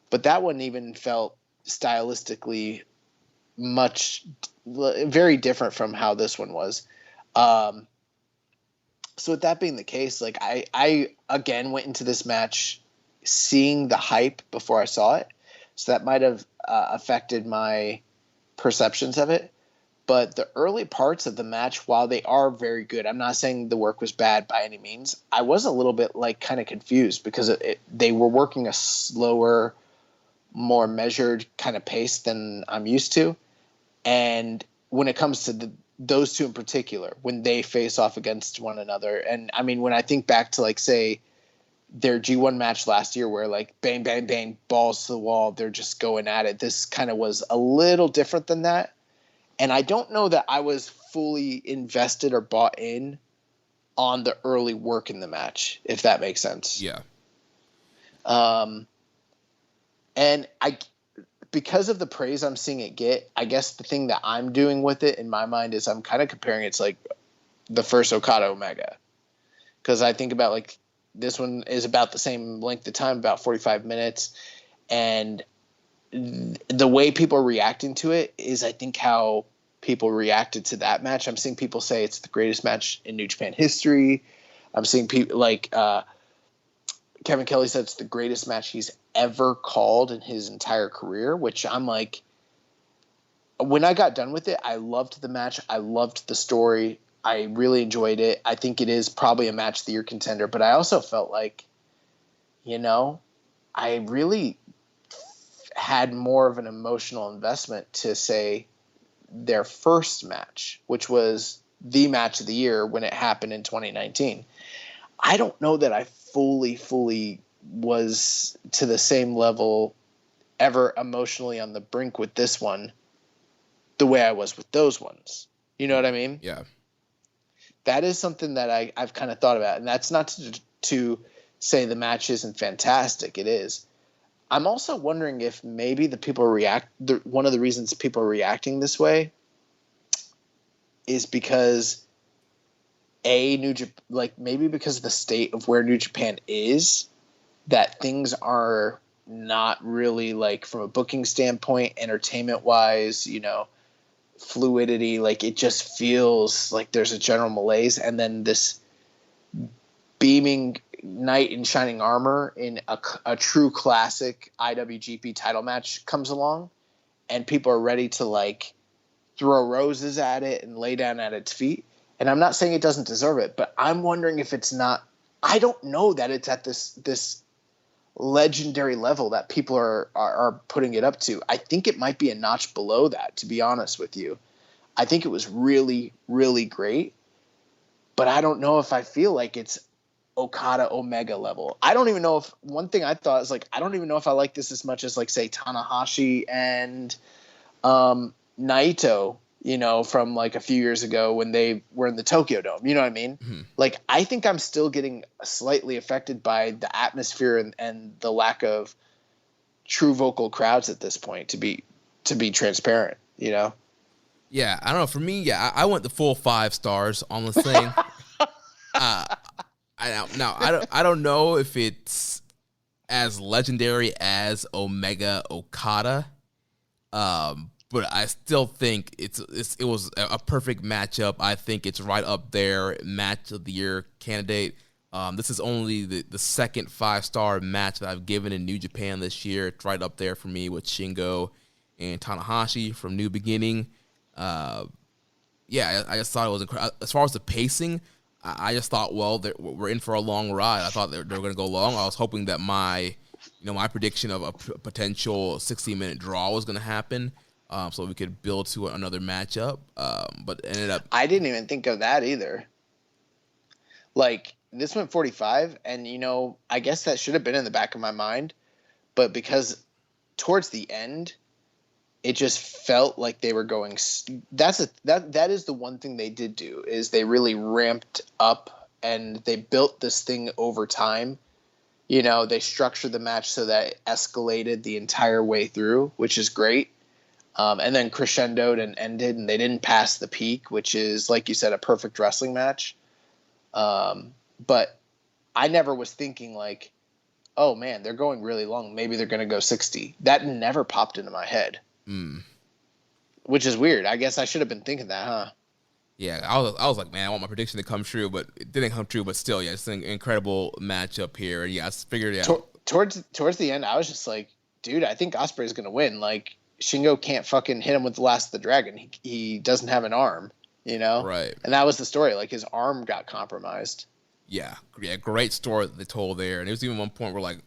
but that one even felt stylistically very different from how this one was. So with that being the case, like I again went into this match seeing the hype before I saw it, so that might have affected my perceptions of it. But the early parts of the match, while they are very good, I'm not saying the work was bad by any means. I was a little bit like kind of confused because they were working a slower, more measured kind of pace than I'm used to. And when it comes to those two in particular, when they face off against one another, and I mean, when I think back to like, say, their G1 match last year where like bang, bang, bang, balls to the wall, they're just going at it. This kind of was a little different than that. And I don't know that I was fully invested or bought in on the early work in the match, if that makes sense. Yeah. And because of the praise I'm seeing it get, I guess the thing that I'm doing with it in my mind is I'm kind of comparing it to like the first Okada Omega. Because I think about like this one is about the same length of time, about 45 minutes. And the way people are reacting to it is, I think, how people reacted to that match. I'm seeing people say it's the greatest match in New Japan history. I'm seeing people like Kevin Kelly said it's the greatest match he's ever called in his entire career, which I'm like, when I got done with it, I loved the match. I loved the story. I really enjoyed it. I think it is probably a match of the year contender, but I also felt like, I really had more of an emotional investment to say their first match, which was the match of the year when it happened in 2019. I don't know that I fully was to the same level ever emotionally on the brink with this one the way I was with those ones. You know what I mean? Yeah. That is something that I've kind of thought about, and that's not to say the match isn't fantastic. It is. I'm also wondering if maybe one of the reasons people are reacting this way is because maybe because of the state of where New Japan is, that things are not really, like, from a booking standpoint, entertainment wise, fluidity, like it just feels like there's a general malaise, and then this beaming knight in shining armor in a true classic IWGP title match comes along, and people are ready to like throw roses at it and lay down at its feet. And I'm not saying it doesn't deserve it, but I'm wondering if it's not. I don't know that it's at this legendary level that people are putting it up to. I think it might be a notch below that, to be honest with you. I think it was really, really great, but I don't know if I feel like it's Okada Omega level. I don't even know if, one thing I thought is like, I don't even know if I like this as much as like, say, Tanahashi and Naito, from like a few years ago when they were in the Tokyo Dome. You know what I mean? Mm-hmm. Like, I think I'm still getting slightly affected by the atmosphere and the lack of true vocal crowds at this point, to be transparent, Yeah, I don't know. For me, yeah, I went the full 5 stars on this thing. I don't know if it's as legendary as Omega Okada, but I still think it was a perfect matchup. I think it's right up there, match of the year candidate. This is only the second 5-star match that I've given in New Japan this year. It's right up there for me with Shingo and Tanahashi from New Beginning. I just thought it was incredible. As far as the pacing, I just thought, well, we're in for a long ride. I thought they were going to go long. I was hoping that my prediction of a potential 60-minute draw was going to happen, so we could build to another matchup. But it ended up. I didn't even think of that either. Like, this went 45, and I guess that should have been in the back of my mind, but because towards the end, it just felt like they were going. That is the one thing they did do, is they really ramped up and they built this thing over time. You know, they structured the match so that it escalated the entire way through, which is great. And then crescendoed and ended, and they didn't pass the peak, which is, like you said, a perfect wrestling match. But I never was thinking like, oh man, they're going really long. Maybe they're going to go 60. That never popped into my head, which is weird. I guess I should have been thinking that, huh? Yeah, I was like, man, I want my prediction to come true, but it didn't come true. But still, yeah, it's an incredible matchup here. And yeah, I figured it out. Towards the end, I was just like, dude, I think Ospreay's going to win. Like, Shingo can't fucking hit him with the Last of the Dragon. He doesn't have an arm, you know? Right. And that was the story. Like, his arm got compromised. Yeah, great story that they told there. And there was even one point where, like,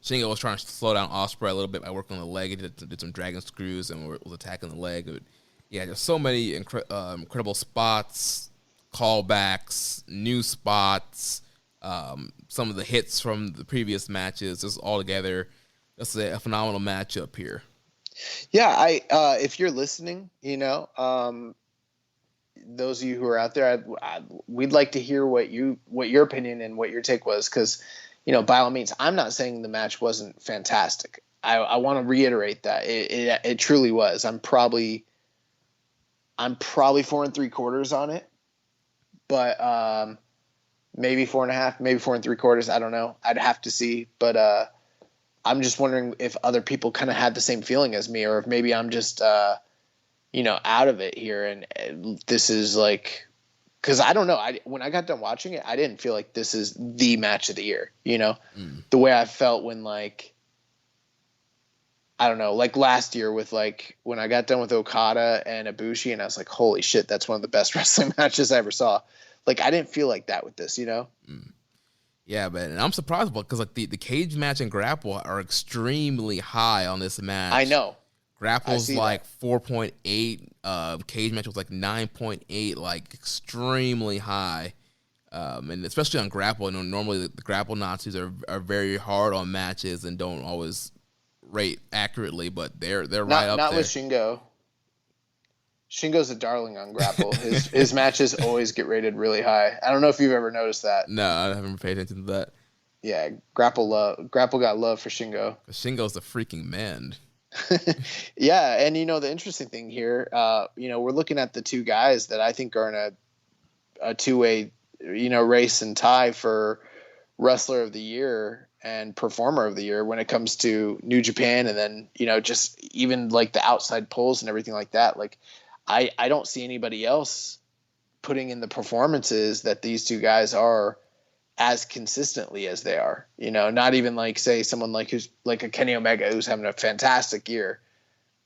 Shingo was trying to slow down Ospreay a little bit by working on the leg. He did some dragon screws and was attacking the leg. But yeah, there's so many incredible spots, callbacks, new spots, some of the hits from the previous matches. Just all together, that's a phenomenal matchup here. Yeah, if you're listening, you know, those of you who are out there, we'd like to hear what your opinion and what your take was, because, you know, by all means, I'm not saying the match wasn't fantastic. I want to reiterate that it truly was. I'm probably 4 3/4 on it, but maybe 4.5, maybe 4 3/4. I don't know. I'd have to see, but I'm just wondering if other people kind of had the same feeling as me, or if maybe I'm just, you know, out of it here. And this is like, because I don't know. When I got done watching it, I didn't feel like this is the match of the year, you know, the way I felt when, like, I don't know, like last year with, like, when I got done with Okada and Ibushi, and I was like, holy shit, that's one of the best wrestling matches I ever saw. Like, I didn't feel like that with this, you know? Yeah, but and I'm surprised because, like, the cage match and grapple are extremely high on this match. I know. Grapple's like 4.8. Cage match was like 9.8, like extremely high. And especially on grapple, you know, normally the grapple Nazis are very hard on matches and don't always rate accurately, but they're right up there. Not with Shingo. Shingo's a darling on grapple. His matches always get rated really high. I don't know if you've ever noticed that. No, I haven't paid attention to that. Yeah, grapple got love for Shingo. Shingo's the freaking man. Yeah, and you know the interesting thing here, you know, we're looking at the two guys that I think are in a two-way, you know, race and tie for Wrestler of the Year and Performer of the Year when it comes to New Japan, and then, you know, just even like the outside polls and everything like that. Like, I don't see anybody else putting in the performances that these two guys are as consistently as they are, you know, not even like, say, someone like who's like a Kenny Omega who's having a fantastic year.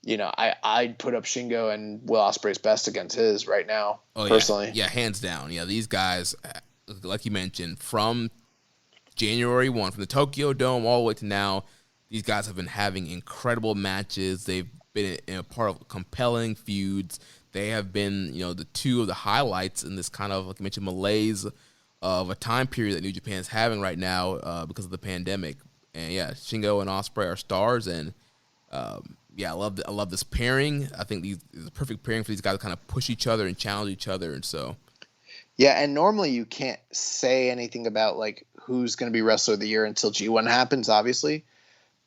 You know, I'd put up Shingo and Will Ospreay's best against his right now, personally. Yeah, hands down. Yeah, these guys, like you mentioned, from January 1, from the Tokyo Dome all the way to now, these guys have been having incredible matches. They've been in a part of compelling feuds. They have been, you know, the two of the highlights in this kind of, like you mentioned, malaise of a time period that New Japan is having right now because of the pandemic. And yeah, Shingo and Ospreay are stars, and yeah, I love this pairing. I think these is a perfect pairing for these guys to kind of push each other and challenge each other, and so. Yeah, and normally you can't say anything about like who's going to be Wrestler of the Year until G1 happens, obviously.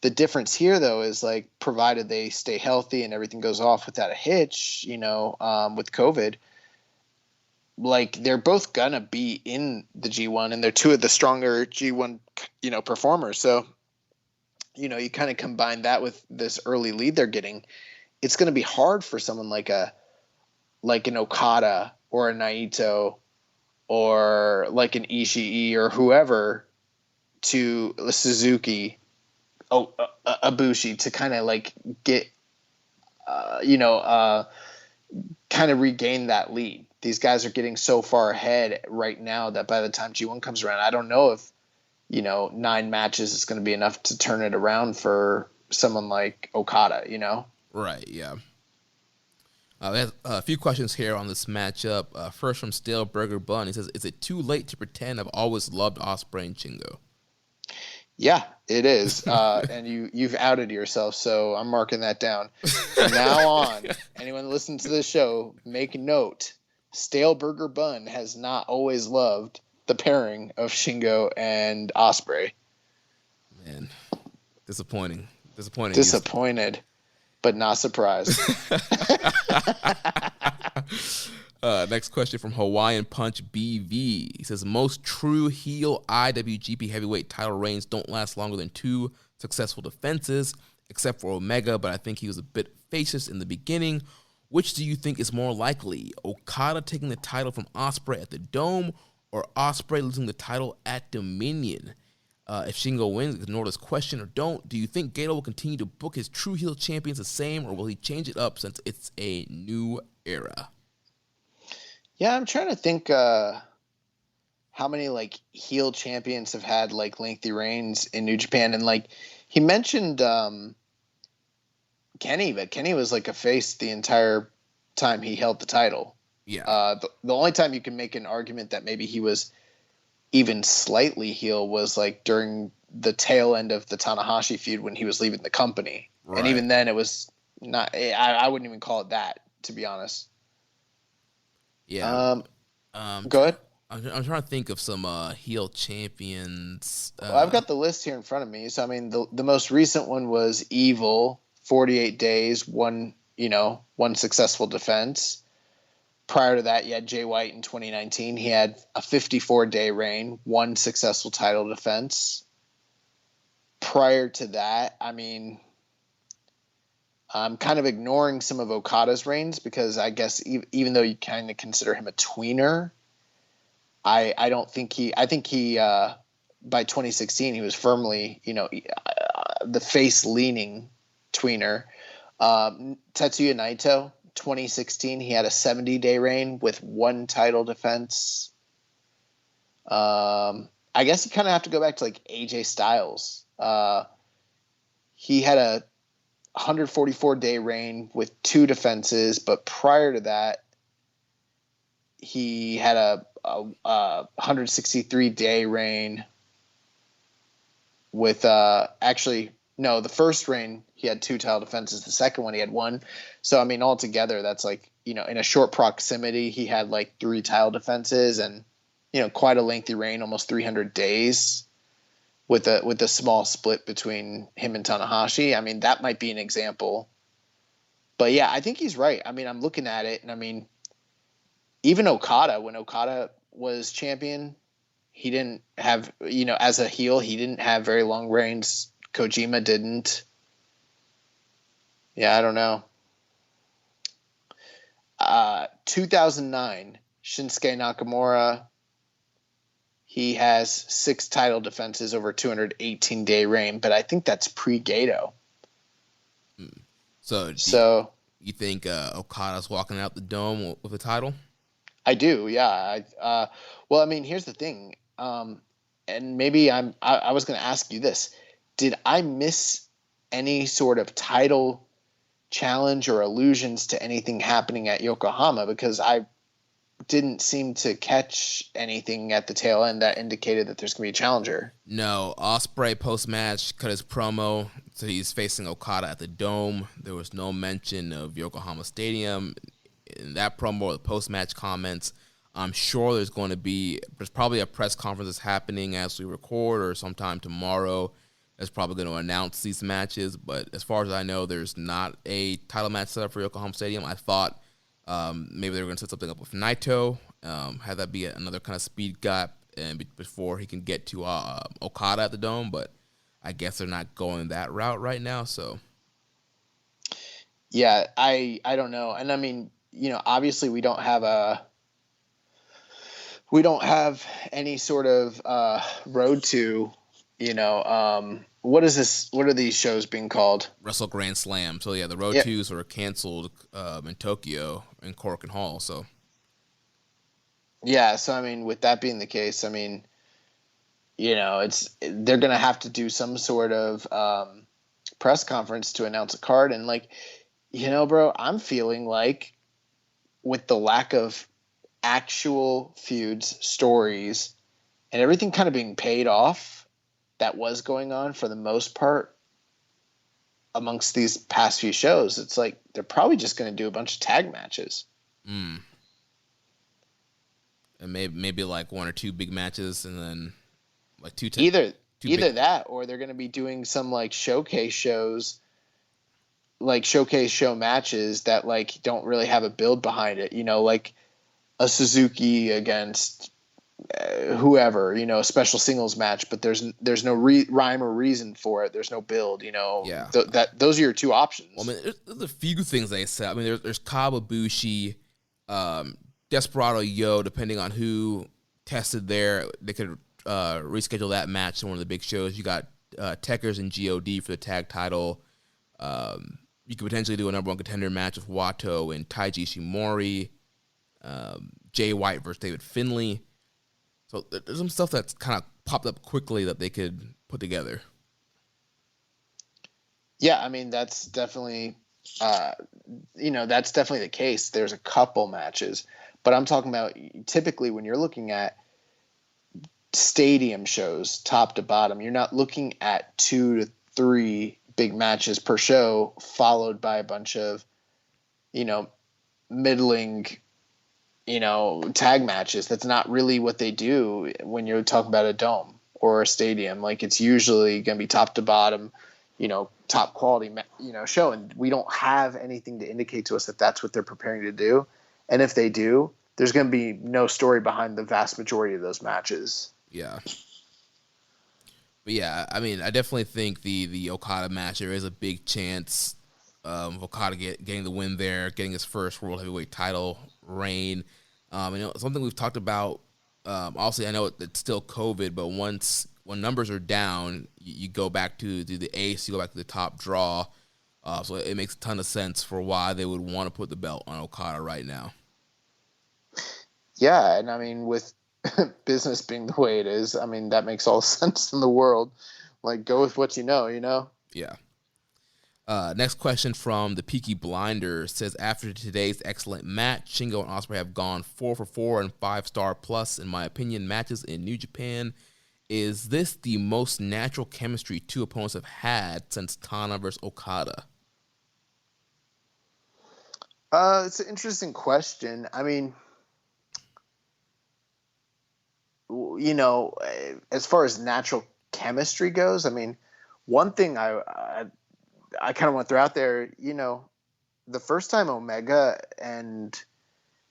The difference here, though, is like provided they stay healthy and everything goes off without a hitch, you know, with COVID, like they're both gonna be in the G1, and they're two of the stronger G1, you know, performers. So, you know, you kind of combine that with this early lead they're getting. It's going to be hard for someone like an Okada or a Naito or like an Ishii or whoever to Suzuki, Ibushi, to kind of like get, kind of regain that lead. These guys are getting so far ahead right now that by the time G1 comes around, I don't know if, you know, 9 matches is going to be enough to turn it around for someone like Okada, you know? Right, yeah. We have a few questions here on this matchup. First from Stale Burger Bun. He says, is it too late to pretend I've always loved Ospreay and Shingo? Yeah, it is. And you've outed yourself, so I'm marking that down. From now on, anyone listening to this show, make a note. Stale Burger Bun has not always loved the pairing of Shingo and Ospreay. Man, disappointing. Disappointed, but not surprised. Next question from Hawaiian Punch BV. He says, most true heel IWGP heavyweight title reigns don't last longer than 2 successful defenses, except for Omega, but I think he was a bit faceless in the beginning. Which do you think is more likely? Okada taking the title from Ospreay at the Dome, or Ospreay losing the title at Dominion? If Shingo wins, ignore this question or don't. Do you think Gato will continue to book his true heel champions the same, or will he change it up since it's a new era? Yeah, I'm trying to think how many like heel champions have had like lengthy reigns in New Japan, and like he mentioned Kenny, but Kenny was like a face the entire time he held the title. Yeah. The only time you can make an argument that maybe he was even slightly heel was like during the tail end of the Tanahashi feud when he was leaving the company. Right. And even then it was not, I wouldn't even call it that, to be honest. Yeah. Go ahead. I'm trying to think of some heel champions. Well, I've got the list here in front of me. So, I mean, the most recent one was Evil, 48 days, one successful defense. Prior to that, you had Jay White in 2019. He had a 54-day reign, 1 successful title defense. Prior to that, I mean, I'm kind of ignoring some of Okada's reigns because I guess even though you kind of consider him a tweener, I think he by 2016 he was firmly the face leaning tweener. Tetsuya Naito, 2016 he had a 70-day reign with 1 title defense. I guess you kind of have to go back to like AJ Styles. He had a 144-day reign with 2 defenses, but prior to that he had a 163-day reign with the first reign he had 2 title defenses, the second one he had 1. So I mean altogether that's like, in a short proximity he had like 3 title defenses and quite a lengthy reign, almost 300 days with a small split between him and Tanahashi. I mean, that might be an example. But yeah, I think he's right. I mean, I'm looking at it and I mean, even Okada, when Okada was champion, he didn't have, as a heel, he didn't have very long reigns. Kojima didn't. Yeah, I don't know. 2009, Shinsuke Nakamura, he has 6 title defenses over 218-day reign, but I think that's pre-Gato. So you think Okada's walking out the Dome with a title? I do, yeah. Well, I mean, here's the thing, and maybe I was going to ask you this: did I miss any sort of title challenge or allusions to anything happening at Yokohama? Because I didn't seem to catch anything at the tail end that indicated that there's going to be a challenger. No, Ospreay post-match cut his promo, so he's facing Okada at the Dome. There was no mention of Yokohama Stadium in that promo or the post-match comments. I'm sure there's probably a press conference that's happening as we record or sometime tomorrow that's probably going to announce these matches. But as far as I know, there's not a title match set up for Yokohama Stadium. I thought maybe they were going to set something up with Naito, have that be another kind of speed gap and before he can get to Okada at the Dome. But I guess they're not going that route right now. So yeah, I don't know. And I mean, obviously we don't have any sort of road to, what is this? What are these shows being called? Wrestle Grand Slam. So yeah, the road twos were canceled in Tokyo in Cork and Hall. So yeah, so I mean, with that being the case, I mean, they're gonna have to do some sort of press conference to announce a card, and like, bro, I'm feeling like with the lack of actual feuds, stories, and everything kind of being paid off, that was going on for the most part amongst these past few shows, it's like they're probably just going to do a bunch of tag matches. And maybe like one or two big matches, and then like either that, or they're going to be doing some like showcase shows, like showcase show matches that like don't really have a build behind it. You know, like a Suzuki against whoever, you know, a special singles match, but there's no rhyme or reason for it. There's no build, you know. Yeah. Those are your two options. Well, I mean, there's a few things they said. I mean, there's Kawabushi, Desperado Yo, depending on who tested there, they could reschedule that match to one of the big shows. You got Techers and GOD for the tag title. You could potentially do a number one contender match with Watto and Taiji Shimori, Jay White versus David Finlay. So there's some stuff that's kind of popped up quickly that they could put together. Yeah, I mean, that's definitely, that's definitely the case. There's a couple matches, but I'm talking about typically when you're looking at stadium shows, top to bottom, you're not looking at 2 to 3 big matches per show, followed by a bunch of, middling, tag matches. That's not really what they do when you're talking about a dome or a stadium. Like, it's usually going to be top to bottom, top quality, show. And we don't have anything to indicate to us that that's what they're preparing to do. And if they do, there's going to be no story behind the vast majority of those matches. Yeah. But yeah, I mean, I definitely think the Okada match, there is a big chance of Okada getting the win there, getting his first World Heavyweight title reign. Something we've talked about, obviously I know it's still COVID, but when numbers are down, you go back to the ace, you go back to the top draw. So it makes a ton of sense for why they would want to put the belt on Okada right now. Yeah, and I mean, with business being the way it is, I mean, that makes all sense in the world. Like, go with what you know. Yeah. Next question from the Peaky Blinder says, after today's excellent match, Shingo and Ospreay have gone 4 for 4 and 5-star plus, in my opinion, matches in New Japan. Is this the most natural chemistry two opponents have had since Tana versus Okada? It's an interesting question. I mean, as far as natural chemistry goes, I mean, one thing I kind of want to throw out there, the first time Omega and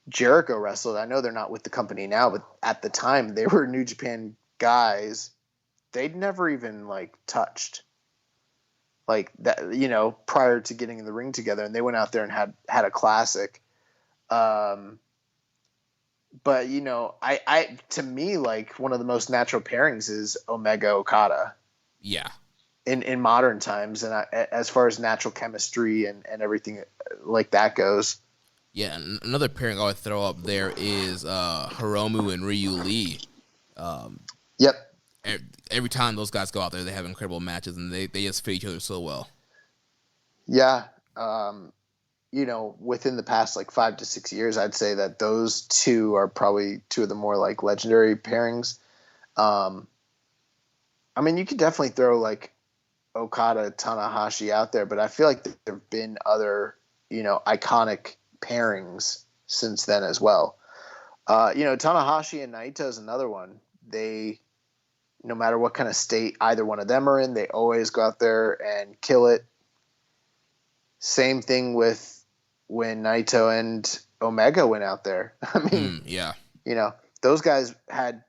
Jericho wrestled, I know they're not with the company now, but at the time they were New Japan guys. They'd never even touched like that, prior to getting in the ring together, and they went out there and had a classic. But I to me, like, one of the most natural pairings is Omega Okada. Yeah. In modern times, and as far as natural chemistry and everything like that goes. Yeah, and another pairing I would throw up there is Hiromu and Ryu Lee. Yep. Every time those guys go out there, they have incredible matches, and they just fit each other so well. Yeah. Within the past 5 to 6 years, I'd say that those two are probably two of the more legendary pairings. I mean, you could definitely throw Okada, Tanahashi out there, but I feel like there have been other, iconic pairings since then as well. Tanahashi and Naito is another one. They, no matter what kind of state either one of them are in, they always go out there and kill it. Same thing with when Naito and Omega went out there. I mean, yeah, those guys had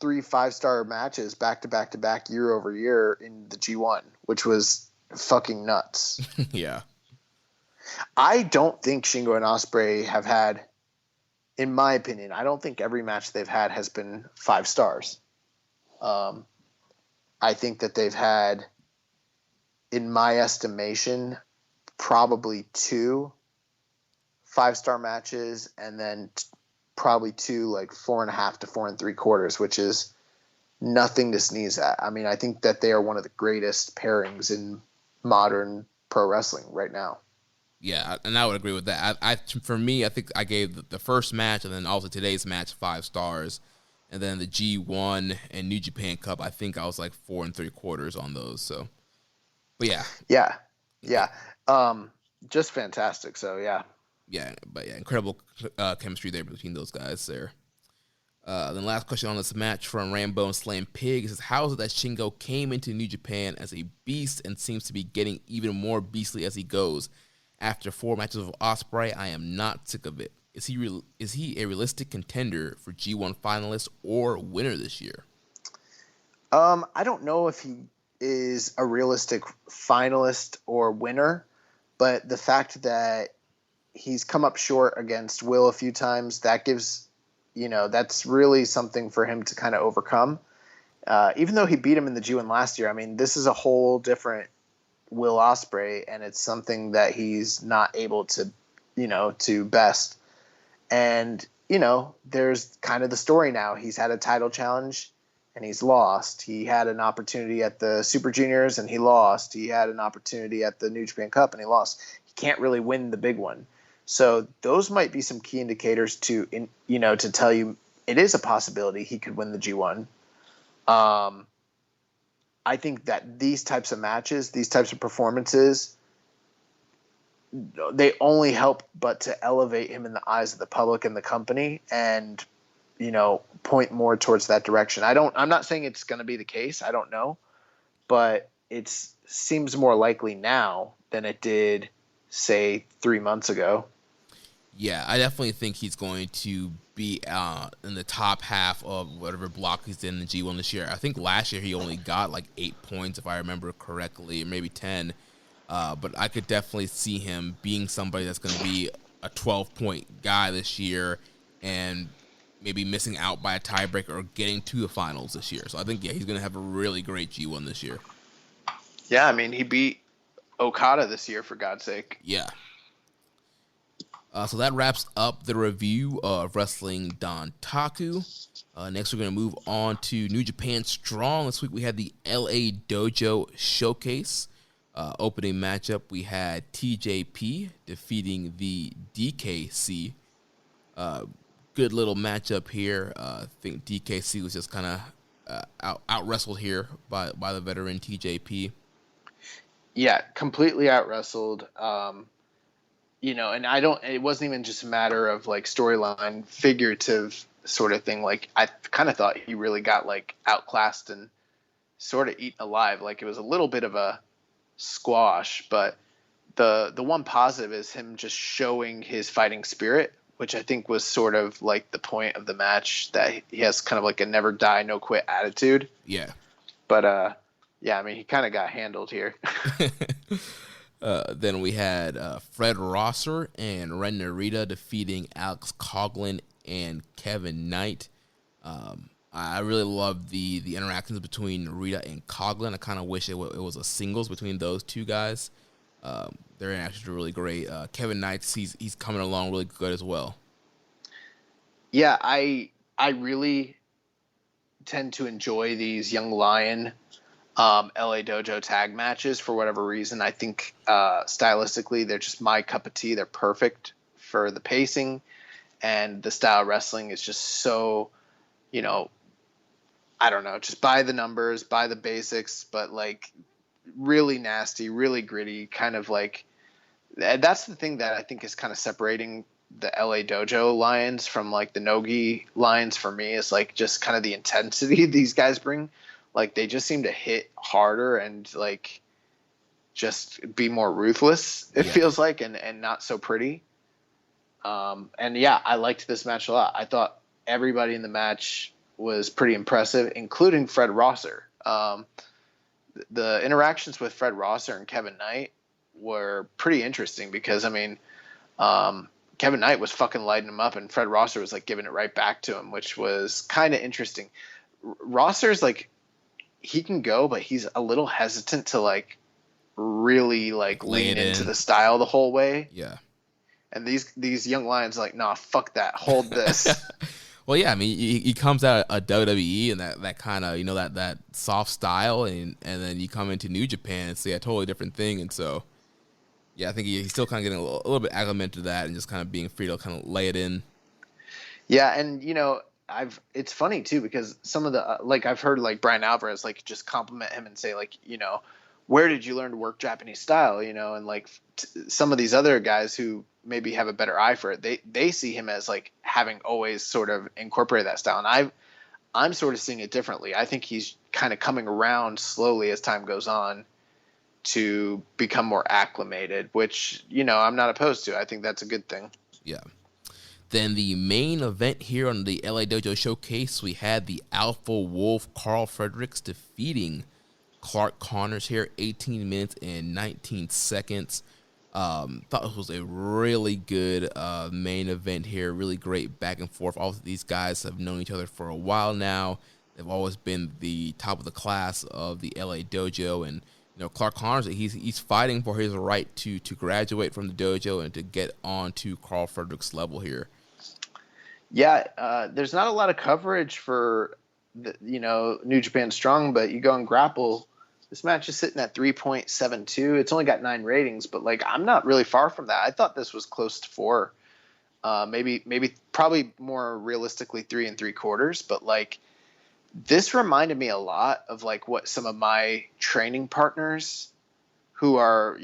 3 5-star matches back to back year over year in the G1, which was fucking nuts. Yeah. I don't think Shingo and Ospreay have had, in my opinion, I don't think every match they've had has been 5 stars. I think that they've had, in my estimation, probably 2 5-star matches, and then probably 2 4.5 to 4 3/4, which is nothing to sneeze at. I mean, I think that they are one of the greatest pairings in modern pro wrestling right now. Yeah, and I would agree with that. For me, I think I gave the first match and then also today's match 5 stars. And then the G1 and New Japan Cup, I think I was like 4 3/4 on those. So, but yeah. Yeah. Just fantastic. So yeah. Yeah, but yeah, incredible chemistry there between those guys there. Then last question on this match from Rambo and Slam Pig is, how is it that Shingo came into New Japan as a beast and seems to be getting even more beastly as he goes? After 4 matches with Ospreay, I am not sick of it. Is he a realistic contender for G1 finalist or winner this year? I don't know if he is a realistic finalist or winner, but the fact that he's come up short against Will a few times, that gives, that's really something for him to kind of overcome. Even though he beat him in the G1 last year, I mean, this is a whole different Will Ospreay, and it's something that he's not able to, to best. And, there's kind of the story now. He's had a title challenge and he's lost. He had an opportunity at the Super Juniors and he lost. He had an opportunity at the New Japan Cup and he lost. He can't really win the big one. So those might be some key indicators to tell you it is a possibility he could win the G1. I think that these types of matches, these types of performances, they only help but to elevate him in the eyes of the public and the company and, point more towards that direction. I'm not saying it's going to be the case. I don't know, but it seems more likely now than it did, say, 3 months ago. Yeah, I definitely think he's going to be in the top half of whatever block he's in the G1 this year. I think last year he only got like 8 points, if I remember correctly, or maybe 10. But I could definitely see him being somebody that's going to be a 12-point guy this year and maybe missing out by a tiebreaker or getting to the finals this year. So I think, he's going to have a really great G1 this year. Yeah, I mean, he beat Okada this year, for God's sake. Yeah. So that wraps up the review of Wrestling Dontaku. Next, we're going to move on to New Japan Strong. This week we had the LA Dojo Showcase. Opening matchup, we had TJP defeating the DKC. Good little matchup here. I think DKC was just kind of out wrestled here by the veteran TJP. Yeah, completely out wrestled. And it wasn't even just a matter of like storyline, figurative sort of thing. Like, I kind of thought he really got like outclassed and sort of eaten alive. Like, it was a little bit of a squash, but the one positive is him just showing his fighting spirit, which I think was sort of like the point of the match, that he has kind of like a never die, no quit attitude. Yeah. But, I mean, he kind of got handled here. Then we had Fred Rosser and Ren Narita defeating Alex Coughlin and Kevin Knight. I really love the interactions between Narita and Coughlin. I kind of wish it was a singles between those two guys. Their interactions are really great. Kevin Knight, he's coming along really good as well. Yeah, I really tend to enjoy these Young Lion LA Dojo tag matches for whatever reason. I think stylistically they're just my cup of tea. They're perfect for the pacing, and the style of wrestling is just so, I don't know, just by the numbers, by the basics, but like really nasty, really gritty, kind of like, that's the thing that I think is kind of separating the LA Dojo Lions from like the Nogi Lions for me, is like just kind of the intensity these guys bring. Like, they just seem to hit harder and like just be more ruthless, it feels like, and not so pretty. And yeah, I liked this match a lot. I thought everybody in the match was pretty impressive, including Fred Rosser. The interactions with Fred Rosser and Kevin Knight were pretty interesting because, I mean, Kevin Knight was fucking lighting him up and Fred Rosser was like giving it right back to him, which was kind of interesting. Rosser's like, he can go, but he's a little hesitant to like really like lean into the style the whole way. Yeah. And these young lions are like, nah, fuck that. Hold this. Well, yeah, I mean, he comes out of WWE and that kind of, that soft style, and then you come into New Japan and see a totally different thing. And so, yeah, I think he's still kind of getting a little bit acclimated to that and just kind of being free to kind of lay it in. Yeah, and, it's funny too, because some of the like I've heard like Brian Alvarez like just compliment him and say like, where did you learn to work Japanese style, and like some of these other guys who maybe have a better eye for it, they see him as like having always sort of incorporated that style, and I'm sort of seeing it differently. I think he's kind of coming around slowly as time goes on to become more acclimated, which, I'm not opposed to. I think that's a good thing. Yeah. Then the main event here on the LA Dojo Showcase, we had the Alpha Wolf Carl Fredericks defeating Clark Connors here, 18 minutes and 19 seconds. Thought it was a really good main event here, really great back and forth. All of these guys have known each other for a while now. They've always been the top of the class of the LA Dojo, and Clark Connors, he's fighting for his right to graduate from the dojo and to get on to Carl Fredericks' level here. Yeah, there's not a lot of coverage for New Japan Strong, but you go and Grapple. This match is sitting at 3.72. It's only got 9 ratings, but like I'm not really far from that. I thought this was close to 4, probably more realistically 3 3/4. But like this reminded me a lot of like what some of my training partners, who are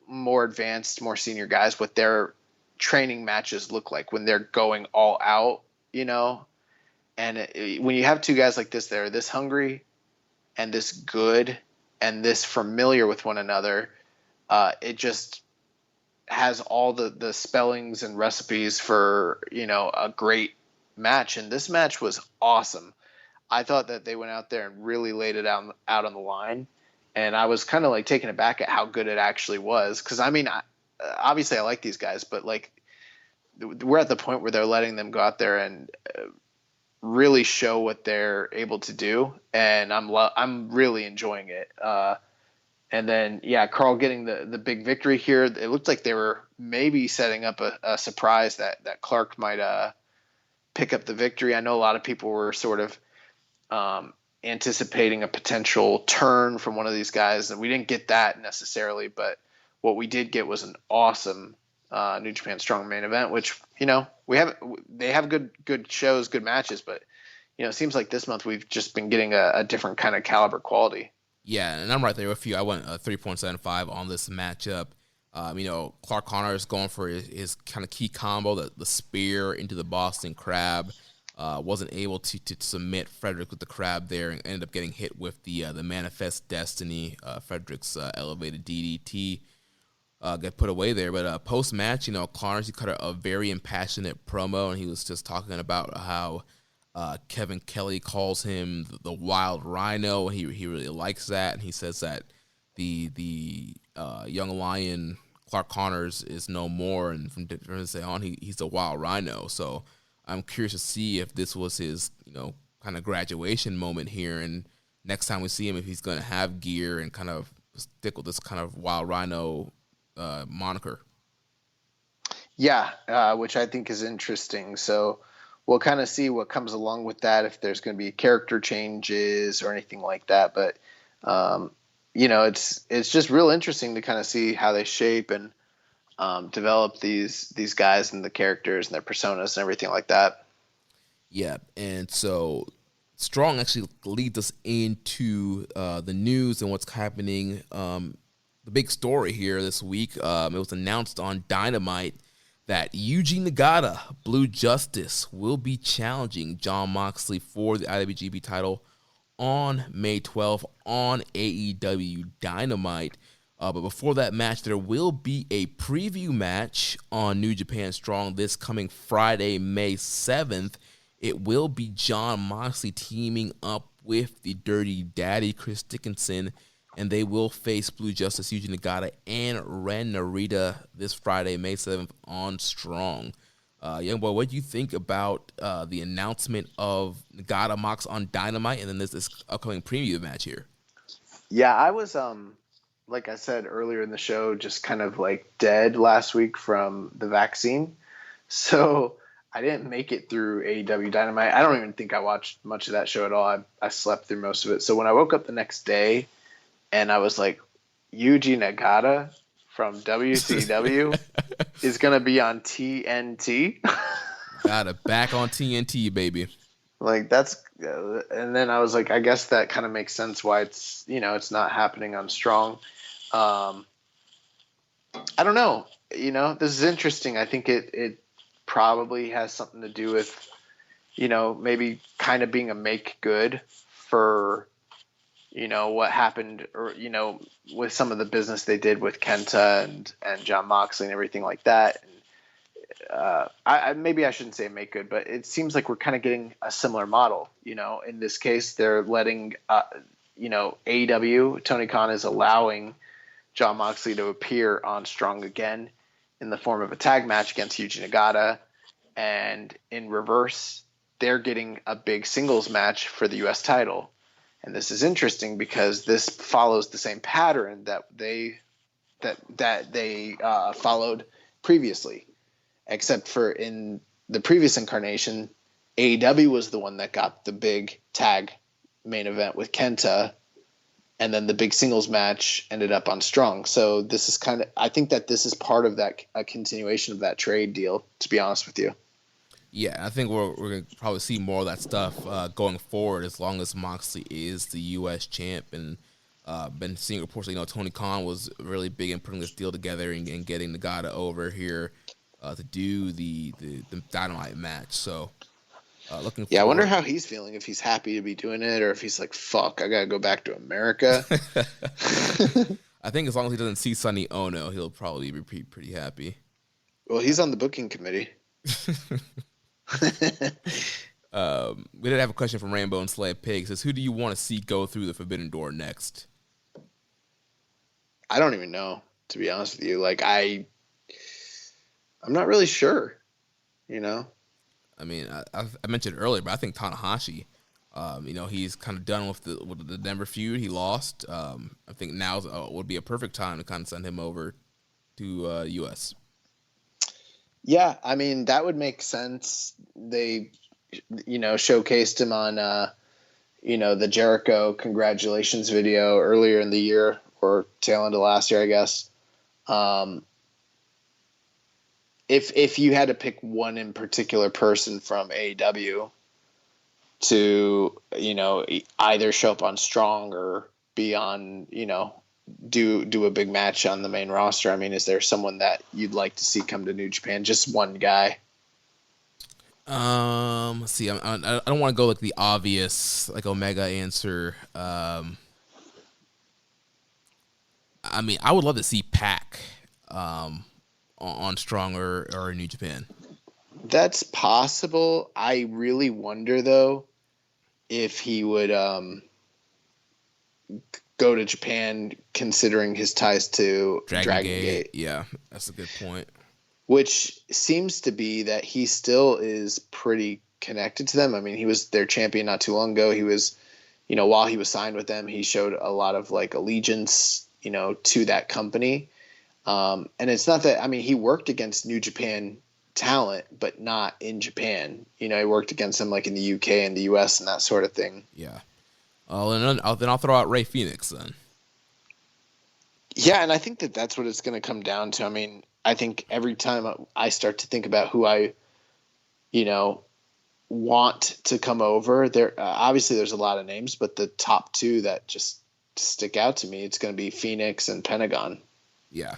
more advanced, more senior guys, what their training matches look like when they're going all out. And when you have two guys like this, that are this hungry and this good and this familiar with one another, it just has all the spellings and recipes for, a great match. And this match was awesome. I thought that they went out there and really laid it out on the line. And I was kind of like taken aback at how good it actually was. Cause I mean, obviously I like these guys, but like we're at the point where they're letting them go out there and really show what they're able to do, and I'm really enjoying it. And then Carl getting the big victory here. It looked like they were maybe setting up a surprise that Clark might pick up the victory. I know a lot of people were sort of anticipating a potential turn from one of these guys, and we didn't get that necessarily, but what we did get was an awesome New Japan Strong main event, which they have good shows, good matches, but it seems like this month we've just been getting a different kind of caliber quality. Yeah, and I'm right there with you. I went 3.75 on this matchup. Clark Connors going for his kind of key combo, the spear into the Boston Crab. Wasn't able to submit Frederick with the crab there, and ended up getting hit with the Manifest Destiny. Frederick's elevated DDT. Get put away there, but post-match, Connors, he cut a very impassionate promo, and he was just talking about how Kevin Kelly calls him the Wild Rhino. He really likes that, and he says that the young lion Clark Connors is no more, and from this day on, he's the Wild Rhino. So I'm curious to see if this was his kind of graduation moment here, and next time we see him, if he's going to have gear and kind of stick with this kind of Wild Rhino moniker. Yeah, which I think is interesting. So we'll kind of see what comes along with that, if there's going to be character changes or anything like that. But it's just real interesting to kind of see how they shape and develop these guys and the characters and their personas and everything like that. Yeah, and so Strong actually leads us into the news and what's happening. The big story here this week, it was announced on Dynamite that Yugi Nagata, Blue Justice, will be challenging Jon Moxley for the IWGP title on May 12th on AEW Dynamite. But before that match, there will be a preview match on New Japan Strong this coming Friday, May 7th. It will be Jon Moxley teaming up with the Dirty Daddy, Chris Dickinson, and they will face Blue Justice, Yuji Nagata, and Ren Narita this Friday, May 7th on Strong. Young boy, what do you think about the announcement of Nagata Mox on Dynamite, and then this upcoming preview match here? Yeah, I was, like I said earlier in the show, just kind of like dead last week from the vaccine. So I didn't make it through AEW Dynamite. I don't even think I watched much of that show at all. I slept through most of it. So when I woke up the next day and I was like, Yuji Nagata from WCW is going to be on TNT. Got it. Back on TNT, baby. Like that's, and then I was like, I guess that kind of makes sense why it's, it's not happening on Strong. I don't know. This is interesting. I think it probably has something to do with, maybe kind of being a make good for, what happened, or, with some of the business they did with Kenta and Jon Moxley and everything like that. Maybe I shouldn't say make good, but it seems like we're kind of getting a similar model. In this case, they're letting, AEW, Tony Khan is allowing Jon Moxley to appear on Strong again in the form of a tag match against Yuji Nagata. And in reverse, they're getting a big singles match for the U.S. title. And this is interesting because this follows the same pattern that they followed previously. Except for in the previous incarnation, AEW was the one that got the big tag main event with Kenta, and then the big singles match ended up on Strong. So this is I think that this is part of that, a continuation of that trade deal, to be honest with you. Yeah, I think we're going to probably see more of that stuff going forward as long as Moxley is the U.S. champ. And been seeing reports that, Tony Khan was really big in putting this deal together and getting Nagata over here to do the Dynamite match. So looking forward. Yeah, I wonder how he's feeling, if he's happy to be doing it or if he's like, fuck, I got to go back to America. I think as long as he doesn't see Sonny Ono, he'll probably be pretty happy. Well, he's on the booking committee. We did have a question from Rainbow and Slay Pig. It says, who do you want to see go through the Forbidden Door next? I don't even know, to be honest with you. Like, I'm not really sure, I mean, I mentioned earlier, but I think Tanahashi, he's kind of done with the Denver feud. He lost. I think now would be a perfect time to kind of send him over to U.S. Yeah, I mean, that would make sense. They, showcased him on, the Jericho congratulations video earlier in the year, or tail end of last year, I guess. If you had to pick one in particular person from AEW to, either show up on Strong or be on, do a big match on the main roster, I mean, is there someone that you'd like to see come to New Japan? Just one guy. Let's see. I don't want to go like the obvious, like Omega answer. I mean, I would love to see Pac on Strong or New Japan. That's possible. I really wonder though if he would go to Japan, considering his ties to Dragon Gate. Yeah, that's a good point. Which seems to be that he still is pretty connected to them. I mean, he was their champion not too long ago. He was, while he was signed with them, he showed a lot of like allegiance, to that company. And it's not that, I mean, he worked against New Japan talent, but not in Japan. He worked against them like in the UK and the US and that sort of thing. Yeah. Then I'll throw out Ray Phoenix then. Yeah, and I think that that's what it's going to come down to. I mean, I think every time I start to think about who I, want to come over, there obviously there's a lot of names, but the top two that just stick out to me, it's going to be Phoenix and Pentagon. Yeah.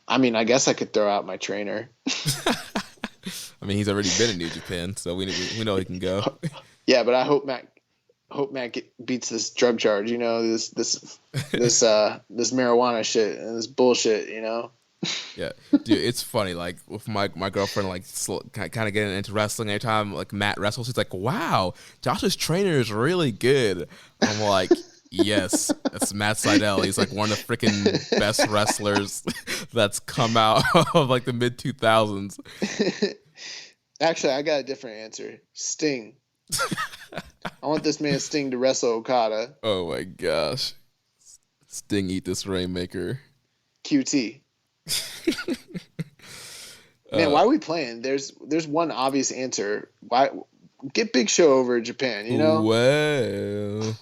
I mean, I guess I could throw out my trainer. I mean, he's already been in New Japan, so we know he can go. Yeah, but I hope Matt beats this drug charge. This marijuana shit and this bullshit. Yeah, dude, it's funny. Like with my girlfriend, like kind of getting into wrestling. Every time like Matt wrestles, she's like, "Wow, Josh's trainer is really good." I'm like, "Yes, that's Matt Seidel. He's like one of the freaking best wrestlers that's come out of like the mid 2000s." Actually, I got a different answer. Sting. I want this man Sting to wrestle Okada. Oh my gosh. Sting eat this Rainmaker. QT. Man, why are we playing? There's one obvious answer. Why get Big Show over in Japan, Well.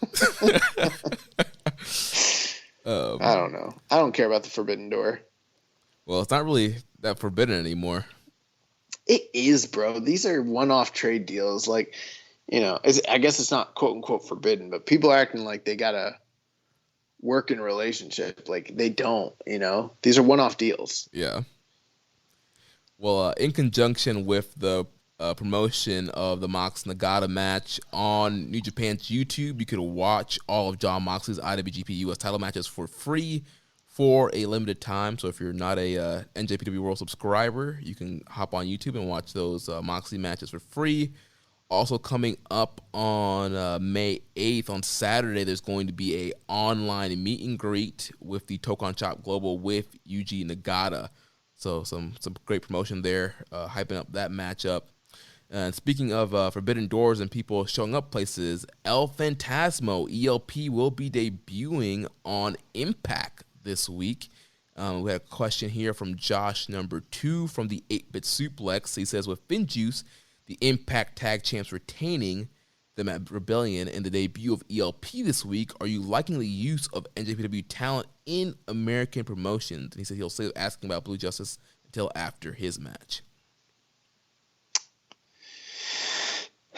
I don't know. I don't care about the Forbidden Door. Well, it's not really that forbidden anymore. It is, bro. These are one-off trade deals. Like, I guess it's not quote unquote forbidden, but people are acting like they got a working relationship. Like they don't, These are one-off deals. Yeah. Well, in conjunction with the promotion of the Mox Nagata match on New Japan's YouTube, you could watch all of Jon Moxley's IWGP US title matches for free for a limited time. So if you're not a NJPW World subscriber, you can hop on YouTube and watch those Moxley matches for free. Also coming up on May 8th, on Saturday, there's going to be a online meet and greet with the Tokon Shop Global with Yugi Nagata. So some great promotion there, hyping up that matchup. And speaking of Forbidden Doors and people showing up places, El Phantasmo, ELP, will be debuting on Impact this week. We had a question here from Josh number 2 from the 8-Bit Suplex. He says, with Finn Juice, the Impact Tag Champs retaining them at Rebellion and the debut of ELP this week, are you liking the use of NJPW talent in American promotions? And he said he'll save asking about Blue Justice until after his match.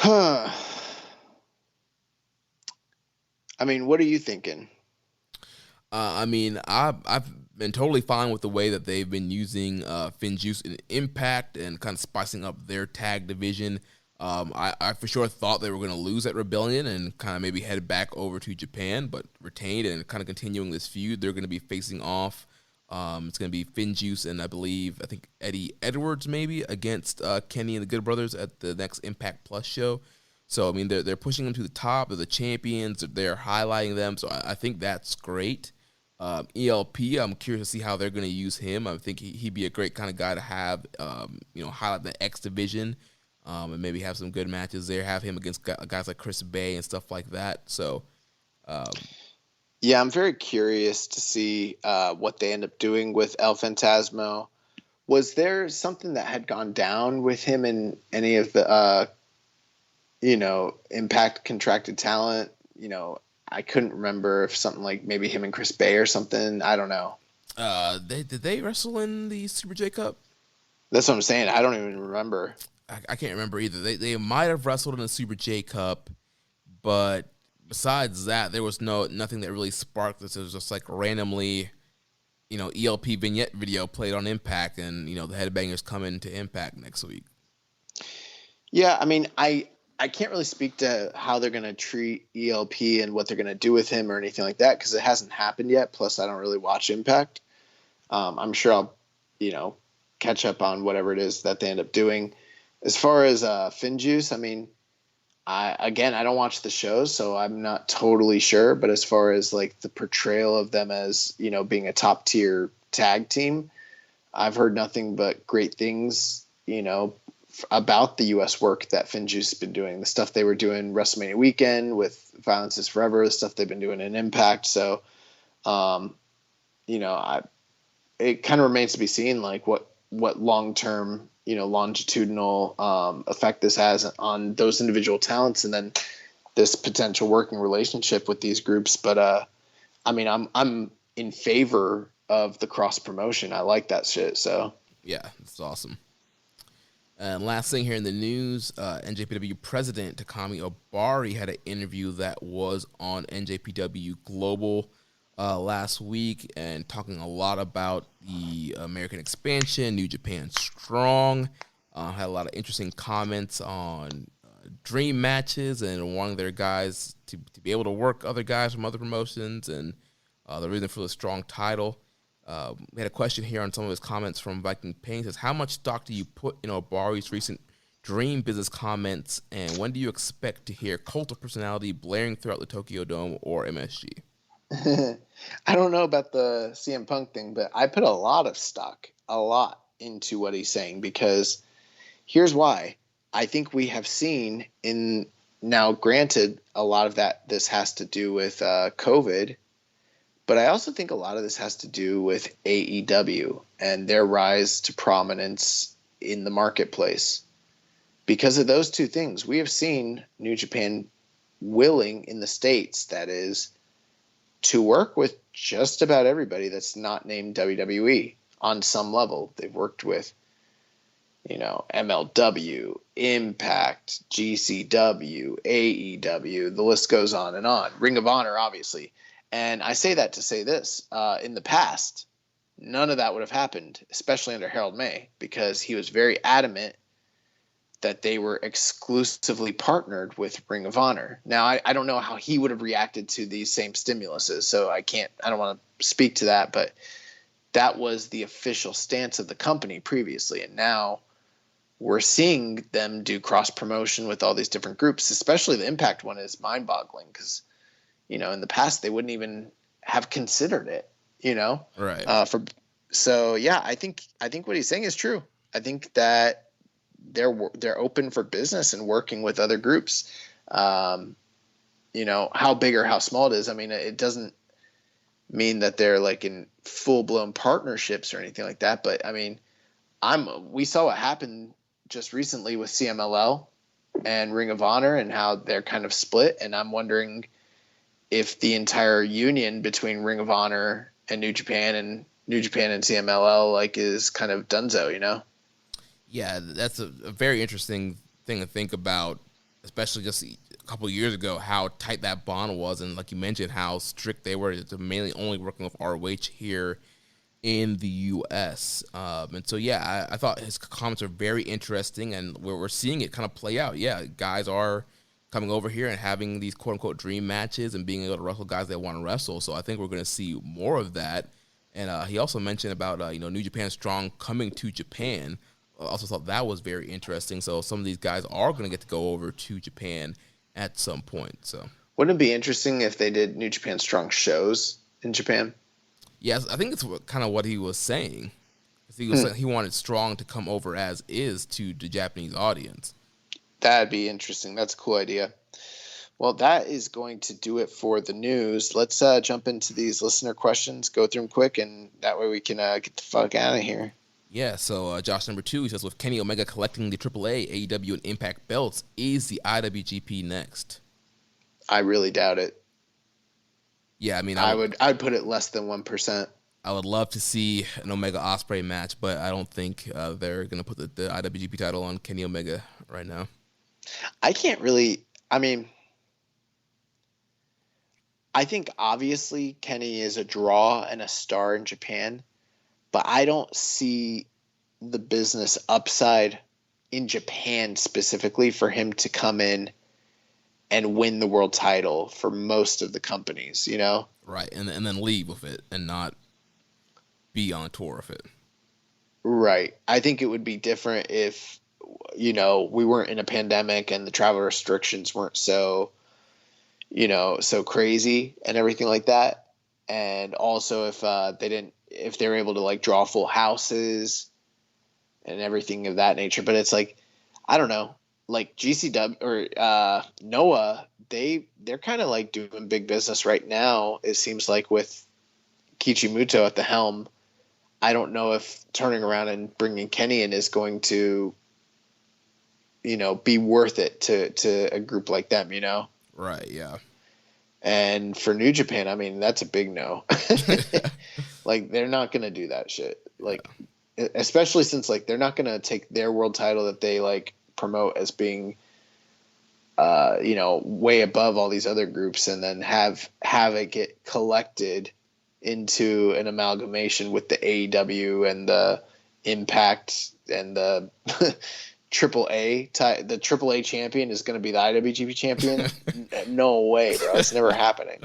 I mean, what are you thinking? I've been totally fine with the way that they've been using Finn Juice in Impact and kind of spicing up their tag division. I for sure thought they were going to lose at Rebellion and kind of maybe head back over to Japan, but retained and kind of continuing this feud. They're going to be facing off. It's going to be Finn Juice and I think Eddie Edwards maybe against Kenny and the Good Brothers at the next Impact Plus show. So, I mean, they're pushing them to the top. They're the champions. They're highlighting them. So I think that's great. ELP, I'm curious to see how they're going to use him. I think he'd be a great kind of guy to have, highlight the X division and maybe have some good matches there. Have him against guys like Chris Bay and stuff like that. So, yeah, I'm very curious to see what they end up doing with El Phantasmo. Was there something that had gone down with him in any of the, Impact contracted talent? I couldn't remember if something like maybe him and Chris Bay or something. I don't know. Did they wrestle in the Super J Cup? That's what I'm saying. I don't even remember. I can't remember either. They might have wrestled in the Super J Cup, but besides that, there was nothing that really sparked this. It was just like randomly, ELP vignette video played on Impact, and the Headbangers come into Impact next week. Yeah, I mean, I can't really speak to how they're going to treat ELP and what they're going to do with him or anything like that because it hasn't happened yet. Plus, I don't really watch Impact. I'm sure I'll, catch up on whatever it is that they end up doing. As far as Finn Juice, I mean, I don't watch the shows, so I'm not totally sure. But as far as like the portrayal of them as, being a top tier tag team, I've heard nothing but great things, about the U.S. work that Finn Juice has been doing, the stuff they were doing WrestleMania weekend with Violence is Forever, the stuff they've been doing in Impact. So, it kind of remains to be seen, like what long-term, longitudinal effect this has on those individual talents, and then this potential working relationship with these groups. But I'm in favor of the cross promotion. I like that shit. So yeah, it's awesome. And last thing here in the news, NJPW President Takami Ohbari had an interview that was on NJPW Global last week and talking a lot about the American expansion, New Japan Strong. Had a lot of interesting comments on dream matches and wanting their guys to be able to work other guys from other promotions and the reason for the Strong title. We had a question here on some of his comments from Viking Pain. It says, how much stock do you put in Ohbari's recent dream business comments, and when do you expect to hear Cult of Personality blaring throughout the Tokyo Dome or MSG? I don't know about the CM Punk thing, but I put a lot of stock, into what he's saying, because here's why. I think we have seen now granted, a lot of this has to do with COVID, but I also think a lot of this has to do with AEW and their rise to prominence in the marketplace. Because of those two things, we have seen New Japan willing in the States, that is, to work with just about everybody that's not named WWE on some level. They've worked with MLW, Impact, GCW, AEW, the list goes on and on. Ring of Honor, obviously. And I say that to say this. In the past, none of that would have happened, especially under Harold May, because he was very adamant that they were exclusively partnered with Ring of Honor. Now, I don't know how he would have reacted to these same stimuluses, so I don't want to speak to that, but that was the official stance of the company previously. And now we're seeing them do cross promotion with all these different groups, especially the Impact one is mind boggling because, in the past they wouldn't even have considered it, Right. I think what he's saying is true. I think that they're open for business and working with other groups. How big or how small it is. I mean, it doesn't mean that they're like in full blown partnerships or anything like that. But I mean, we saw what happened just recently with CMLL and Ring of Honor and how they're kind of split. And I'm wondering if the entire union between Ring of Honor and New Japan and CMLL is kind of donezo, Yeah, that's a very interesting thing to think about, especially just a couple of years ago, how tight that bond was. And like you mentioned, how strict they were to mainly only working with ROH here in the U.S. And so, yeah, I thought his comments are very interesting, and we're seeing it kind of play out. Yeah, guys are coming over here and having these quote-unquote dream matches and being able to wrestle guys they want to wrestle. So I think we're going to see more of that. And he also mentioned about, New Japan Strong coming to Japan. I also thought that was very interesting. So some of these guys are going to get to go over to Japan at some point. So wouldn't it be interesting if they did New Japan Strong shows in Japan? Yes, I think it's kind of what he was saying. He was saying he wanted Strong to come over as is to the Japanese audience. That'd be interesting. That's a cool idea. Well, that is going to do it for the news. Let's jump into these listener questions, go through them quick, and that way we can get the fuck out of here. Yeah, so Josh number 2, he says, with Kenny Omega collecting the AAA, AEW, and Impact belts, is the IWGP next? I really doubt it. Yeah, I mean, I'd put it less than 1%. I would love to see an Omega Ospreay match, but I don't think they're going to put the IWGP title on Kenny Omega right now. I think obviously Kenny is a draw and a star in Japan, but I don't see the business upside in Japan specifically for him to come in and win the world title for most of the companies, Right, and then leave with it and not be on tour with it. Right. I think it would be different if, we weren't in a pandemic and the travel restrictions weren't so crazy and everything like that. And also if they were able to draw full houses and everything of that nature. But it's I don't know, GCW or Noah, they're kind of doing big business right now. It seems like with Kichimoto at the helm. I don't know if turning around and bringing Kenny in is going to, be worth it to a group like them, Right, yeah. And for New Japan, I mean, that's a big no. They're not going to do that shit. Especially since they're not going to take their world title that they promote as being, way above all these other groups and then have it get collected into an amalgamation with the AEW and the Impact and the AAA. The AAA champion is going to be the IWGP champion. No way, bro. It's never happening.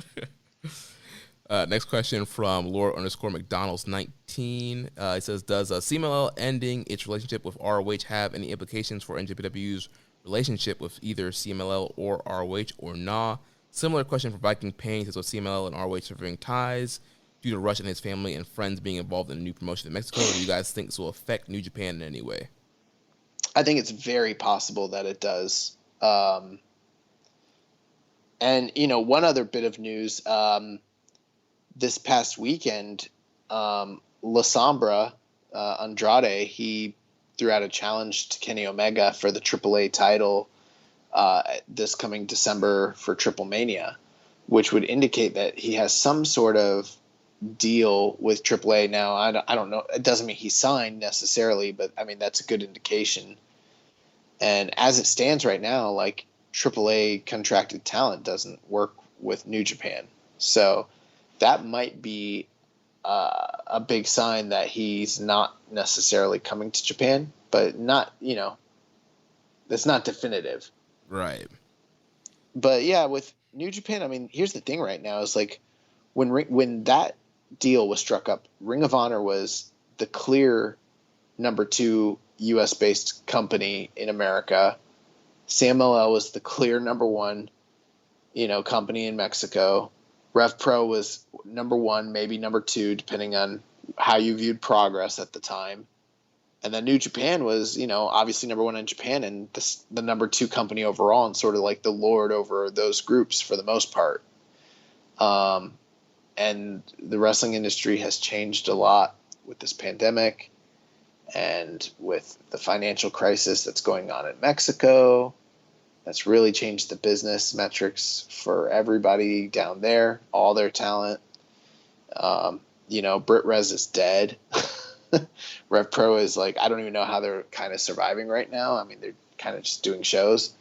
Next question from Lord_McDonald's19. It says, does CMLL ending its relationship with ROH have any implications for NJPW's relationship with either CMLL or ROH or nah? Similar question for Viking Pain. It says, with CMLL and ROH severing ties due to Rush and his family and friends being involved in a new promotion in Mexico, do you guys think this will affect New Japan in any way? I think it's very possible that it does. And, one other bit of news, this past weekend, La Sombra, Andrade, he threw out a challenge to Kenny Omega for the AAA title this coming December for Triple Mania, which would indicate that he has some sort of deal with AAA now. I don't know. It doesn't mean he signed necessarily, but I mean, that's a good indication. And as it stands right now, like AAA contracted talent doesn't work with New Japan. So that might be a big sign that he's not necessarily coming to Japan, but not, that's not definitive. Right. But yeah, with New Japan, I mean, here's the thing right now is like when that deal was struck up, Ring of Honor was the clear number 2 U.S. based company in America. CMLL was the clear number 1, company in Mexico. Rev Pro was number 1, maybe number 2, depending on how you viewed Progress at the time. And then New Japan was, obviously number 1 in Japan and the number 2 company overall, and sort of like the lord over those groups for the most part. And the wrestling industry has changed a lot with this pandemic and with the financial crisis that's going on in Mexico. That's really changed the business metrics for everybody down there, all their talent. Brit Rez is dead. Rev Pro is like, I don't even know how they're kind of surviving right now. I mean, they're kind of just doing shows.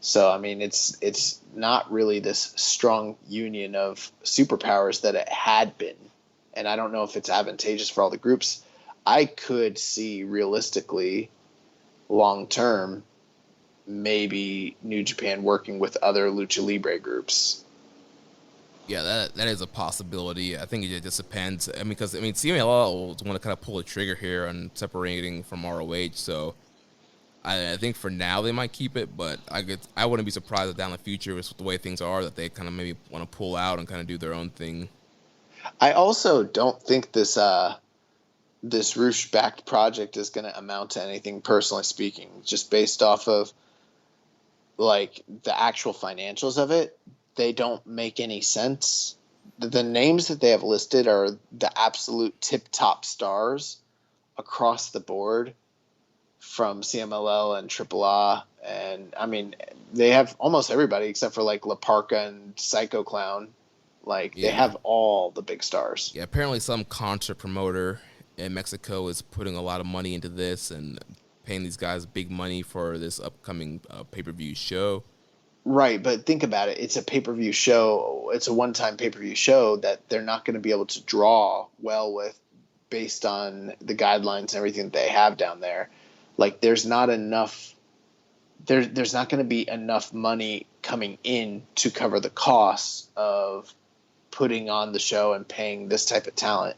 So, I mean, it's not really this strong union of superpowers that it had been. And I don't know if it's advantageous for all the groups. I could see realistically long term maybe New Japan working with other Lucha Libre groups. Yeah, that is a possibility. I think it just depends. I mean, because CMLL will want to kind of pull a trigger here on separating from ROH. So I think for now they might keep it, but I wouldn't be surprised if down the future with the way things are that they kind of maybe want to pull out and kind of do their own thing. I also don't think this Roosh-backed project is going to amount to anything, personally speaking, just based off of like the actual financials of it. They don't make any sense. The names that they have listed are the absolute tip-top stars across the board from CMLL and AAA. And, I mean, they have almost everybody except for, like, La Parka and Psycho Clown. Like, They have all the big stars. Yeah, apparently some concert promoter in Mexico is putting a lot of money into this and paying these guys big money for this upcoming pay-per-view show. Right, but think about it. It's a pay-per-view show. It's a one-time pay-per-view show that they're not going to be able to draw well with based on the guidelines and everything that they have down there. Like, there's not enough – there's not going to be enough money coming in to cover the costs of putting on the show and paying this type of talent.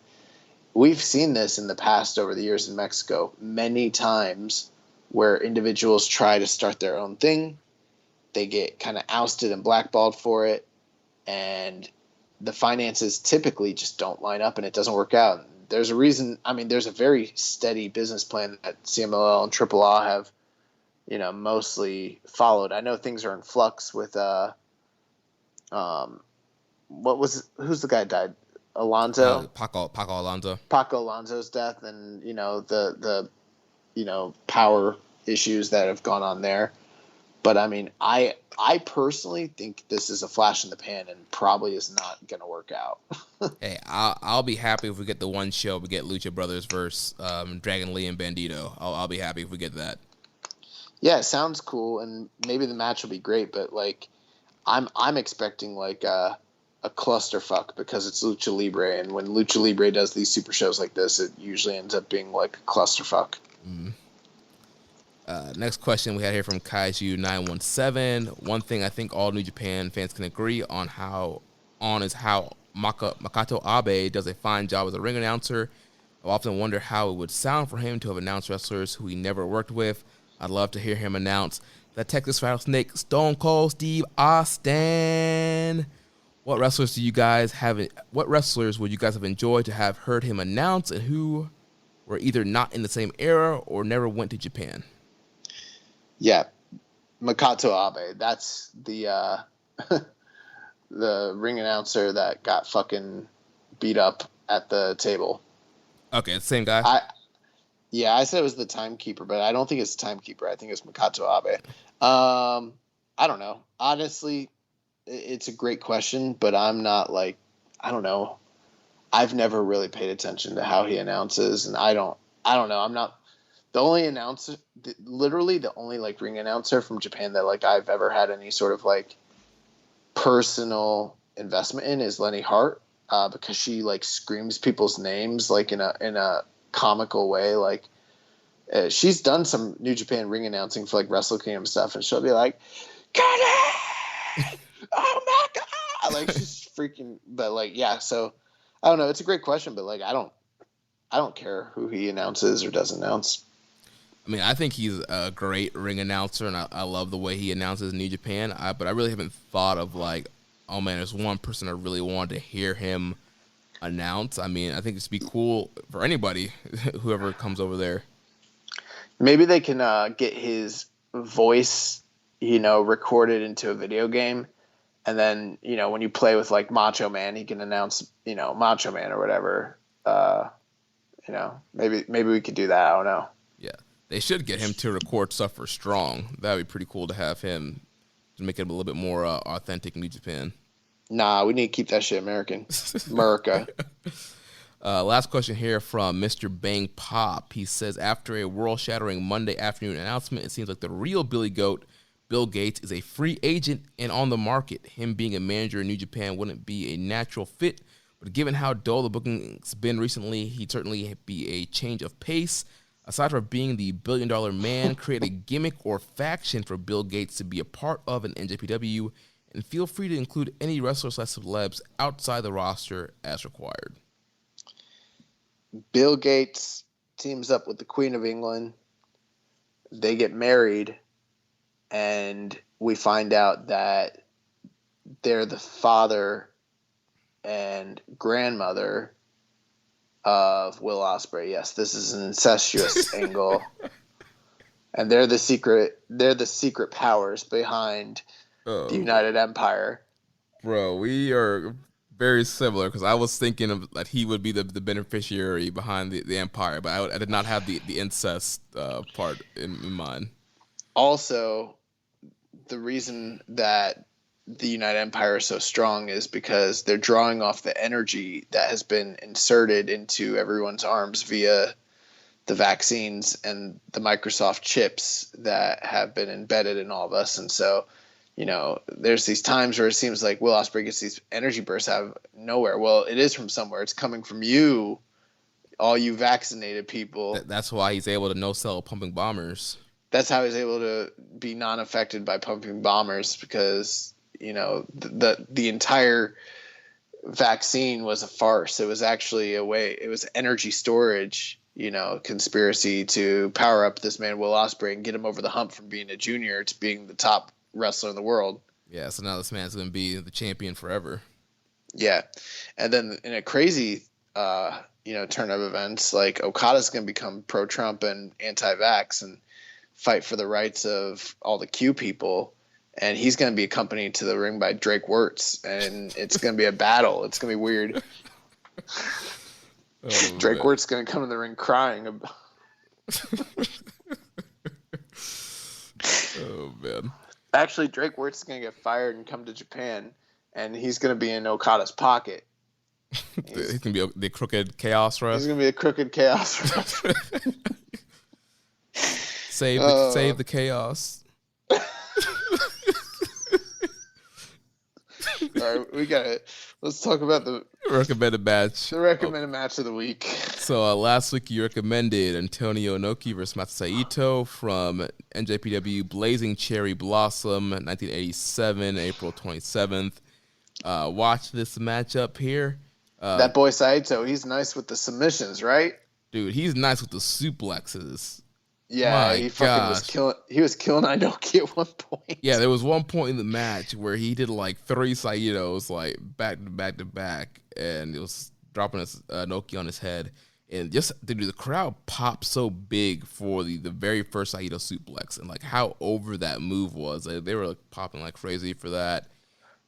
We've seen this in the past over the years in Mexico many times where individuals try to start their own thing. They get kind of ousted and blackballed for it, and the finances typically just don't line up and it doesn't work out. There's a reason. I mean, there's a very steady business plan that CMLL and AAA have, mostly followed. I know things are in flux with who's the guy died? Alonso? Paco Alonso. Paco Alonso's death and, the power issues that have gone on there. But, I mean, I personally think this is a flash in the pan and probably is not going to work out. Hey, I'll be happy if we get the one show we get Lucha Brothers versus Dragon Lee and Bandito. I'll be happy if we get that. Yeah, it sounds cool, and maybe the match will be great, but, like, I'm expecting, like, a clusterfuck because it's Lucha Libre, and when Lucha Libre does these super shows like this, it usually ends up being, like, a clusterfuck. Mm-hmm. Next question we had here from Kaiju917. One thing I think all New Japan fans can agree on is how Makoto Abe does a fine job as a ring announcer. I often wonder how it would sound for him to have announced wrestlers who he never worked with. I'd love to hear him announce the Texas Rattlesnake Stone Cold Steve Austin. What wrestlers would you guys have enjoyed to have heard him announce, and who were either not in the same era or never went to Japan? Yeah, Makoto Abe. That's the the ring announcer that got fucking beat up at the table. Okay, same guy. I said it was the timekeeper, but I don't think it's the timekeeper. I think it's Makoto Abe. I don't know. Honestly, it's a great question, but I'm not like, I don't know. I've never really paid attention to how he announces, and I don't know. I'm not the only announcer, literally the only like ring announcer from Japan that like I've ever had any sort of like personal investment in is Lenny Hart, because she like screams people's names like in a comical way. Like she's done some New Japan ring announcing for like Wrestle Kingdom stuff, and she'll be like, "Kuni! Oh my god!" Like she's freaking. But like, yeah. So I don't know. It's a great question, but like I don't care who he announces or doesn't announce. I mean, I think he's a great ring announcer, and I love the way he announces New Japan. But I really haven't thought of like, oh man, there's one person I really want to hear him announce. I mean, I think it'd be cool for anybody, whoever comes over there. Maybe they can get his voice, recorded into a video game, and then when you play with like Macho Man, he can announce Macho Man or whatever. Maybe we could do that. I don't know. Yeah, they should get him to record stuff for Strong. That'd be pretty cool to have him to make it a little bit more authentic New Japan. Nah, we need to keep that shit American. America. Last question here from Mr. Bang Pop. He says, after a world-shattering Monday afternoon announcement, it seems like the real Billy Goat, Bill Gates, is a free agent and on the market. Him being a manager in New Japan wouldn't be a natural fit, but given how dull the booking's been recently, he'd certainly be a change of pace. Aside from being the billion-dollar man, create a gimmick or faction for Bill Gates to be a part of an NJPW, and feel free to include any wrestlers/celebs outside the roster as required. Bill Gates teams up with the Queen of England. They get married, and we find out that they're the father and grandmother of Will Ospreay. Yes, this is an incestuous angle, and they're the secret powers behind the United Empire. Bro, we are very similar, because I was thinking of that he would be the beneficiary behind the Empire, but I did not have the incest part in mind. Also, the reason that the United Empire is so strong is because they're drawing off the energy that has been inserted into everyone's arms via the vaccines and the Microsoft chips that have been embedded in all of us. And so, there's these times where it seems like Will Ospreay gets these energy bursts out of nowhere. Well, it is from somewhere. It's coming from you, all you vaccinated people. That's why he's able to no-sell pumping bombers. That's how he's able to be non-affected by pumping bombers, because, the entire vaccine was a farce. It was actually it was energy storage, conspiracy to power up this man, Will Ospreay, and get him over the hump from being a junior to being the top wrestler in the world. Yeah, so now this man's going to be the champion forever. Yeah. And then in a crazy, turn of events, like Okada's going to become pro-Trump and anti-vax and fight for the rights of all the Q people. And he's going to be accompanied to the ring by Drake Wirtz. And it's going to be a battle. It's going to be weird. Drake Wirtz is going to come to the ring crying. Oh, man. Actually, Drake Wirtz is going to get fired and come to Japan, and he's going to be in Okada's pocket. He's going to be the crooked chaos wrestler. He's going to be a crooked chaos wrestler. Save the chaos. All right, we got it. Let's talk about the recommended match. The recommended match of the week. So last week you recommended Antonio Inoki versus Matsuda Ito from NJPW Blazing Cherry Blossom, 1987, April 27th. Watch this matchup here. That boy Saito, he's nice with the submissions, right? Dude, he's nice with the suplexes. Yeah, he was killing Inoki at one point. Yeah, there was one point in the match where he did like 3 Saitos like back to back, and it was dropping Inoki on his head. And just the crowd popped so big for the very first Saito suplex, and like how over that move was. They were like popping like crazy for that.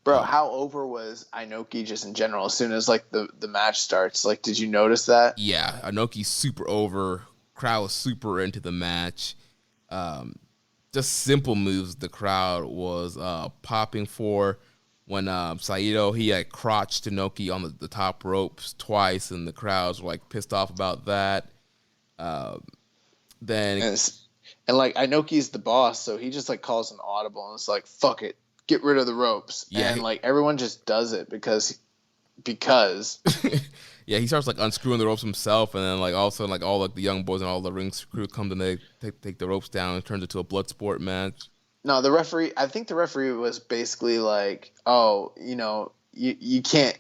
Bro, how over was Inoki just in general? As soon as like the match starts, like, did you notice that? Yeah, Inoki's super over. Crowd was super into the match. Just simple moves the crowd was popping for. when Saito, he like crotched Inoki on the top ropes twice, and the crowds were like pissed off about that. Then and like Inoki's the boss, so he just like calls an audible and it's like, fuck it, get rid of the ropes. Yeah, and like everyone just does it because yeah, he starts like unscrewing the ropes himself, and then like all of a sudden like all like the young boys and all the ring crew come and they take the ropes down and it turns into a blood sport match. No, I think the referee was basically like, oh, you can't,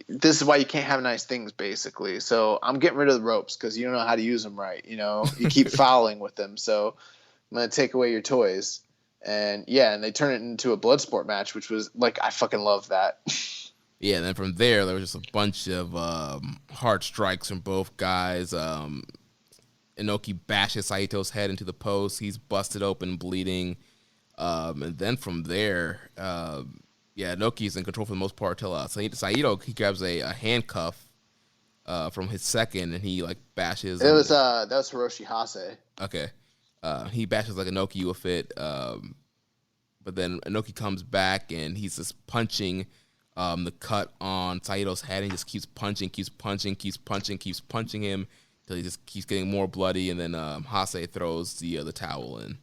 this is why you can't have nice things, basically. So I'm getting rid of the ropes because you don't know how to use them right. You keep fouling with them. So I'm going to take away your toys. And yeah, and they turn it into a blood sport match, which was like, I fucking love that. Yeah, and then from there was just a bunch of hard strikes from both guys. Inoki bashes Saito's head into the post. He's busted open, bleeding. And then from there, Inoki's in control for the most part till Saito, he grabs a handcuff from his second, and he like bashes. That was Hiroshi Hase. Okay, he bashes like Inoki with it, but then Inoki comes back and he's just punching the cut on Saito's head, and he just keeps punching him till he just keeps getting more bloody, and then Hase throws the towel in.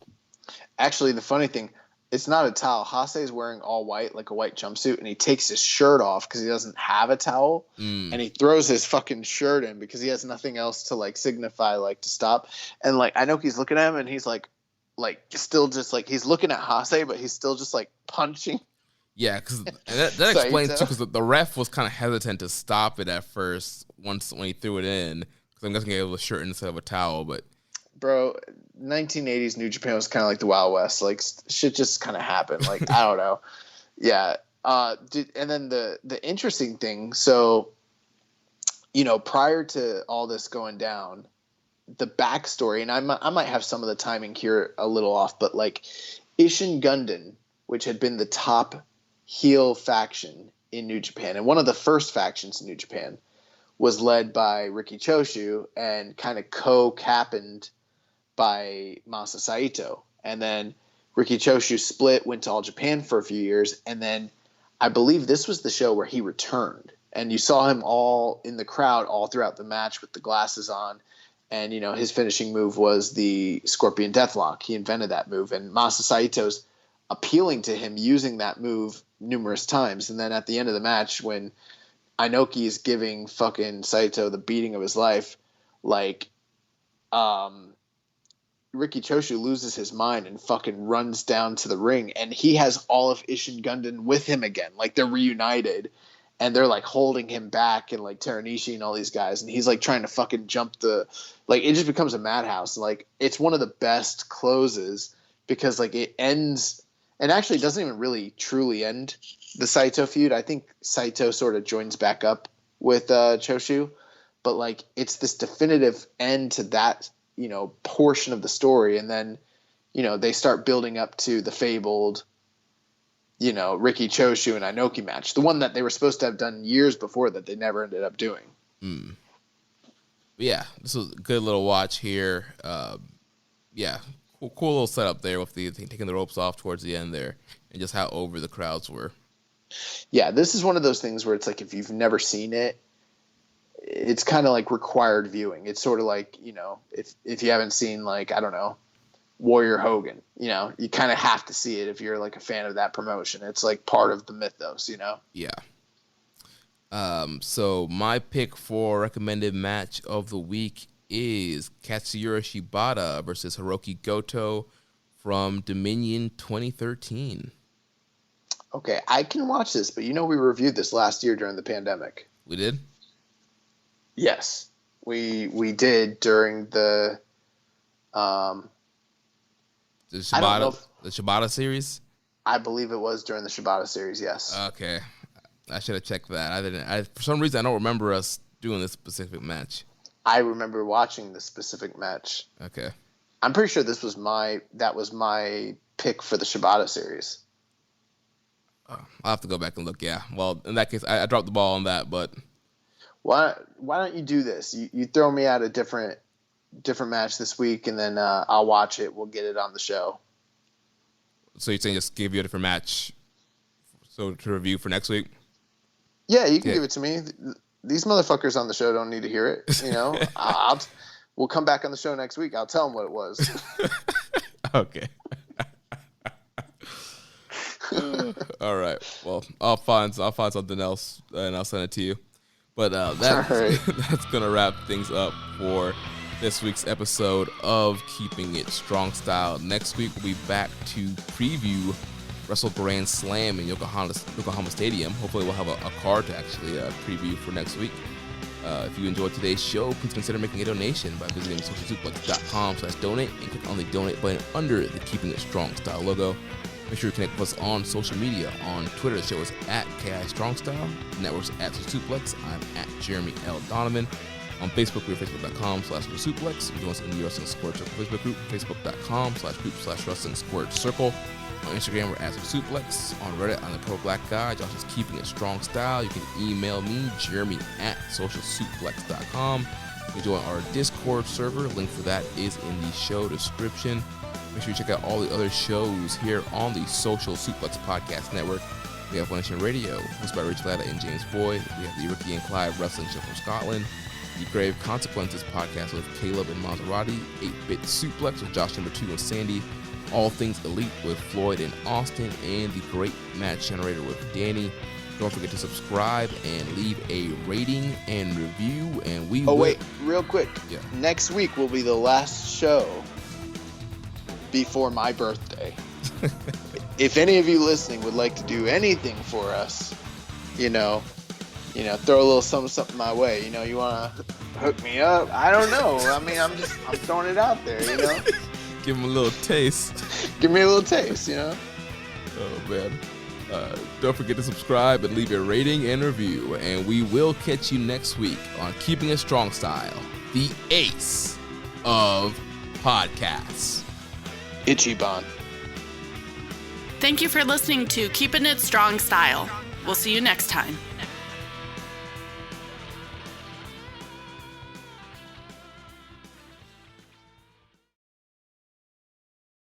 Actually, the funny thing, it's not a towel. Hase is wearing all white, like a white jumpsuit, and he takes his shirt off because he doesn't have a towel, and he throws his fucking shirt in because he has nothing else to like signify like to stop. And like Inoki's looking at him, and he's like still just like he's looking at Hase, but he's still just like punching. Yeah, because that explains too, because the ref was kind of hesitant to stop it at first when he threw it in, because I'm guessing he had a shirt instead of a towel, but. Bro, 1980s New Japan was kind of like the Wild West. Like, shit just kind of happened. Like, I don't know. Yeah. And then the interesting thing, so, prior to all this going down, the backstory, and I might have some of the timing here a little off, but like Ishin Gundam, which had been the top heel faction in New Japan, and one of the first factions in New Japan, was led by Riki Choshu and kind of co-captained by Masa Saito. And then Riki Choshu split, went to All Japan for a few years, and then I believe this was the show where he returned. And you saw him all in the crowd all throughout the match with the glasses on. And, his finishing move was the Scorpion Deathlock. He invented that move. And Masa Saito's appealing to him using that move numerous times. And then at the end of the match, when Inoki is giving fucking Saito the beating of his life, like, Riki Choshu loses his mind and fucking runs down to the ring, and he has all of Ishin Gundam with him again. Like, they're reunited, and they're like holding him back, and like Teranishi and all these guys, and he's like trying to fucking jump it just becomes a madhouse. Like, it's one of the best closes because like it ends, and actually doesn't even really truly end the Saito feud. I think Saito sort of joins back up with Choshu, but like it's this definitive end to that portion of the story, and then they start building up to the fabled Riki Choshu and Inoki match, the one that they were supposed to have done years before that they never ended up doing. Yeah, this was a good little watch here. Yeah, cool little setup there with the taking the ropes off towards the end there, and just how over the crowds were. Yeah, this is one of those things where it's like if you've never seen it, it's kind of like required viewing. It's sort of like, if you haven't seen, like, I don't know, Warrior Hogan, you kind of have to see it if you're like a fan of that promotion. It's like part of the mythos, Yeah. So my pick for recommended match of the week is Katsuyori Shibata versus Hiroki Goto from Dominion 2013. Okay, I can watch this, but we reviewed this last year during the pandemic. We did? Yes, we did during the Shibata series. I believe it was during the Shibata series. Yes. Okay, I should have checked that. I didn't. For some reason, I don't remember us doing this specific match. I remember watching this specific match. Okay. I'm pretty sure that was my pick for the Shibata series. I'll have to go back and look. Yeah. Well, in that case, I dropped the ball on that, but. Why don't you do this? You throw me out a different match this week, and then I'll watch it. We'll get it on the show. So you're saying just give you a different match So to review for next week? Yeah, you can give it to me. These motherfuckers on the show don't need to hear it. You know, we'll come back on the show next week. I'll tell them what it was. Okay. All right. Well, I'll find something else and I'll send it to you. But that's gonna wrap things up for this week's episode of Keeping It Strong Style. Next week we'll be back to preview Wrestle Grand Slam in Yokohama Stadium. Hopefully we'll have a card to actually preview for next week. If you enjoyed today's show, please consider making a donation by visiting socialsuplex.com/donate and click on the donate button under the Keeping It Strong Style logo. Make sure you connect with us on social media. On Twitter, the show is @KIStrongStyle. The network's @Suplex. I'm @Jeremy L. Donovan. On Facebook, we're facebook.com/Suplex. You can join us in the Wrestling Squared Circle Facebook group, facebook.com/group/Wrestling Squared Circle. On Instagram, we're @Suplex. On Reddit, I'm the Pro Black Guy. Josh is Keeping It Strong Style. You can email me, Jeremy @socialsuplex.com. You can join our Discord server. Link for that is in the show description. Make sure you check out all the other shows here on the Social Suplex Podcast Network. We have One Nation Radio, hosted by Rich Latta and James Boyd. We have the Ricky and Clive Wrestling Show from Scotland. The Grave Consequences Podcast with Caleb and Maserati. 8-Bit Suplex with Josh No. 2 and Sandy. All Things Elite with Floyd and Austin. And the Great Match Generator with Danny. Don't forget to subscribe and leave a rating and review. And we will... wait, real quick. Yeah. Next week will be the last show before my birthday. If any of you listening would like to do anything for us, throw a little something my way. You want to hook me up? I don't know. I mean, I'm throwing it out there, Give them a little taste. Give me a little taste, Oh, man. Don't forget to subscribe and leave a rating and review. And we will catch you next week on Keeping It Strong Style, the ace of podcasts. Ichiban. Thank you for listening to Keepin' It Strong Style. We'll see you next time.